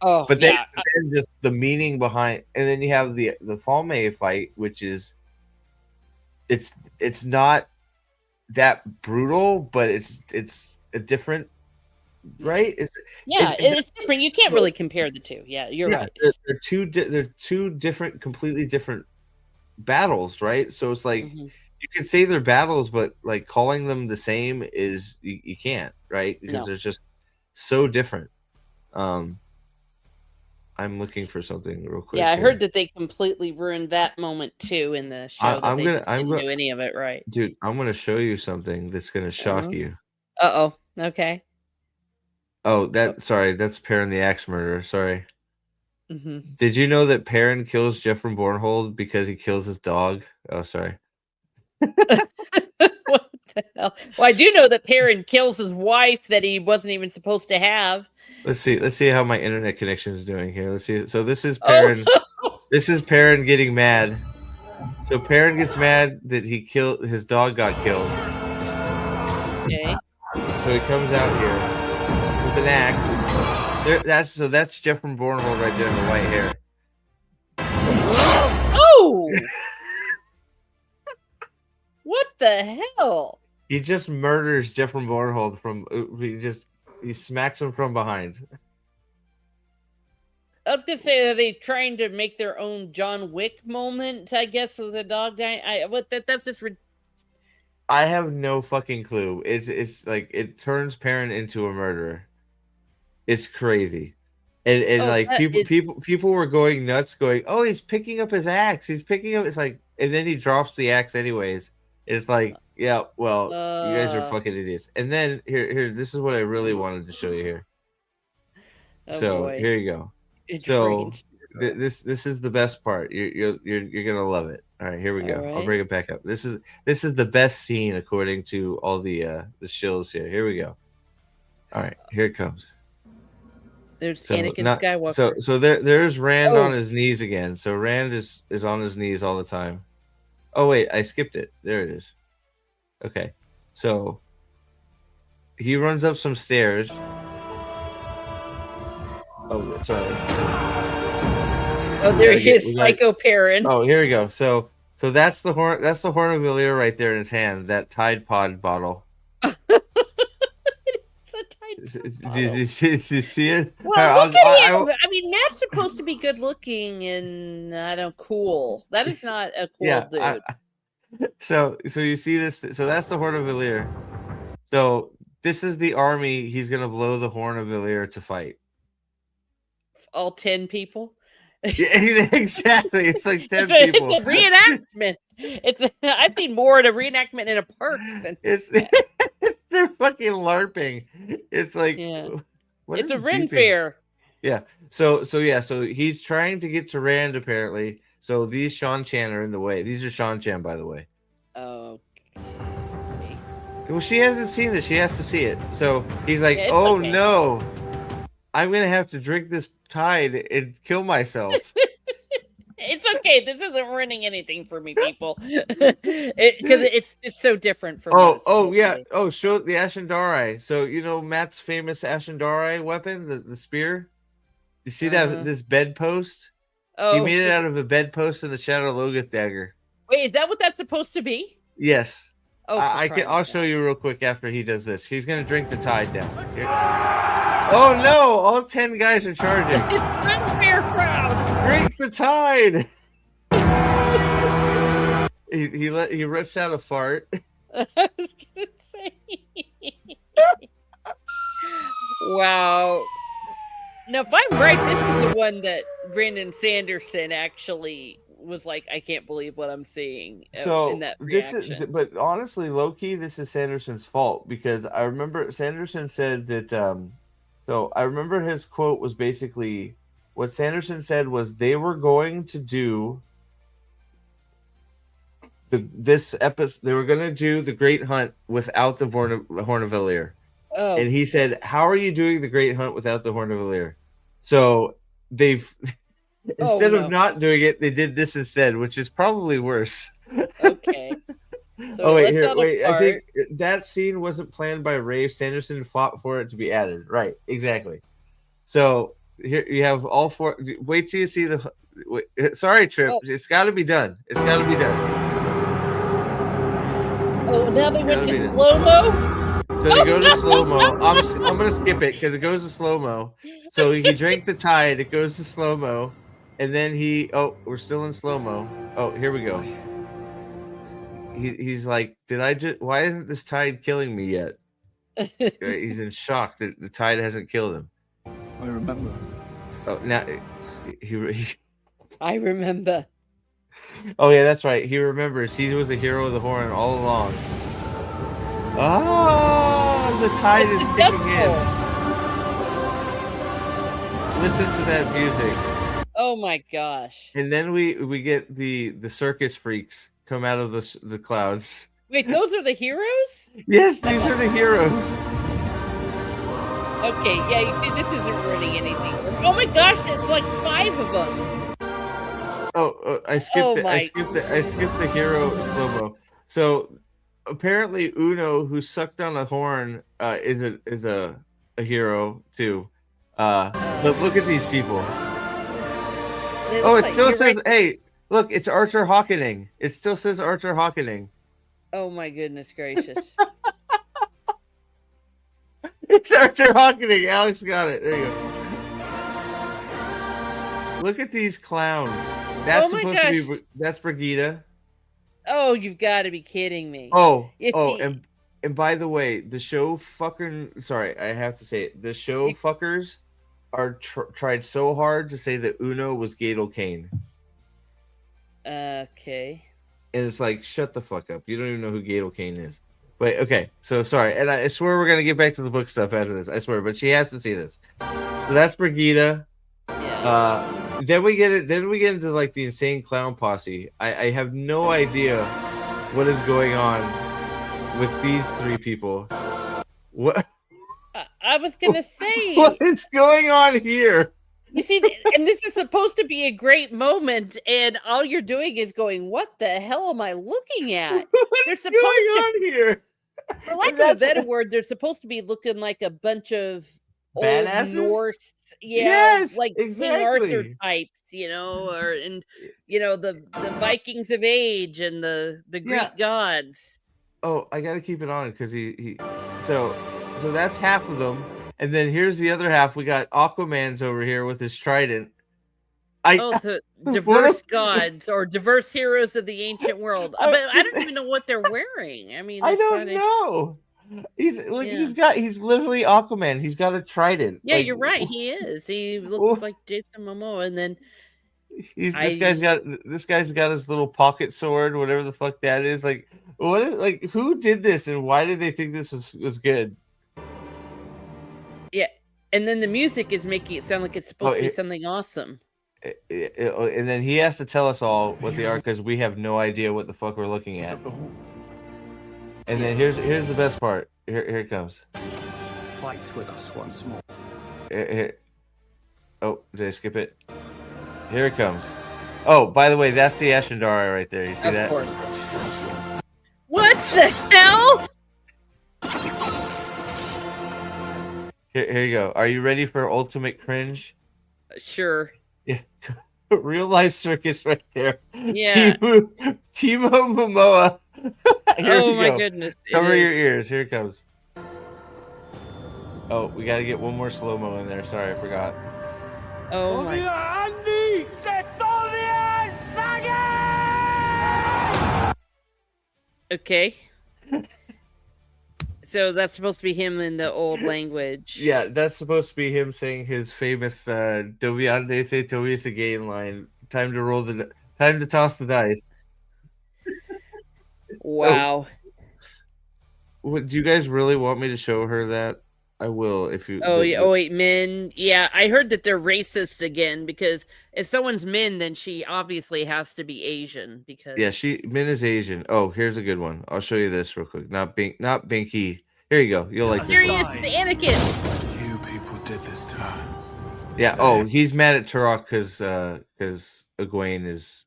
Oh, but yeah. then just the meaning behind, and then you have the Falme fight, which is it's not that brutal, but it's a different, Mhm. right? Yeah, it's different. You can't Well, really compare the 2. Yeah, you're yeah, right. they're two different, completely different battles, right? So it's like Mhm. you can say they're battles, but like calling them the same is you can't, right? Because No. they're just so different. Um, I'm looking for something real Yeah, quick I heard here. that they completely ruined that moment too in the show, that I'm they gonna just I'm didn't gonna do any of it right. dude, I'm gonna show you something that's gonna shock Oh. you. Uh-oh. Okay. Oh, Oh, that's Perrin the Axe Murderer. Sorry. mhm. Did you know that Perrin kills Jeffrey Bornhold because he kills his dog? Oh, sorry. What the hell? Well, I do know that Perrin kills his wife that he wasn't even supposed to have. Let's see how my internet connection is doing here. Let's see. So this is Oh, Perrin. This is Perrin getting mad. So Perrin gets mad that his dog got killed. okay. So he comes out here with an axe. That's Jeff from Bornhold right there in the white hair. Oh! What the hell? He just murders Jeff from Bornhold he smacks him from behind. I was gonna say, are they trying to make their own John Wick moment? I guess with the dog dying. That's just I have no fucking clue. It's like it turns Perrin into a murderer. It's crazy. And oh like that is people were going nuts going, "Oh, he's picking up his axe. He's picking up it's like and then he drops the axe anyways. It's like, yeah, well, you guys are uh fucking idiots. And then here this is what I really wanted to show you here. oh So, boy, here you go. it So, drains. this is the best part. You're going to love it. All right, here we All go. I'll right. bring it back up. This is the best scene according to all the shills here. Here we go. All right, here it comes. There's So Anakin not Skywalker. so there's Rand on Oh, his knees again. So Rand is on his knees all the time. Oh wait, I skipped it. There it is. Okay. So he runs up some stairs. Oh, sorry. Oh, We there gotta he get. is, We got. Psycho Perrin. Oh, here we go. So that's the horn. That's the horn of Valir right there in his hand. That Tide Pod bottle. It's a Tide Pod Did bottle. you see it? Well, look at him. I mean, Matt's supposed to be good looking and I don't cool. That is not a cool Yeah. dude. So you see this? So that's the horn of Valir. So this is the army he's gonna blow the horn of Valir to fight. All 10 people. Yeah, exactly. It's like 10 It's people. a reenactment. I've seen more at a reenactment in a park than It's they're fucking LARPing. It's like yeah. what It's is a Ren beeping? fair. Yeah. So he's trying to get to Rand apparently. So these Shan Chan are in the way. These are Shan Chan, by the way. Oh. Well, she hasn't seen this. She has to see it. So he's like, Yeah, "Oh okay. no, I'm gonna have to drink this tide and kill myself." It's okay. This isn't ruining anything for me, people. Because it's so different from us. Yeah. Oh, show the Ashendari. So you know Matt's famous Ashendari weapon, the spear. You see that this bedpost? He made it out of a bedpost in the Shadow Logoth dagger. Wait, is that what that's supposed to be? Yes. Oh, I'll show you real quick after he does this. He's gonna drink the tide down. Here. Oh no! All 10 guys are charging. It's Ren fair crowd. Drink the tide. he rips out a fart. I was gonna say. Wow. Now, if I'm right, this is the one that Brandon Sanderson actually was like, I can't believe what I'm seeing. So in that reaction. this is, but honestly, low key, this is Sanderson's fault because I remember Sanderson said that. So I remember his quote was basically what Sanderson said was they were going to do this episode. They were going to do the Great Hunt without the Horn of Valir. Oh. And he said, "How are you doing the Great Hunt without the Horn of Valir?" So they've instead of not doing it, they did this instead, which is probably worse. Okay. So wait. I think that scene wasn't planned by Rafe. Sanderson fought for it to be added. Right, exactly. So here you have all 4. Wait till you see the. Wait, sorry, Trip. Oh. It's got to be done. It's got to be done. Oh, now they went to slow mo. So they go to slow mo. I'm gonna skip it because it goes to slow mo. So he drank the tide. It goes to slow mo, and then we're still in slow mo. Oh, here we go. He's like, why isn't this tide killing me yet? He's in shock that the tide hasn't killed him. I remember. Oh, now I remember. Oh yeah, that's right. He remembers. He was a hero of the Horn all along. Oh, the tide is kicking in. Listen to that music. Oh my gosh. And then we get the circus freaks come out of the clouds. Wait, those are the heroes? Yes, these are the heroes. Okay, yeah, you see, this isn't ruining anything. Oh my gosh, it's like 5 of them. I skipped the hero slow-mo. So apparently Uno, who sucked on a horn, is a hero too. But look at these people. Oh, it still says, right. Hey, look, it's Archer Hawkening. It still says Archer Hawkening. Oh my goodness gracious. It's Archer Hawkening. Alex got it. There you go. Look at these clowns. That's supposed to be, that's Brigida. Oh, you've got to be kidding me. And by the way, the show fucking, sorry, I have to say it. The show fuckers are tried so hard to say that Uno was Gadel Kane. Okay. And it's like, shut the fuck up. You don't even know who Gadel Kane is. Wait, okay. So sorry. And I swear we're going to get back to the book stuff after this. I swear. But she has to see this. So that's Brigida. Yeah. Then we get into like the insane clown posse. I have no idea what is going on with these 3 people. What? I was gonna say, what is going on here? You see, and this is supposed to be a great moment, and all you're doing is going, "What the hell am I looking at?" What is going on here? For lack of a better word, they're supposed to be looking like a bunch of old badasses. Norse, Yes, like King Arthur exactly. types, or the Vikings of age and the Yeah. Greek gods. Oh, I gotta keep it on because he. So so that's half of them, and then here's the other half. We got Aquaman's over here with his trident. I Oh, the what diverse a, gods or diverse heroes of the ancient world. But I it's don't even know what they're wearing. I mean, I it's not don't a know. He's like yeah. he's literally Aquaman. He's got a trident. Yeah, you're right. He is. He looks like Jason Momoa, and then he's I this guy's got his little pocket sword, whatever the fuck that is. Like like who did this and why did they think this was good? yeah, and then the music is making it sound like it's Oh, supposed to be something awesome. and then he has to tell us all what they are because we have no idea what the fuck we're looking at. And then here's the best part. Here it comes. Fight with us once more. Here. Oh, did I skip it? Here it comes. Oh, by the way, that's the Ashendara right there. You see that? Of course. What the hell? Here you go. Are you ready for ultimate cringe? Sure. Yeah. Real life circus right there. Yeah. Timo Momoa. Here Oh we my go. goodness. Cover your ears. Here it comes. Oh, we got to get one more slow-mo in there. Sorry, I forgot. Oh my. Okay. So that's supposed to be him in the old language. Yeah, that's supposed to be him saying his famous Doviande se Tobias again line. Time to toss the dice. Wow. Oh, do you guys really want me to show her that? I will if you. Oh, yeah. Oh, wait, men. Yeah, I heard that they're racist again because if someone's men, then she obviously has to be Asian because. Yeah, Min is Asian. Oh, here's a good one. I'll show you this real quick. Not Binky. Here you go. You'll like this. Here he is, Anakin. You people did this to her. Yeah. Oh, he's mad at Turok because Egwene is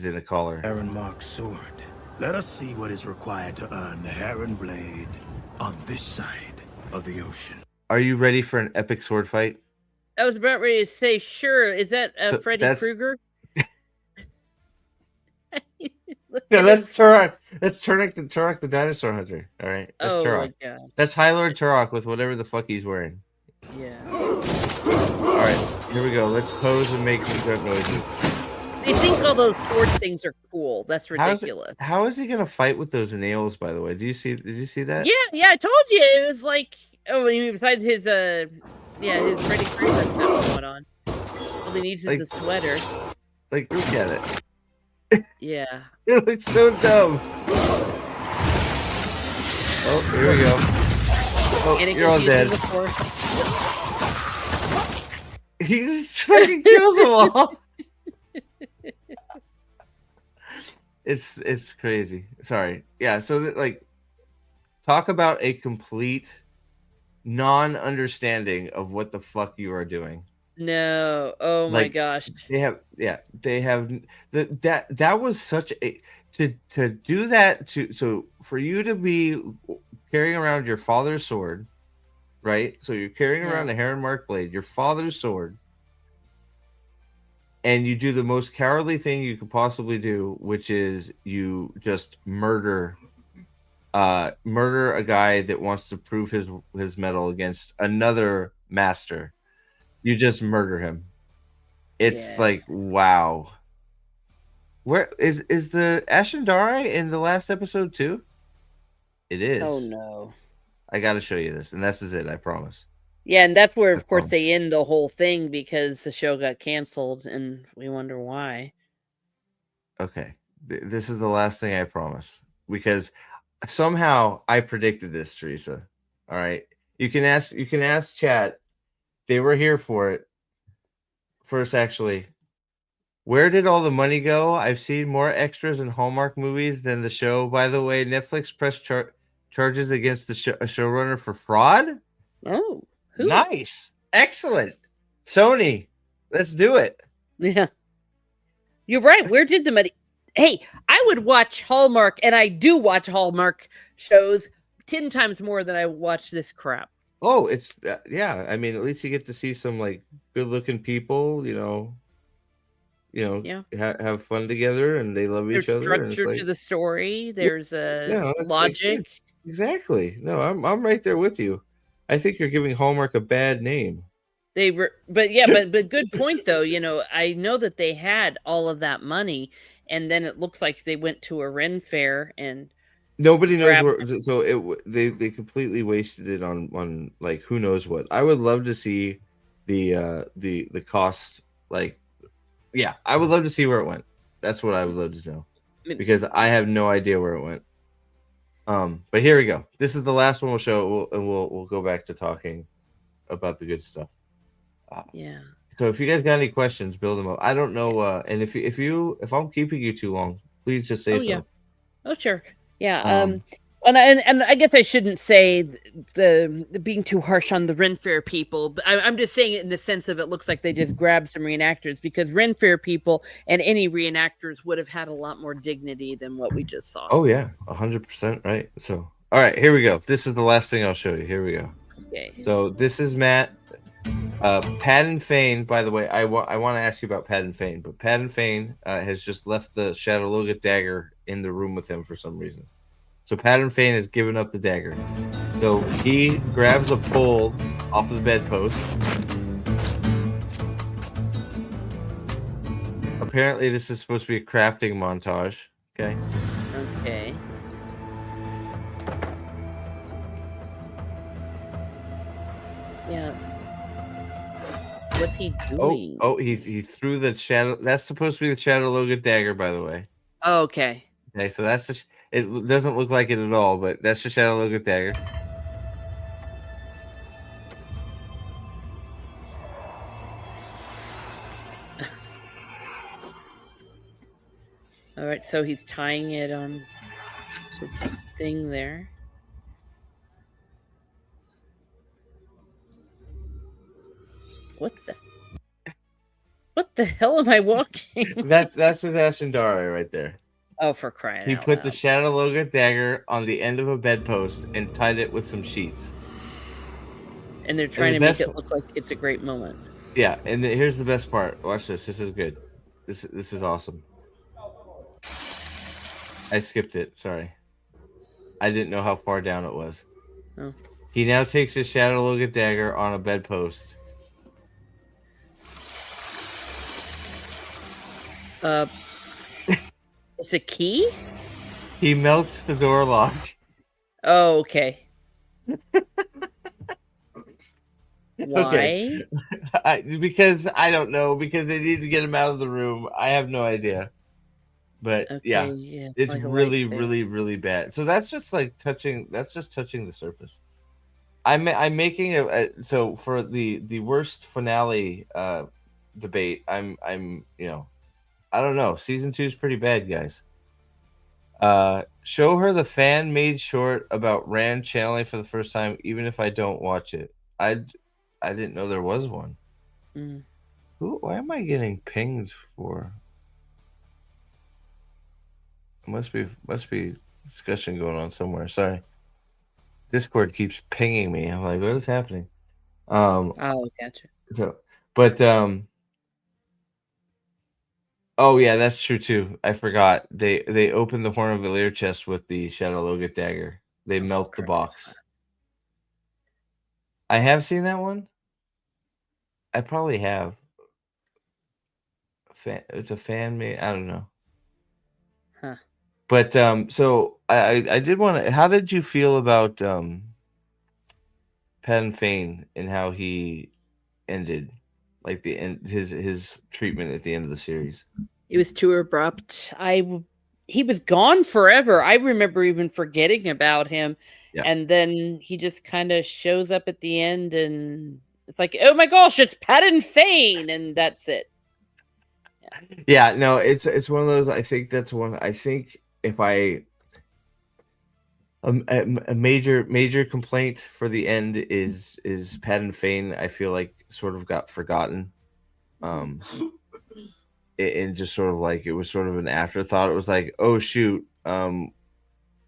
in a collar. Heron Mark's sword. Let us see what is required to earn the Heron Blade on this side of the ocean. Are you ready for an epic sword fight? I was about ready to say, sure. Is that Freddy Krueger? No, that's Turok. That's Turok the dinosaur hunter. All right, that's Turok. My God. That's High Lord Turok with whatever the fuck he's wearing. Yeah. All right, here we go. Let's pose and make grunt noises. They think all those sword things are cool. That's ridiculous. How is he gonna fight with those nails? By the way, did you see that? Yeah. I told you it was like. Oh, besides his his Freddy Krueger stuff going on. All he needs is a sweater. Like, look at it. Yeah. It looks so dumb. Oh, here we go. Oh, you're all dead. He just fucking kills them all. It's crazy. Sorry. Yeah. So like, talk about a complete non-understanding of what the fuck you are doing. No. Oh my gosh. They have that was such a to do that so for you to be carrying around your father's sword, right? So you're carrying around a Heron Mark blade, your father's sword, and you do the most cowardly thing you could possibly do, which is you just murder a guy that wants to prove his mettle against another master. You just murder him. It's like, wow. Where is the Ashendari in the last episode too? It is. Oh no. I gotta show you this, and this is it, I promise. Yeah, and that's where, of course, they end the whole thing because the show got canceled, and we wonder why. Okay, this is the last thing I promise, because somehow I predicted this, Teresa. All right, you can ask chat. They were here for it. First, actually, where did all the money go? I've seen more extras in Hallmark movies than the show. By the way, Netflix pressed charges against the showrunner for fraud. Oh, nice, excellent. Sony, let's do it. Yeah, you're right. Where did the money? Hey, I would watch Hallmark, and I do watch Hallmark shows 10 times more than I watch this crap. Oh, it's yeah. I mean, at least you get to see some like good-looking people. Yeah. Have fun together, and they love There's each other, and it's structure like, to the story. yeah, There's a no, it's like, yeah, logic. exactly. No, I'm right there with you. I think you're giving Hallmark a bad name. They were, but yeah, but good point though. I know that they had all of that money, and then it looks like they went to a Ren fair and Nobody knows grabbed. where, so they completely wasted it on like who knows what. I would love to see the cost, like, yeah, I would love to see where it went. That's what I would love to know, because I have no idea where it went. But here we go. This is the last one we'll show, and we'll go back to talking about the good stuff. Yeah. So if you guys got any questions, build them up. I don't know, and if I'm keeping you too long, please just say Oh so. yeah. Oh sure. Yeah. Um, And I guess I shouldn't say the being too harsh on the Ren Fair people, but I'm just saying it in the sense of it looks like they just grabbed some reenactors, because Ren Fair people and any reenactors would have had a lot more dignity than what we just saw. Oh yeah, 100% right. So, all right, here we go. This is the last thing I'll show you. Here we go. Okay. So this is Matt. Patton Fane, by the way, I want to ask you about Patton Fane, but Patton Fane has just left the Shadowloga dagger in the room with him for some reason. So Patton Fane has given up the dagger. So he grabs a pole off of the bedpost. Apparently, this is supposed to be a crafting montage. Okay. Okay. Yeah. What's he doing? Oh, he threw the shadow. That's supposed to be the Shadowloga dagger, by the way. Oh, okay. Okay, so that's the. It doesn't look like it at all, but that's the Shadowloga dagger. All right, so he's tying it on the thing there. What the hell am I walking? That's his Ashendari right there. Oh, for crying He out put the loud. Shadowloga dagger on the end of a bedpost and tied it with some sheets. And they're trying the to make best- it look like it's a great moment. Yeah, and here's the best part. Watch this. This is good. This is awesome. I skipped it. Sorry. I didn't know how far down it was. Oh. He now takes his Shadowloga dagger on a bedpost. It's a key? He melts the door lock. Oh, okay. Why? Okay. Because I don't know. Because they need to get him out of the room. I have no idea. But Okay, yeah, it's like a really, lightsaber. really, really bad. So that's just like touching. That's just touching the surface. I'm making so for the worst finale debate. I'm I don't know. Season 2 is pretty bad, guys. Show her the fan made short about Rand channeling for the first time, even if I don't watch it. I didn't know there was one. Mm. Why am I getting pinged for? Must be discussion going on somewhere. Sorry. Discord keeps pinging me. I'm like, what is happening? Oh, gotcha. So, but oh yeah, that's true too. I forgot. They open the Horn of Valyr chest with the Shadowloga dagger. They melt the box. I have seen that one. I probably have. It's a fan made. I don't know. Huh. But so I did want to. How did you feel about Patton Fane and how he ended, like the end, his treatment at the end of the series? It was too abrupt. He was gone forever. I remember even forgetting about him. Yeah. And then he just kind of shows up at the end, and it's like, oh my gosh, it's Patton Fane, and that's it. Yeah, no, it's one of those. I think that's one. I think if a major complaint for the end is Patton Fane. I feel like sort of got forgotten, and just sort of like it was sort of an afterthought. It was like, oh shoot,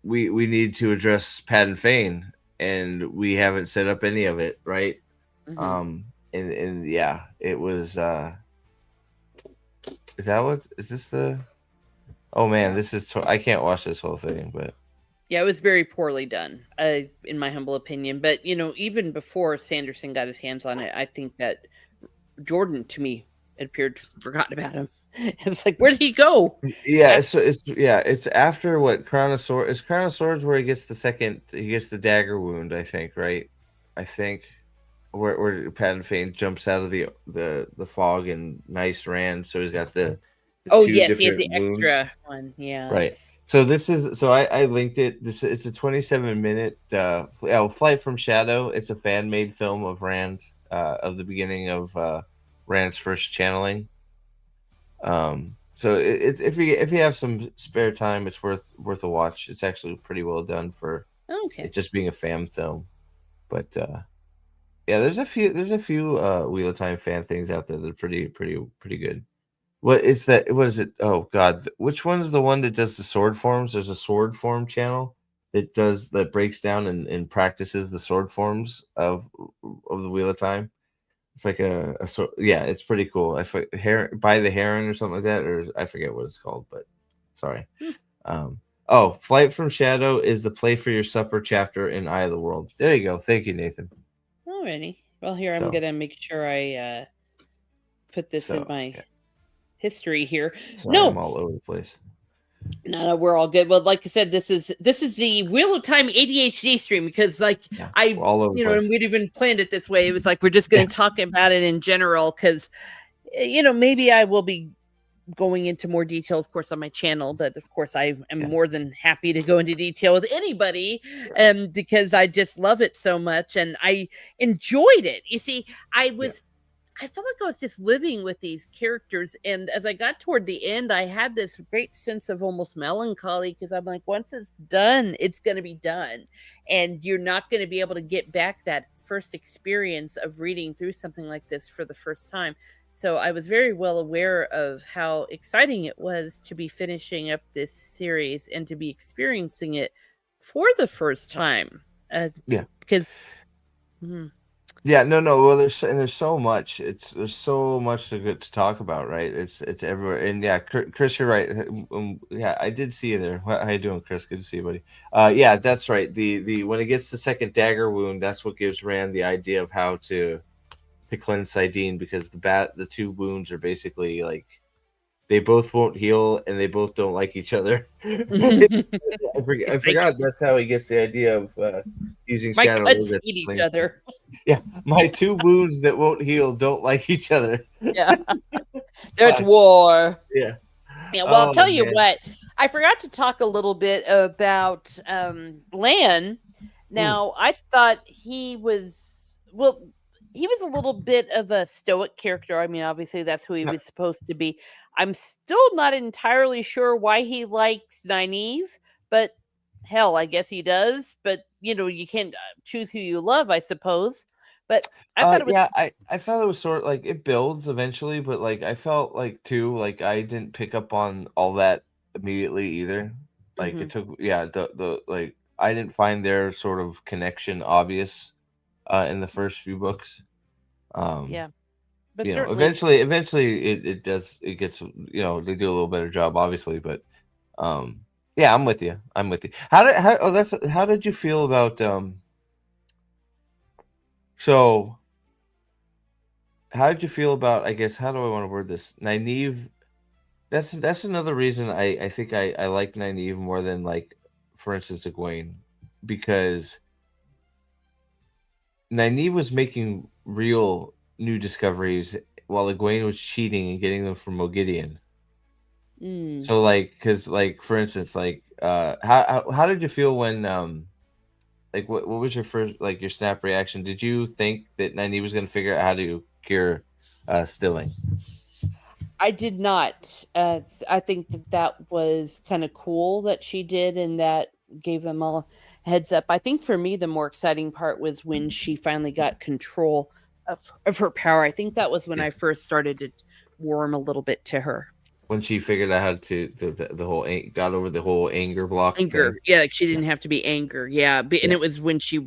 we need to address Patton Fane, and we haven't set up any of it, right? Mhm. And yeah, it was. Is that what? Is this the? Oh man, this is. I can't watch this whole thing, but Yeah, it was very poorly done, in my humble opinion. But even before Sanderson got his hands on it, I think that Jordan, to me, it appeared forgotten about him. It was like, where did he go? yeah, it's after what Crown of Swords is. Crown of Swords where he gets the second. He gets the dagger wound, I think, right? I think where Patton Fane jumps out of the fog and Nice ran, so he's got the Oh two yes, he has different the wounds. extra one. Right. Yes. So this is I linked it. This it's a 27-minute Flight from Shadow. It's a fan made film of Rand of the beginning of Rand's first channeling. So it's if you have some spare time, it's worth a watch. It's actually pretty well done for Okay. it just being a fan film. But yeah, there's a few Wheel of Time fan things out there that are pretty good. What is that? What is it? Oh God, which one's the one that does the sword forms? There's a sword form channel that breaks down and practices the sword forms of the Wheel of Time. It's like yeah, it's pretty cool. By the Heron or something like that, or I forget what it's called, but sorry. Oh, Flight from Shadow is the Play for Your Supper chapter in Eye of the World. There you go. Thank you, Nathan. Alrighty. Well, here I'm So gonna make sure I put this in my yeah. history here. Sorry, I'm all over the place. No, we're all good. Well, like I said, this is the Wheel of Time ADHD stream because, like, Yeah, I, we're all over the place. and we'd even planned it this way. It was like we're just going to talk about it in general because, maybe I will be going into more detail, of course, on my channel. But of course, I am more than happy to go into detail with anybody, because I just love it so much and I enjoyed it. You see, I felt like I was just living with these characters. And as I got toward the end, I had this great sense of almost melancholy because I'm like, once it's done, it's going to be done. And you're not going to be able to get back that first experience of reading through something like this for the first time. So I was very well aware of how exciting it was to be finishing up this series and to be experiencing it for the first time. Yeah. Because. Yeah, no. Well, there's so much. There's so much to talk about, right? It's everywhere. And yeah, Chris, you're right. Yeah, I did see you there. How you doing, Chris? Good to see you, buddy. Yeah, that's right. The when it gets the second dagger wound, that's what gives Rand the idea of how to cleanse Sidene, because the two wounds are basically like they both won't heal and they both don't like each other. I forgot that's how he gets the idea of using My shadow. cuts eat each other. Yeah, my two wounds that won't heal don't like each other. Yeah. There's war. Yeah. Yeah, well, I'll tell you man. what. I forgot to talk a little bit about Lan. Now, I thought he was a little bit of a stoic character. I mean, obviously that's who he was supposed to be. I'm still not entirely sure why he likes Nynaeve, but hell, I guess he does. But you can't choose who you love, I suppose. But I thought it was I felt it was sort of like it builds eventually, but like I felt like too like I didn't pick up on all that immediately either. Like it took the like I didn't find their sort of connection obvious in the first few books. yeah. But Eventually it does, it gets, they do a little better job obviously, but yeah, I'm with you. How did you feel about so how did you feel about, I guess, how do I want to word this? Nynaeve, that's another reason I think I like Nynaeve more than, like, for instance, Egwene, because Nynaeve was making real new discoveries while Egwene was cheating and getting them from Mogideon. So, like, because, like, for instance, like, how did you feel when, like, what was your first, like, your snap reaction? Did you think that Nynaeve was going to figure out how to cure Stilling? I did not. I think that was kind of cool that she did, and that gave them all a heads up. I think for me, the more exciting part was when she finally got control of her power. I think that was when I first started to warm a little bit to her. When she figured out how to the whole got over the whole anger block. Anger, thing. yeah, like she didn't have to be anger, yeah. And it was when she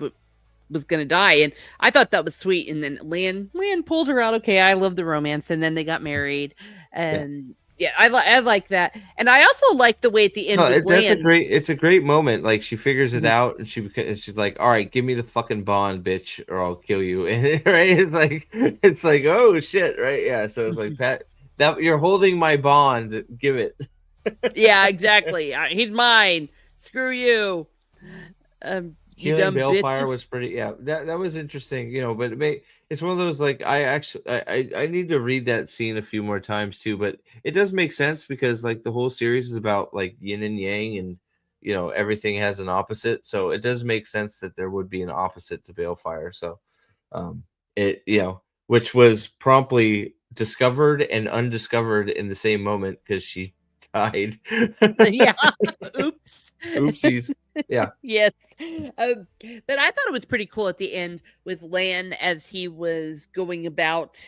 was gonna die, and I thought that was sweet. And then Lan pulled her out. Okay, I love the romance, and then they got married, and yeah, I like that, and I also like the way at the end No, with that's Lan. it's a great moment. Like she figures it Mhm. out, and she's like, "All right, give me the fucking bond, bitch, or I'll kill you." And right, it's like, oh shit, right? Yeah. So it's like Pat, that you're holding my bond. Give it. Yeah, exactly. He's mine. Screw you, you Healing dumb Balefire bitches. was pretty. Yeah, that was interesting. But it's one of those like I actually I need to read that scene a few more times too. But it does make sense because like the whole series is about like yin and yang, and everything has an opposite. So it does make sense that there would be an opposite to Balefire. So it which was promptly discovered and undiscovered in the same moment because she died. Yeah. Oops. Oopsies. Yeah. Yes. But I thought it was pretty cool at the end with Lan as he was going about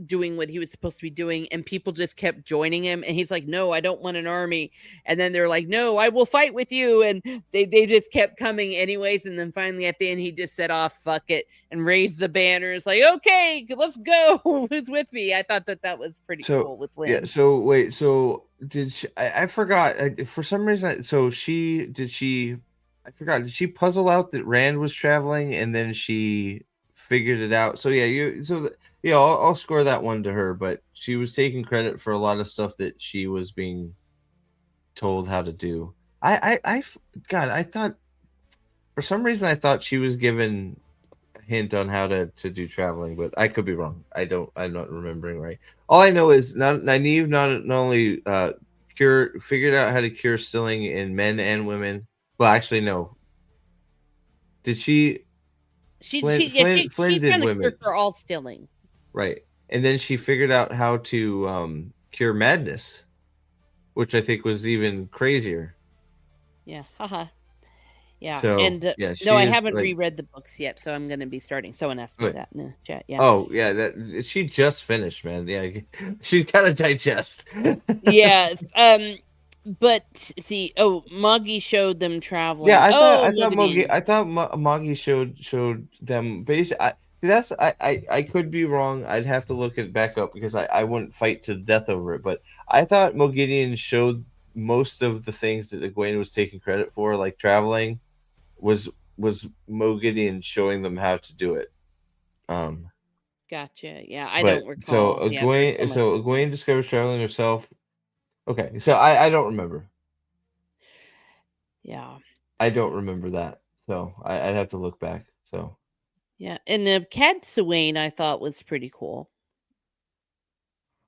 doing what he was supposed to be doing, and people just kept joining him. And he's like, "No, I don't want an army." And then they're like, "No, I will fight with you." And they just kept coming anyways. And then finally at the end, he just said, "Off, fuck it," and raised the banners like, "Okay, let's go. Who's with me?" I thought that was pretty So cool with yeah. Lynn. So wait. So did she? I forgot. For some reason. So she did she? I forgot. Did she puzzle out that Rand was traveling, and then she figured it out? So yeah. Yeah. I'll score that one to her. But she was taking credit for a lot of stuff that she was being told how to do. God. I thought for some reason I thought she was given hint on how to do traveling, but I could be wrong. I'm not remembering right. All I know is Nynaeve not only figured out how to cure stilling in men and women. Well, actually, no. Did she? She Flynn did found the cure women, for all stealing. right? And then she figured out how to cure madness, which I think was even crazier. Yeah, haha. Yeah, So and yeah, no, she I is haven't like. reread the books yet, so I'm going to be starting. Someone asked me Good. that in the chat. Yeah. Oh yeah, that she just finished, man. Yeah, she's got to digest. Yes. But see, Moggy showed them Yeah, traveling. Oh, Mogadine. I thought Moggy showed them basically. See, I could be wrong. I'd have to look it back up because I wouldn't fight to death over it. But I thought Mogideon showed most of the things that Egwene was taking credit for, like traveling, was Mogideon showing them how to do it. Gotcha. Yeah, I But don't recall. Yeah, there's so much. Egwene discovers traveling herself. Okay, so I don't remember. Yeah. I don't remember that. So I'd have to look back. So Yeah, and the Cad Swain I thought was pretty cool.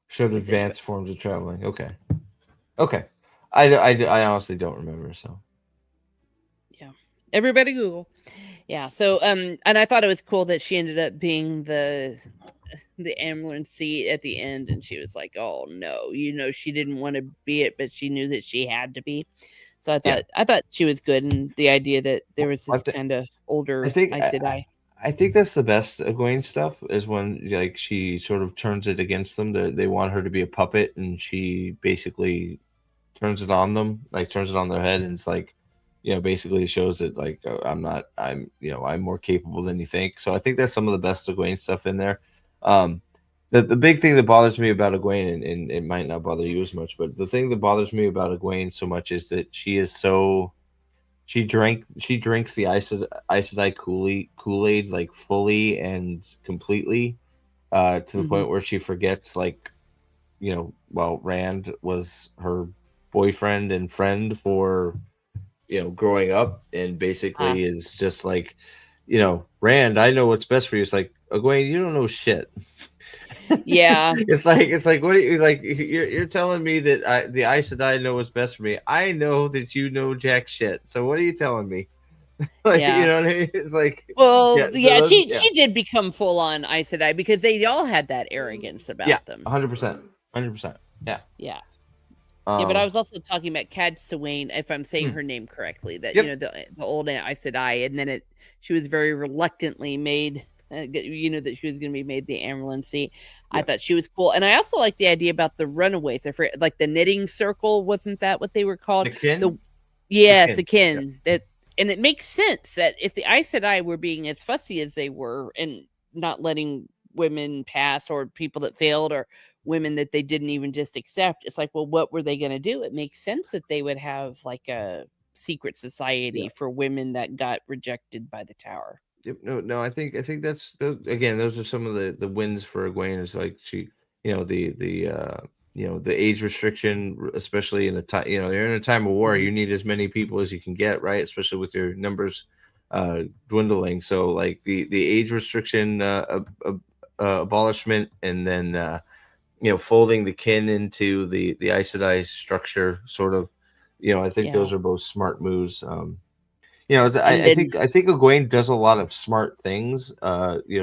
showed Is it? advanced forms of traveling. Okay. Okay. I honestly don't remember. So Yeah. Everybody Google. Yeah. So and I thought it was cool that she ended up being the ambulance seat at the end, and she was like, "Oh no," she didn't want to be it, but she knew that she had to be. So yeah, I thought she was good, and the idea that there was I, this kind of older think Aes Sedai. I think that's the best Egwene stuff is when like she sort of turns it against them. They want her to be a puppet, and she basically turns it on them, like turns it on their head, and it's like, basically shows that like I'm more capable than you think. So I think that's some of the best Egwene stuff in there. Um, the big thing that bothers me about Egwene, and it might not bother you as much, but the thing that bothers me about Egwene so much is that she drinks the Aes Sedai Kool-Aid like fully and completely, to the Mhm. point where she forgets like, Rand was her boyfriend and friend for growing up, and Ah, basically is just like, Rand, I know what's best for you. It's like, Egwene, you don't know shit. yeah, It's like what are you like? You're telling me that the Aes Sedai know what's best for me. I know that you know jack shit. So what are you telling me? Like, you yeah. know what I mean? It's like, Well, yeah. So yeah, those, she did become full on Aes Sedai because they all had that arrogance yeah, about them. 100%, 100%. Yeah. Yeah. Yeah, but I Um. was also talking about Cad Swain, if I'm saying hmm, her name correctly. That Yep. the old Aes Sedai, and then she was very reluctantly made. That she was going to be made the Amaranth. I Yeah. thought she was cool, and I also like the idea about the runaways. I forget, like the knitting circle. Wasn't that what they were called? The kin. The Yes, kin. the Yeah. kin. That and it makes sense that if the Aes Sedai were being as fussy as they were and not letting women pass, or people that failed, or women that they didn't even just accept, it's like, well, what were they going to do? It makes sense that they would have like a secret society for women that got rejected by the tower. No, I think that's again, those are some of the wins for Egwene. Is like she, the age restriction, especially in a time, you're in a time of war, you need as many people as you can get, right? Especially with your numbers dwindling. So like the age restriction abolishment, and then folding the kin into the Aes Sedai structure, sort of. I think those are both smart moves. I think Egwene does a lot of smart things.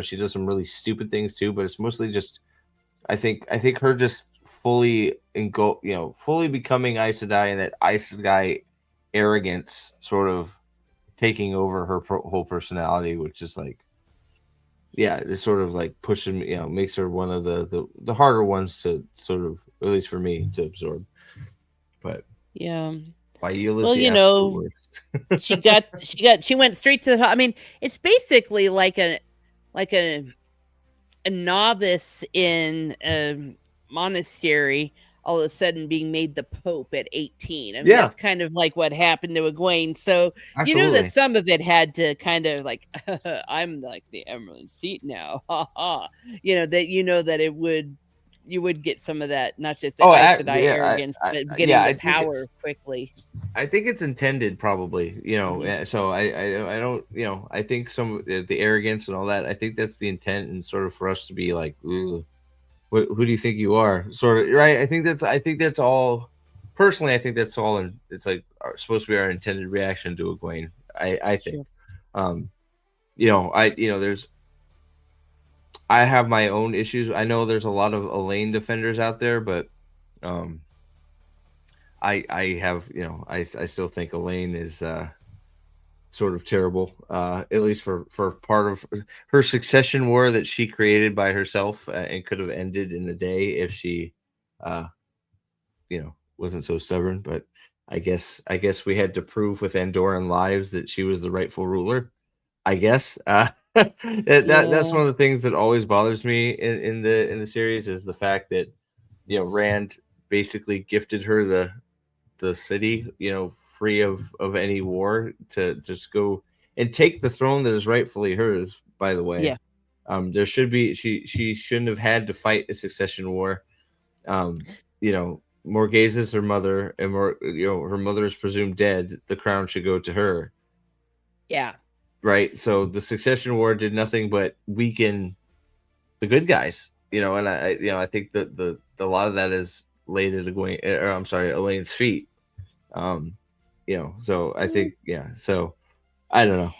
She does some really stupid things too, but it's mostly just I think her just fully fully becoming Aes Sedai, and that Aes Sedai arrogance sort of taking over her whole personality, which is like, it's sort of like pushing, makes her one of the harder ones to sort of, at least for me, to absorb. But by Ulysses, she went straight to the top. I mean, it's basically like a novice in a monastery all of a sudden being made the Pope at 18. I mean, that's kind of like what happened to Egwene. So absolutely. That some of it had to kind of like, I'm like the Emerald Seat now. That that it would, you would get some of that, not just the Aes Sedai arrogance, but getting the power quickly. I think it's intended, probably, so I don't, I think some of the arrogance and all that, I think that's the intent, and sort of for us to be like, ooh, who do you think you are, sort of, right? I think that's all, personally, I think that's all, and it's like supposed to be our intended reaction to Egwene. I think, there's, I have my own issues. I know there's a lot of Elaine defenders out there, but I have, I still think Elaine is sort of terrible, at least for part of her succession war that she created by herself, and could have ended in a day if she wasn't so stubborn. But I guess we had to prove with Andoran lives that she was the rightful ruler, I guess. That's one of the things that always bothers me in the series, is the fact that Rand basically gifted her the city, free of any war, to just go and take the throne that is rightfully hers, by the way. There should be, she shouldn't have had to fight a succession war. Morghese is her mother, and her mother is presumed dead. The crown should go to her. Right. So the succession war did nothing but weaken the good guys, and I think that a lot of that is laid at Elaine's feet. So I think, so I don't know.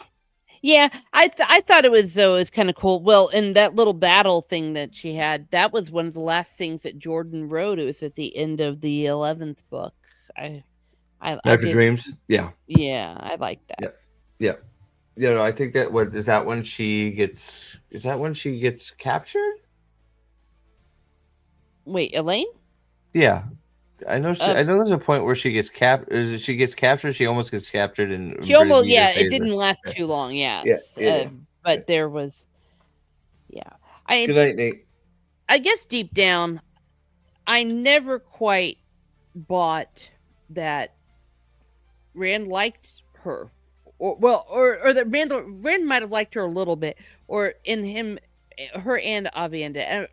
I thought it was kind of cool. Well, in that little battle thing that she had, that was one of the last things that Jordan wrote. It was at the end of the 11th book. I Night for Dreams. I like that. I think that, is that when she gets captured? Wait, Elaine? Yeah. I know. I know there's a point where she gets captured. She gets captured. She almost gets captured, and she almost. Yeah, it didn't last too long. But there was. Good night, Nate. I guess deep down, I never quite bought that Rand liked her, or that Rand might have liked her a little bit, or in him, her and Aviendha.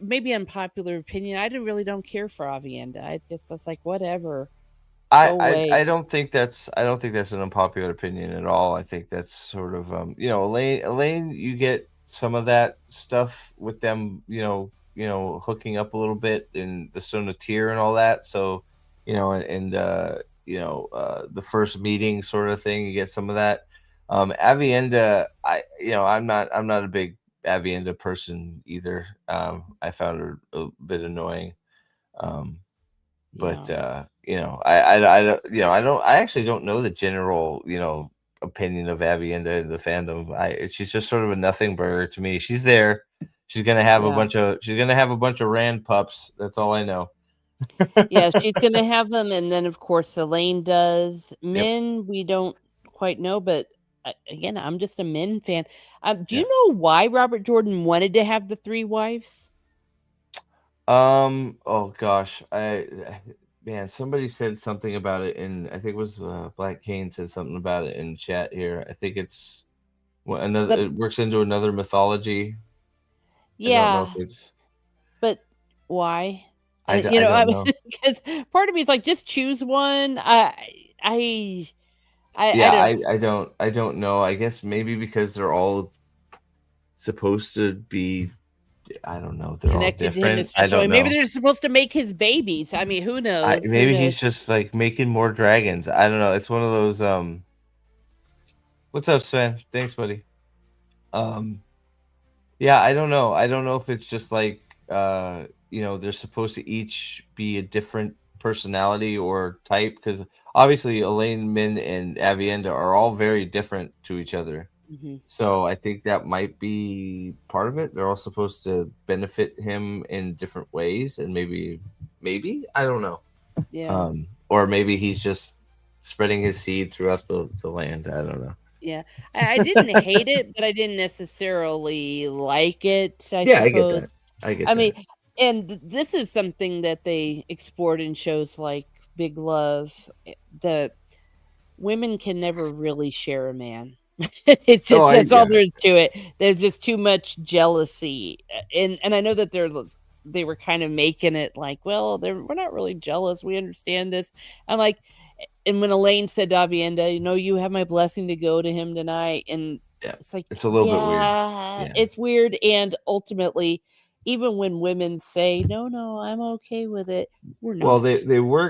Maybe unpopular opinion, I don't care for Aviendha. I was like, whatever. I don't think that's an unpopular opinion at all. I think that's sort of Elaine, you get some of that stuff with them, hooking up a little bit in the Stone of Tyr and all that. So, the first meeting sort of thing, you get some of that. Aviendha, I'm not a big Aviendha person either. I found her a bit annoying, but I actually don't know the general opinion of Aviendha in the fandom. She's just sort of a nothing burger to me. She's there. She's gonna have a bunch of Rand pups. That's all I know. She's gonna have them, and then of course Elaine does. Min, we don't quite know, but again, I'm just a men fan. Do you Yeah. know why Robert Jordan wanted to have the 3 wives? Oh gosh, man, somebody said something about it in, I think it was Black Kane said something about it in chat here. I think it's another, The it works into another mythology. I don't know if Yeah, it's, but why? I I don't mean, know. because part of me is like, just choose one. I I Yeah, don't I don't know. I guess maybe because they're all supposed to be, I don't know, they're all connected to him in a different. I special way. don't Maybe know. they're supposed to make his babies. I mean, who knows? Who Maybe knows? he's just like making more dragons. I don't know. It's one of those what's up, Sven? Thanks, buddy. Um Yeah, I don't know. I don't know if it's just like they're supposed to each be a different personality or type, because obviously Elaine, Min, and Avienda are all very different to each other. Mhm. So I think that might be part of it. They're all supposed to benefit him in different ways, and maybe I don't know. Yeah. Or maybe he's just spreading his seed throughout the land. I don't know. Yeah. I didn't hate it, but I didn't necessarily like it, I Yeah, I get suppose. that. I get I mean, that. and this is something that they explored in shows like Big Love. The women can never really share a man. It's Oh, just that's all yeah. there is to it. There's just too much jealousy, and I know that they were kind of making it like, well, we're not really jealous. We understand this. I'm like, and when Elaine said to Avienda, you have my blessing to go to him tonight, and Yeah, it's like, it's a little bit weird. yeah, Yeah. it's weird, and ultimately, even when women say, no, no, I'm okay with it, we're Well, not.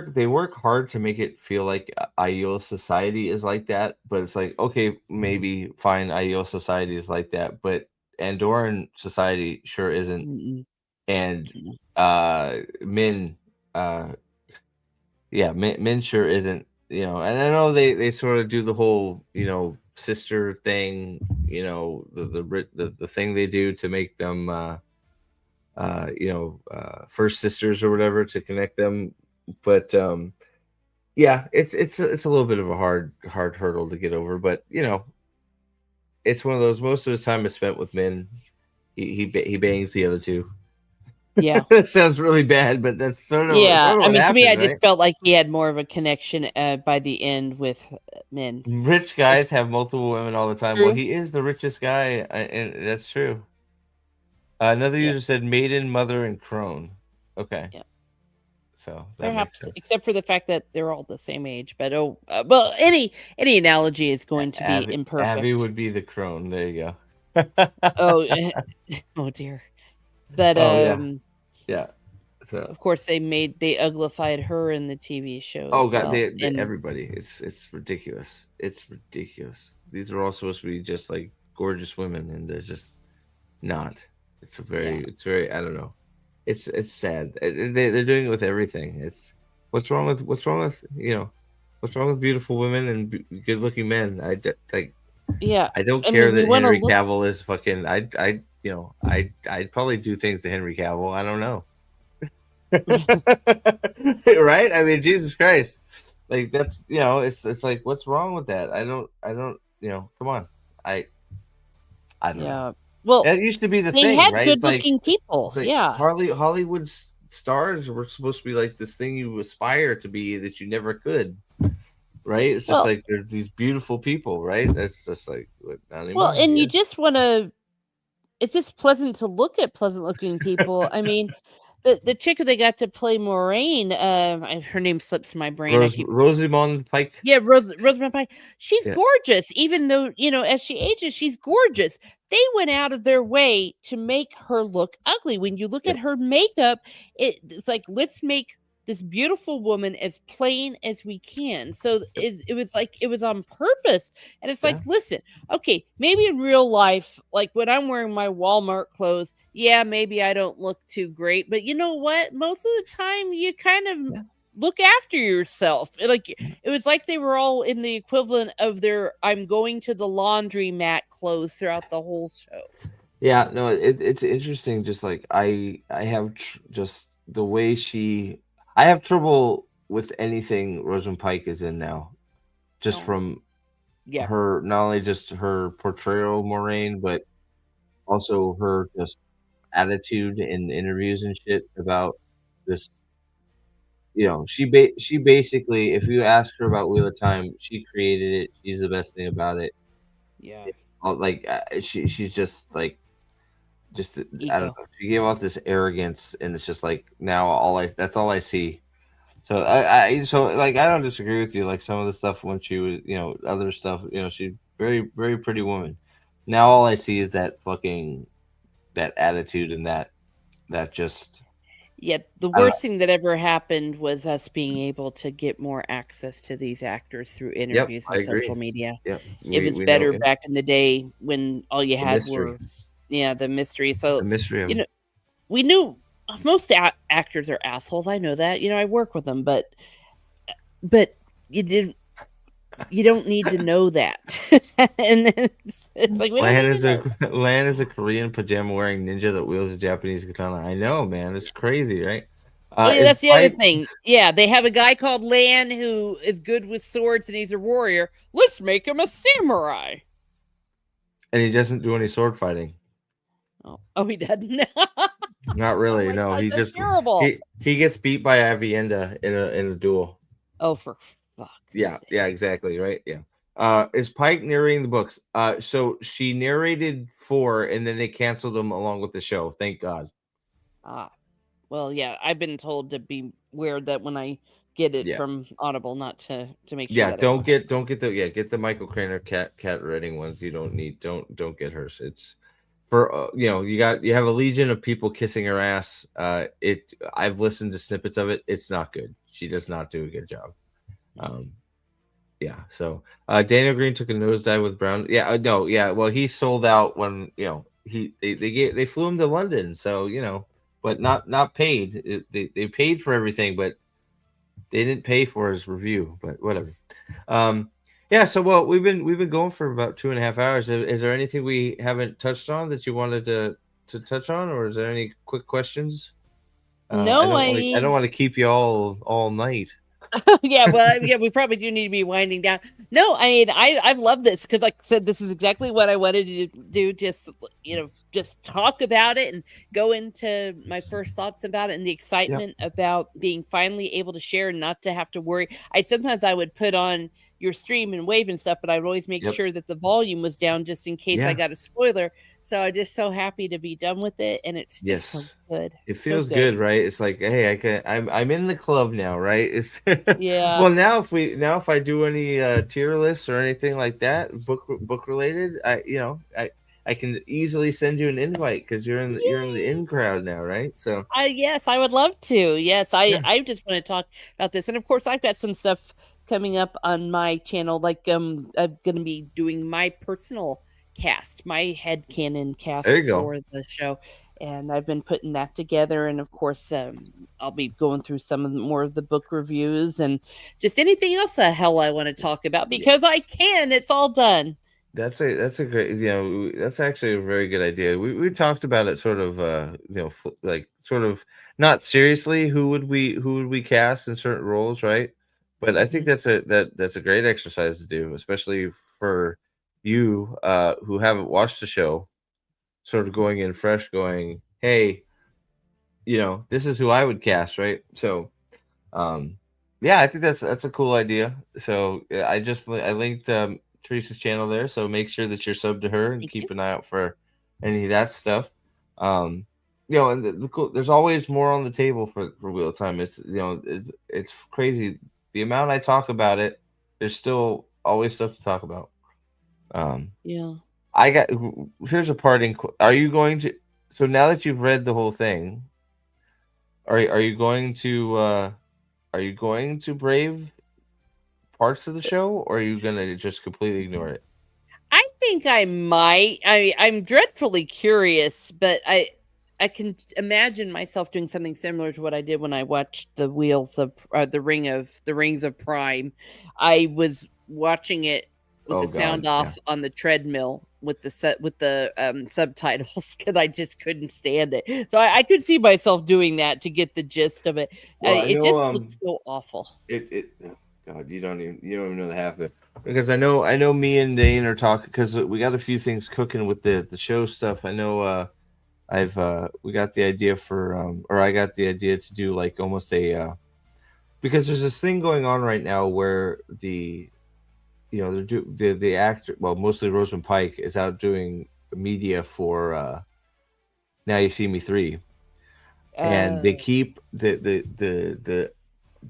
they work hard to make it feel like ideal society is like that, but it's like, okay, maybe fine, ideal society is like that, but Andorran society sure isn't, Mm-mm. and Min, uh, yeah, Min sure isn't, and I know they sort of do the whole, sister thing, the thing they do to make them first sisters or whatever to connect them, but yeah, it's a little bit of a hard hurdle to get over, but it's one of those, most of his time is spent with men. He bangs the other two. Yeah. That sounds really bad, but that's Yeah, sort of I what mean, to me, happens, I just right? felt like he had more of a connection, by the end with, men. Rich It's guys have multiple women all the time. Well, true. he is the richest guy, and that's true. Another Yeah, user said maiden, mother, and crone. Okay, yeah. so that makes Perhaps, sense. except for the fact that they're all the same age, but, well, any analogy is going to be Abby imperfect. would be the crone. There you go. Oh, oh dear. But, Oh yeah, yeah. of So, course, they uglified her in the TV show oh as god, well, they and everybody. It's ridiculous. It's ridiculous. These are all supposed to be just like gorgeous women, and they're just not. yeah. It's very. I don't know. It's sad. They're doing it with everything. It's what's wrong with what's wrong with beautiful women and good looking men. Like, Yeah, I don't I care mean, we that wanna Henry look Cavill is fucking. I'd probably do things to Henry Cavill. I don't know. Right? I mean, Jesus Christ. Like, that's, it's like, what's wrong with that? I don't, come on. I I don't know. yeah. Well, That used to be the they thing, had right? good-looking It's people, like yeah. Hollywood stars were supposed to be like this thing you aspire to be that you never could, right? It's just Well like they're these beautiful people, right? That's just like, not well, anymore, I and you guess. just wanna it's just pleasant to look at pleasant-looking people. I mean, the chick who they got to play Moraine, her name slips my brain, I keep Rosamund Pike. yeah, Rosamund Pike. She's Yeah, gorgeous, even though, as she ages, she's gorgeous. They went out of their way to make her look ugly. When you look yeah, at her makeup, it's like, let's make this beautiful woman as plain as we can. So yep, it was like it was on purpose. And it's like, yeah, listen, okay, maybe in real life, like when I'm wearing my Walmart clothes, yeah, maybe I don't look too great, but you know what? Most of the time, you kind of yeah. look after yourself. Like, it was like they were all in the equivalent of their "I'm going to the laundromat" clothes throughout the whole show. Yeah, no, it's interesting. Just like I have just the way I have trouble with anything Rosamund Pike is in now. Just Oh, from Yeah. her, not only just her portrayal of Moraine, but also her just attitude in interviews and shit about this. She basically, if you ask her about Wheel of Time, she created it. She's the best thing about it. Yeah. Like she's just like just I don't Ego. know. She gave off this arrogance, and it's just like now that's all I see. So like I don't disagree with you. Like some of the stuff when she was, other stuff, she's very very pretty woman. Now all I see is that attitude and that just Yeah, the I don't know. worst thing that ever happened was us being able to get more access to these actors through Yep, interviews I and social agree. media. Yep, It we was we know, better yeah, back in the day when all you the had mystery, were, yeah, the mystery. the So, mystery you of know, we knew most actors are assholes. I know that. I work with them, but you didn't. You don't need to know that, and it's like we don't Lan need to is a know. Lan is a Korean pajama wearing ninja that wields a Japanese katana. I know, man, it's crazy, right? Oh yeah, Is that's the other Pike thing. Yeah, they have a guy called Lan who is good with swords and he's a warrior. Let's make him a samurai. and he doesn't do any sword fighting. Oh, he doesn't. Not Oh really. my No, gosh, he that's just terrible. he gets beat by Avienda in a duel. Oh, for fuck. Yeah, exactly, right? Yeah. Is Pike narrating the books? So she narrated 4 and then they canceled them along with the show. Thank God. Ah, well, yeah, I've been told to be weird that when I get it Yeah. from Audible, not to make sure Yeah, that I don't. get the Michael Craner cat writing ones. You don't get hers. It's for you have a legion of people kissing her ass. I've listened to snippets of it. It's not good. She does not do a good job. Um, yeah. So Daniel Green took a nosedive with Brown. Yeah, no, yeah. Well, he sold out when they flew him to London. So but not paid. They paid for everything, but they didn't pay for his review. But whatever. Yeah. So well, we've been going for about 2.5 hours. Is there anything we haven't touched on that you wanted to touch on, or is there any quick questions? I No, I don't want to keep you all night. yeah, well, yeah, we probably do need to be winding down. No, I mean, I've loved this because, like I said, this is exactly what I wanted to do. Just talk about it and go into my first thoughts about it and the Yep. excitement about being finally able to share and not to have to worry. I would put on your stream and wave and stuff, but I'd always make Yep. sure that the volume was down just in case I Yeah. got a spoiler. So I'm just so happy to be done with it, and it's just so Yes. good, It so feels good. good, right? It's like, hey, I'm in the club now, right? It's Yeah. well if I do any tier lists or anything like that, book related, I can easily send you an invite because you're in the Yay! in crowd now, right? So Yes, I would love to. Yes, yeah, I just want to talk about this, and of course, I've got some stuff coming up on my channel. Like, I'm going to be doing my personal cast, my headcanon there cast you go. for the show, and I've been putting that together. And of course, I'll be going through some of more of the book reviews and just anything else the hell I want to talk about because I can. It's all done. That's a great, that's actually a very good idea. We talked about it sort of like sort of not seriously who would we cast in certain roles, right? But I think Mhm. that's a great exercise to do, especially for you who haven't watched the show, sort of going in fresh, going, "Hey, this is who I would cast," right? So, um, yeah, I think that's a cool idea. So I linked Teresa's channel there, so make sure that you're subbed to her and Thank you. keep an eye out for any of that stuff. Um, and the cool, there's always more on the table for Wheel of Time. It's crazy the amount I talk about it. There's still always stuff to talk about. Um, Yeah. I got here's a parting. Are you going to? So now that you've read the whole thing, are you going to? Are you going to brave parts of the show, or are you gonna just completely ignore it? I think I might. I'm dreadfully curious, but I can imagine myself doing something similar to what I did when I watched the Rings of Prime. I was watching it with Oh the sound God, yeah. off on the treadmill with the subtitles because I just couldn't stand it. So I could see myself doing that to get the gist of it. Well, I It know just looks so awful. it God, you don't even know the half of it, because I know me and Dane are talking because we got a few things cooking with the show stuff. I know I've we got the idea for or I got the idea to do like almost a because there's this thing going on right now where the actor, well, mostly Rosamund Pike, is out doing media for Now You See Me 3, and Uh, they keep the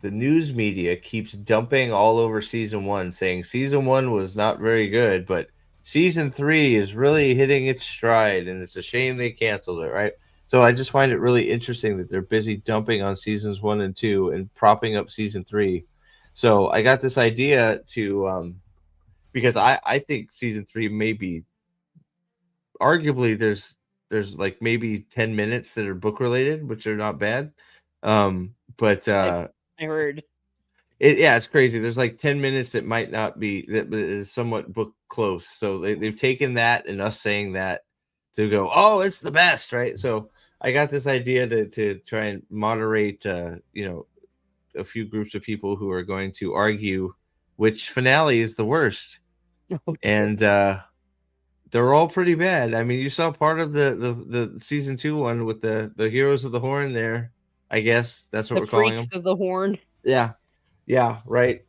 news media keeps dumping all over season 1, saying season 1 was not very good, but season 3 is really hitting its stride, and it's a shame they canceled it, right? So I just find it really interesting that they're busy dumping on seasons 1 and 2 and propping up season 3. So I got this idea to because I think season 3 may be, arguably, there's like maybe 10 minutes that are book related, which are not bad. But I heard. it's crazy. There's like 10 minutes that might not be, that is somewhat book close. So they've taken that and us saying that to go, oh, it's the best, right? So I got this idea to try and moderate a few groups of people who are going to argue which finale is the worst. Oh, And they're all pretty bad. I mean, you saw part of the season 2 one with the Heroes of the Horn there. I guess that's what the we're calling freaks them. of the horn. Yeah, right.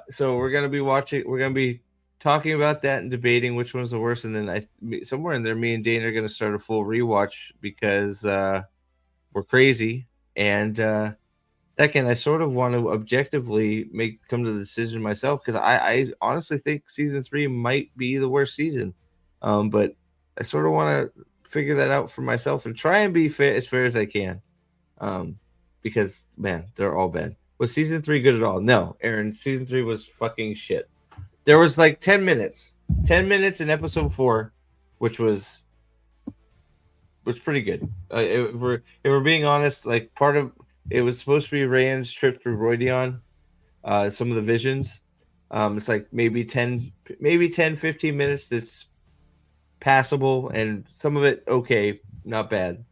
So we're gonna be watching. We're gonna be talking about that and debating which one's the worst. And then somewhere in there, me and Dane are gonna start a full rewatch because we're crazy. And second, I sort of want to objectively come to the decision myself, because I honestly think season 3 might be the worst season. But I sort of want to figure that out for myself and try and be as fair as I can. Because man, they're all bad. Was season 3 good at all? No, Aaron. Season 3 was fucking shit. There was like 10 minutes in episode 4, which was pretty good. If we're being honest, like part of it was supposed to be Rand's trip through Roydion, some of the visions. It's like maybe 10, 15 minutes that's passable, and some of it okay, not bad.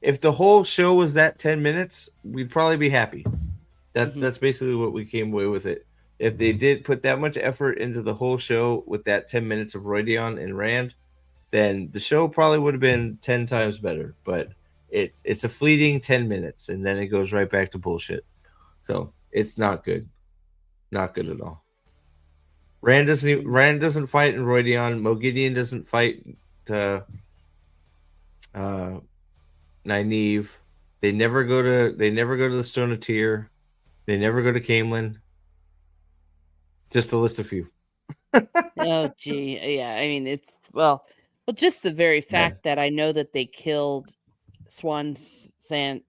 If the whole show was that 10 minutes, we'd probably be happy. That's basically what we came away with it. If they did put that much effort into the whole show with that 10 minutes of Roydion and Rand, then the show probably would have been 10 times better. But it's a fleeting 10 minutes, and then it goes right back to bullshit. So it's not good. Not good at all. Rand doesn't fight in Roydion. Mogideon doesn't fight Nynaeve. They never go to the Stone of Tyr. They never go to Camelin. Just to list a few. Oh, gee, yeah. I mean, it's well, just the very fact that I know that they killed Swan Sant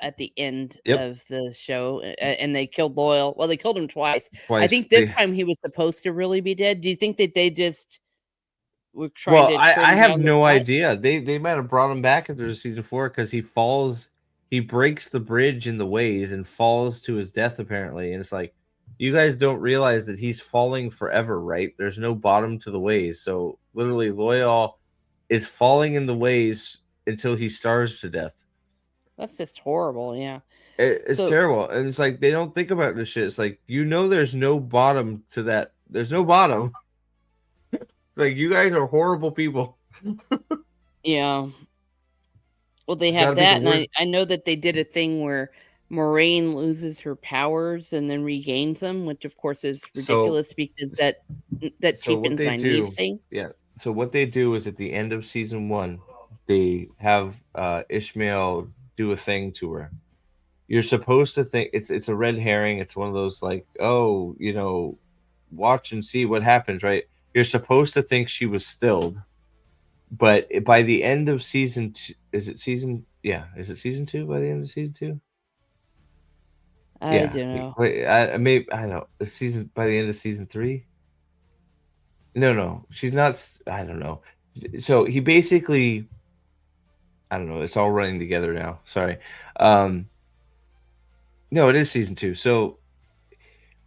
at the end Yep. of the show, and they killed Loyal. Well, they killed him twice. I Twice. think this time he was supposed to really be dead. Do you think that they just were trying to trim I have down the no plot? idea. They might have brought him back after season 4 because he breaks the bridge in the ways and falls to his death apparently. And it's like, you guys don't realize that he's falling forever, right? There's no bottom to the ways. So literally, Loyal is falling in the ways until he starves to death. That's just horrible. Yeah, It's So- terrible, and it's like they don't think about this shit. It's like, there's no bottom to that. There's no bottom. Like, you guys are horrible people. yeah. Well, they It's have gotta be that, the and worst. I know that they did a thing where Moraine loses her powers and then regains them, which of course is ridiculous because that So what cheapens they do, Nynaeve thing. yeah. So what they do is at the end of season 1, they have Ishmael do a thing to her. You're supposed to think it's a red herring. It's one of those like, oh, watch and see what happens, right? You're supposed to think she was stilled, but by the end of season 2, is it season 2 by the end of season 2? I don't know. Wait, I don't know. Season by the end of season 3? No, she's not. I don't know. So he basically, I don't know. It's all running together now. Sorry. No, it is season 2. So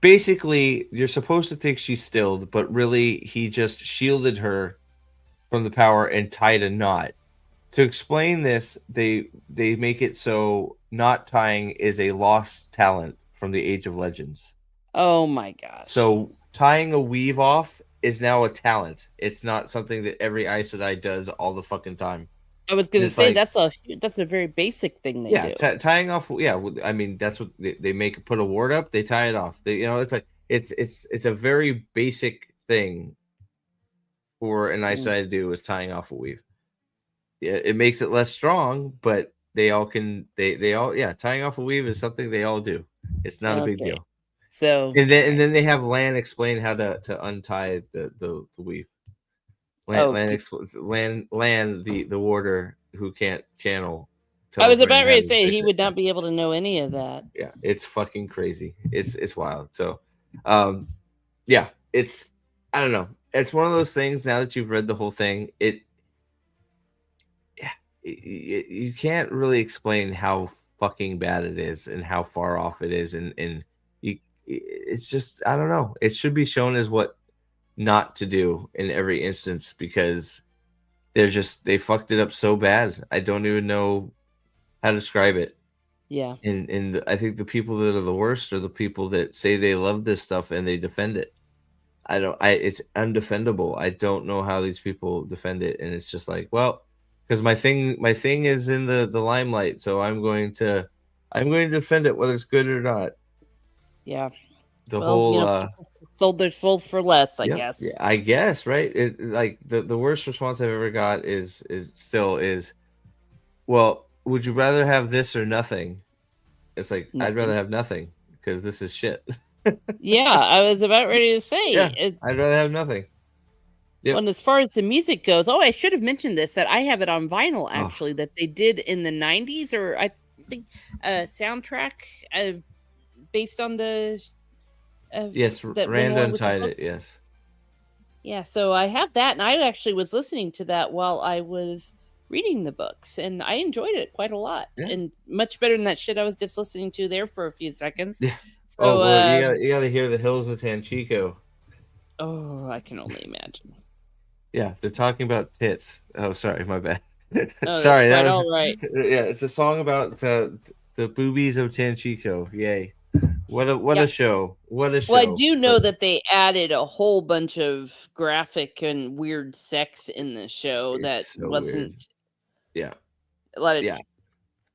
basically, you're supposed to think she's stilled, but really, he just shielded her from the power and tied a knot. To explain this, they make it so knot tying is a lost talent from the Age of Legends. Oh my gosh. So tying a weave off is now a talent. It's not something that every Aes Sedai does all the fucking time. I was gonna It's say like, that's a very basic thing they yeah, do. tying off. Yeah, I mean that's what they make. Put a ward up, they tie it off. They, it's like it's a very basic thing for an Aes Sedai to do is tying off a weave. Yeah, it makes it less strong, but they all can. They all, yeah, tying off a weave is something they all do. It's not a big Okay. deal. So And then they have Lan explain how to untie the weave. Lan, the warder who can't channel. I was tells about Rand how ready to to say fix he it. would not be able to know any of that. Yeah, it's fucking crazy. It's wild. So, yeah, it's, I don't know. It's one of those things. Now that you've read the whole thing, you can't really explain how fucking bad it is and how far off it is, and it's just, I don't know. It should be shown as what not to do in every instance because they fucked it up so bad. I don't even know how to describe it. Yeah. And I think the people that are the worst are the people that say they love this stuff and they defend it. It's undefendable. I don't know how these people defend it, and it's just like, well, because my thing is in the limelight, so I'm going to defend it whether it's good or not. Yeah. The Well, whole people sold their souls for less, I yep, guess. yeah, I guess, right? It, like the worst response I've ever got is well, would you rather have this or nothing? It's like, I'd rather Nothing. have nothing because this is shit. Yeah, I was about ready to say. Yeah, I'd rather have nothing. Yep. Well, and as far as the music goes, I should have mentioned this, that I have it on vinyl Oh. actually, that they did in the 90s, or I think soundtrack based on the Yes, that went Rand along with the untied it. books. Yes. Yeah, so I have that, and I actually was listening to that while I was reading the books, and I enjoyed it quite a lot, Yeah. and much better than that shit I was just listening to there for a few seconds. Yeah. So, Oh well, you got to hear the hills of Tanchico. Oh, I can only imagine. Yeah, they're talking about tits. Oh, sorry, my bad. Oh, Sorry, that's that was all right. Yeah. It's a song about the boobies of Tanchico. Yay! What a show! What a show! Well, I do know that they added a whole bunch of graphic and weird sex in the show that It's so wasn't weird. Yeah. a lot of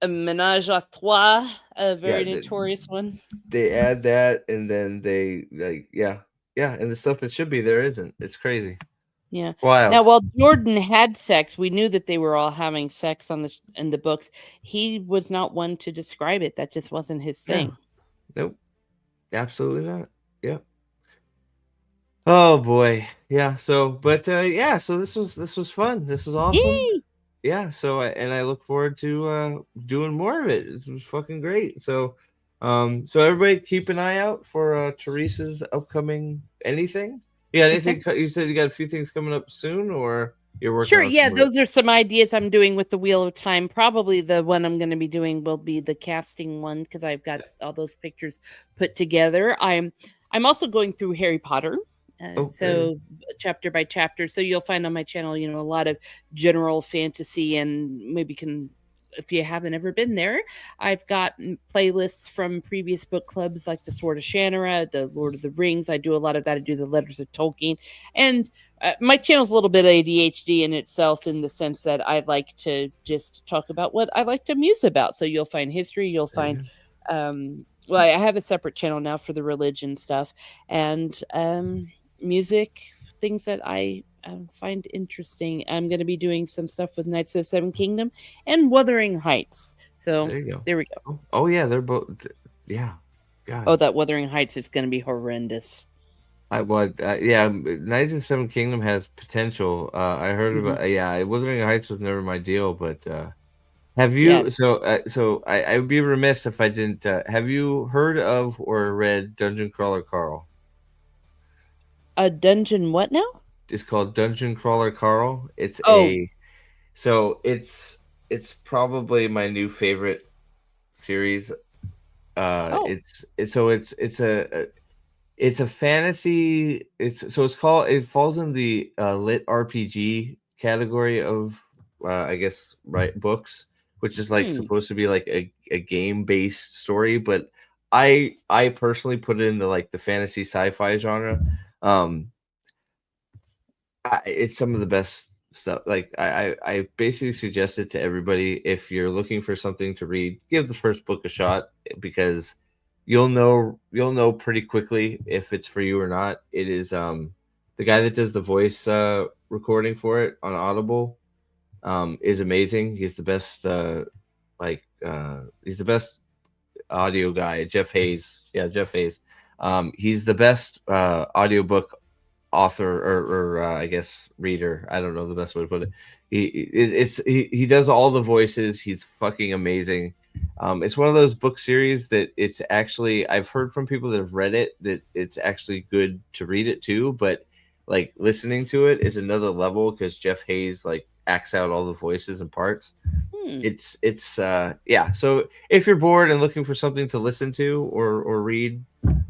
a menage a trois, a very Yeah, notorious one. They add that, and then they and the stuff that should be there isn't. It's crazy. Yeah. Wild. Now, while Jordan had sex, we knew that they were all having sex in the books. He was not one to describe it. That just wasn't his thing. Nope. Absolutely not. Yep. Oh boy. Yeah. So, but so this was fun. This was awesome. Yay! Yeah. So, I look forward to doing more of it. This was fucking great. So, so everybody keep an eye out for Teresa's upcoming anything. Yeah. Anything? You said you got a few things coming up soon, or you're working. Sure. on Yeah, some of those are some ideas I'm doing with the Wheel of Time. Probably the one I'm going to be doing will be the casting one because I've got all those pictures put together. I'm also going through Harry Potter. So chapter by chapter. So you'll find on my channel, a lot of general fantasy, and maybe if you haven't ever been there, I've got playlists from previous book clubs like the Sword of Shannara, the Lord of the Rings. I do a lot of that. I do the Letters of Tolkien, and my channel's a little bit ADHD in itself, in the sense that I like to just talk about what I like to muse about. So you'll find history, you'll find well, I have a separate channel now for the religion stuff, and music, things that I find interesting. I'm going to be doing some stuff with Knights of the Seven Kingdom and Wuthering Heights. So there you go. There we go. Oh yeah, they're both. Yeah. God. Oh, that Wuthering Heights is going to be horrendous. Knights of the Seven Kingdom has potential. I heard about. Wuthering Heights was never my deal, but have you? Yeah. So I would be remiss if I didn't. Have you heard of or read Dungeon Crawler Carl? A dungeon what now? It's called Dungeon Crawler Carl. It's it's probably my new favorite series. It's a fantasy. It falls in the lit RPG category of I guess books, which is like supposed to be like a game based story, but I personally put it in the like the fantasy sci-fi genre. It's some of the best stuff. Like I basically suggest it to everybody. If you're looking for something to read, give the first book a shot, because you'll know pretty quickly if it's for you or not. It is the guy that does the voice recording for it on Audible is amazing. He's the best he's the best audio guy. Jeff Hayes. Yeah, Jeff Hayes. He's the best audiobook author or I guess reader. I don't know the best way to put it. He does all the voices. He's fucking amazing. It's one of those book series that it's actually, I've heard from people that have read it that it's actually good to read it too, but like listening to it is another level because Jeff Hayes like acts out all the voices and parts. It's yeah. So if you're bored and looking for something to listen to or read,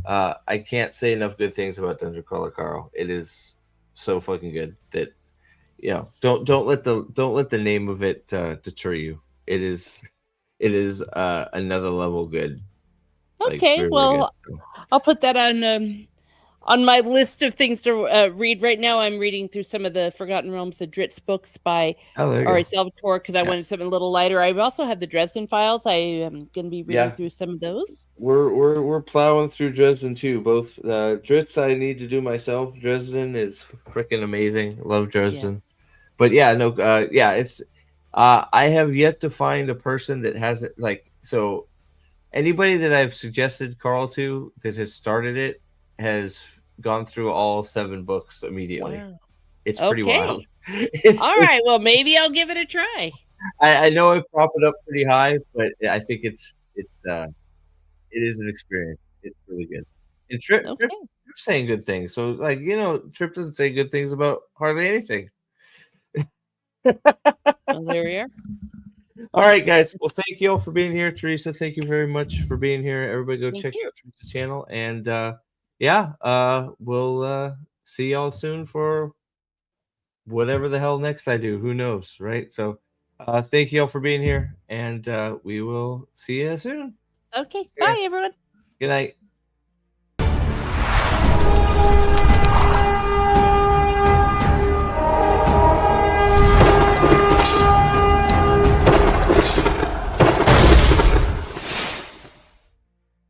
I can't say enough good things about Dungeon Crawler Carl. It is so fucking good that don't let the name of it deter you. It is another level good. Okay, Like, well, good. I'll put that on my list of things to read. Right now, I'm reading through some of the Forgotten Realms of Dritz books by R.A. Salvatore because I wanted something a little lighter. I also have the Dresden Files. I am going to be reading through some of those. We're plowing through Dresden too. Both Dritz I need to do myself. Dresden is freaking amazing. Love Dresden. Yeah. But yeah, no, it's I have yet to find a person that hasn't so anybody that I've suggested Carl to that has started it has gone through all 7 books immediately. Wow. It's pretty wild. All right, well maybe I'll give it a try. I know I prop it up pretty high, but I think it is an experience. It's really good. And Trip's saying good things. So Trip doesn't say good things about hardly anything. Well, there we are. All right, guys. Well, thank you all for being here. Teresa, thank you very much for being here. Everybody go check out Teresa's channel. And we'll see y'all soon for whatever the hell next I do. Who knows, right? So thank you all for being here. And we will see you soon. Okay. Bye, everyone. Good night.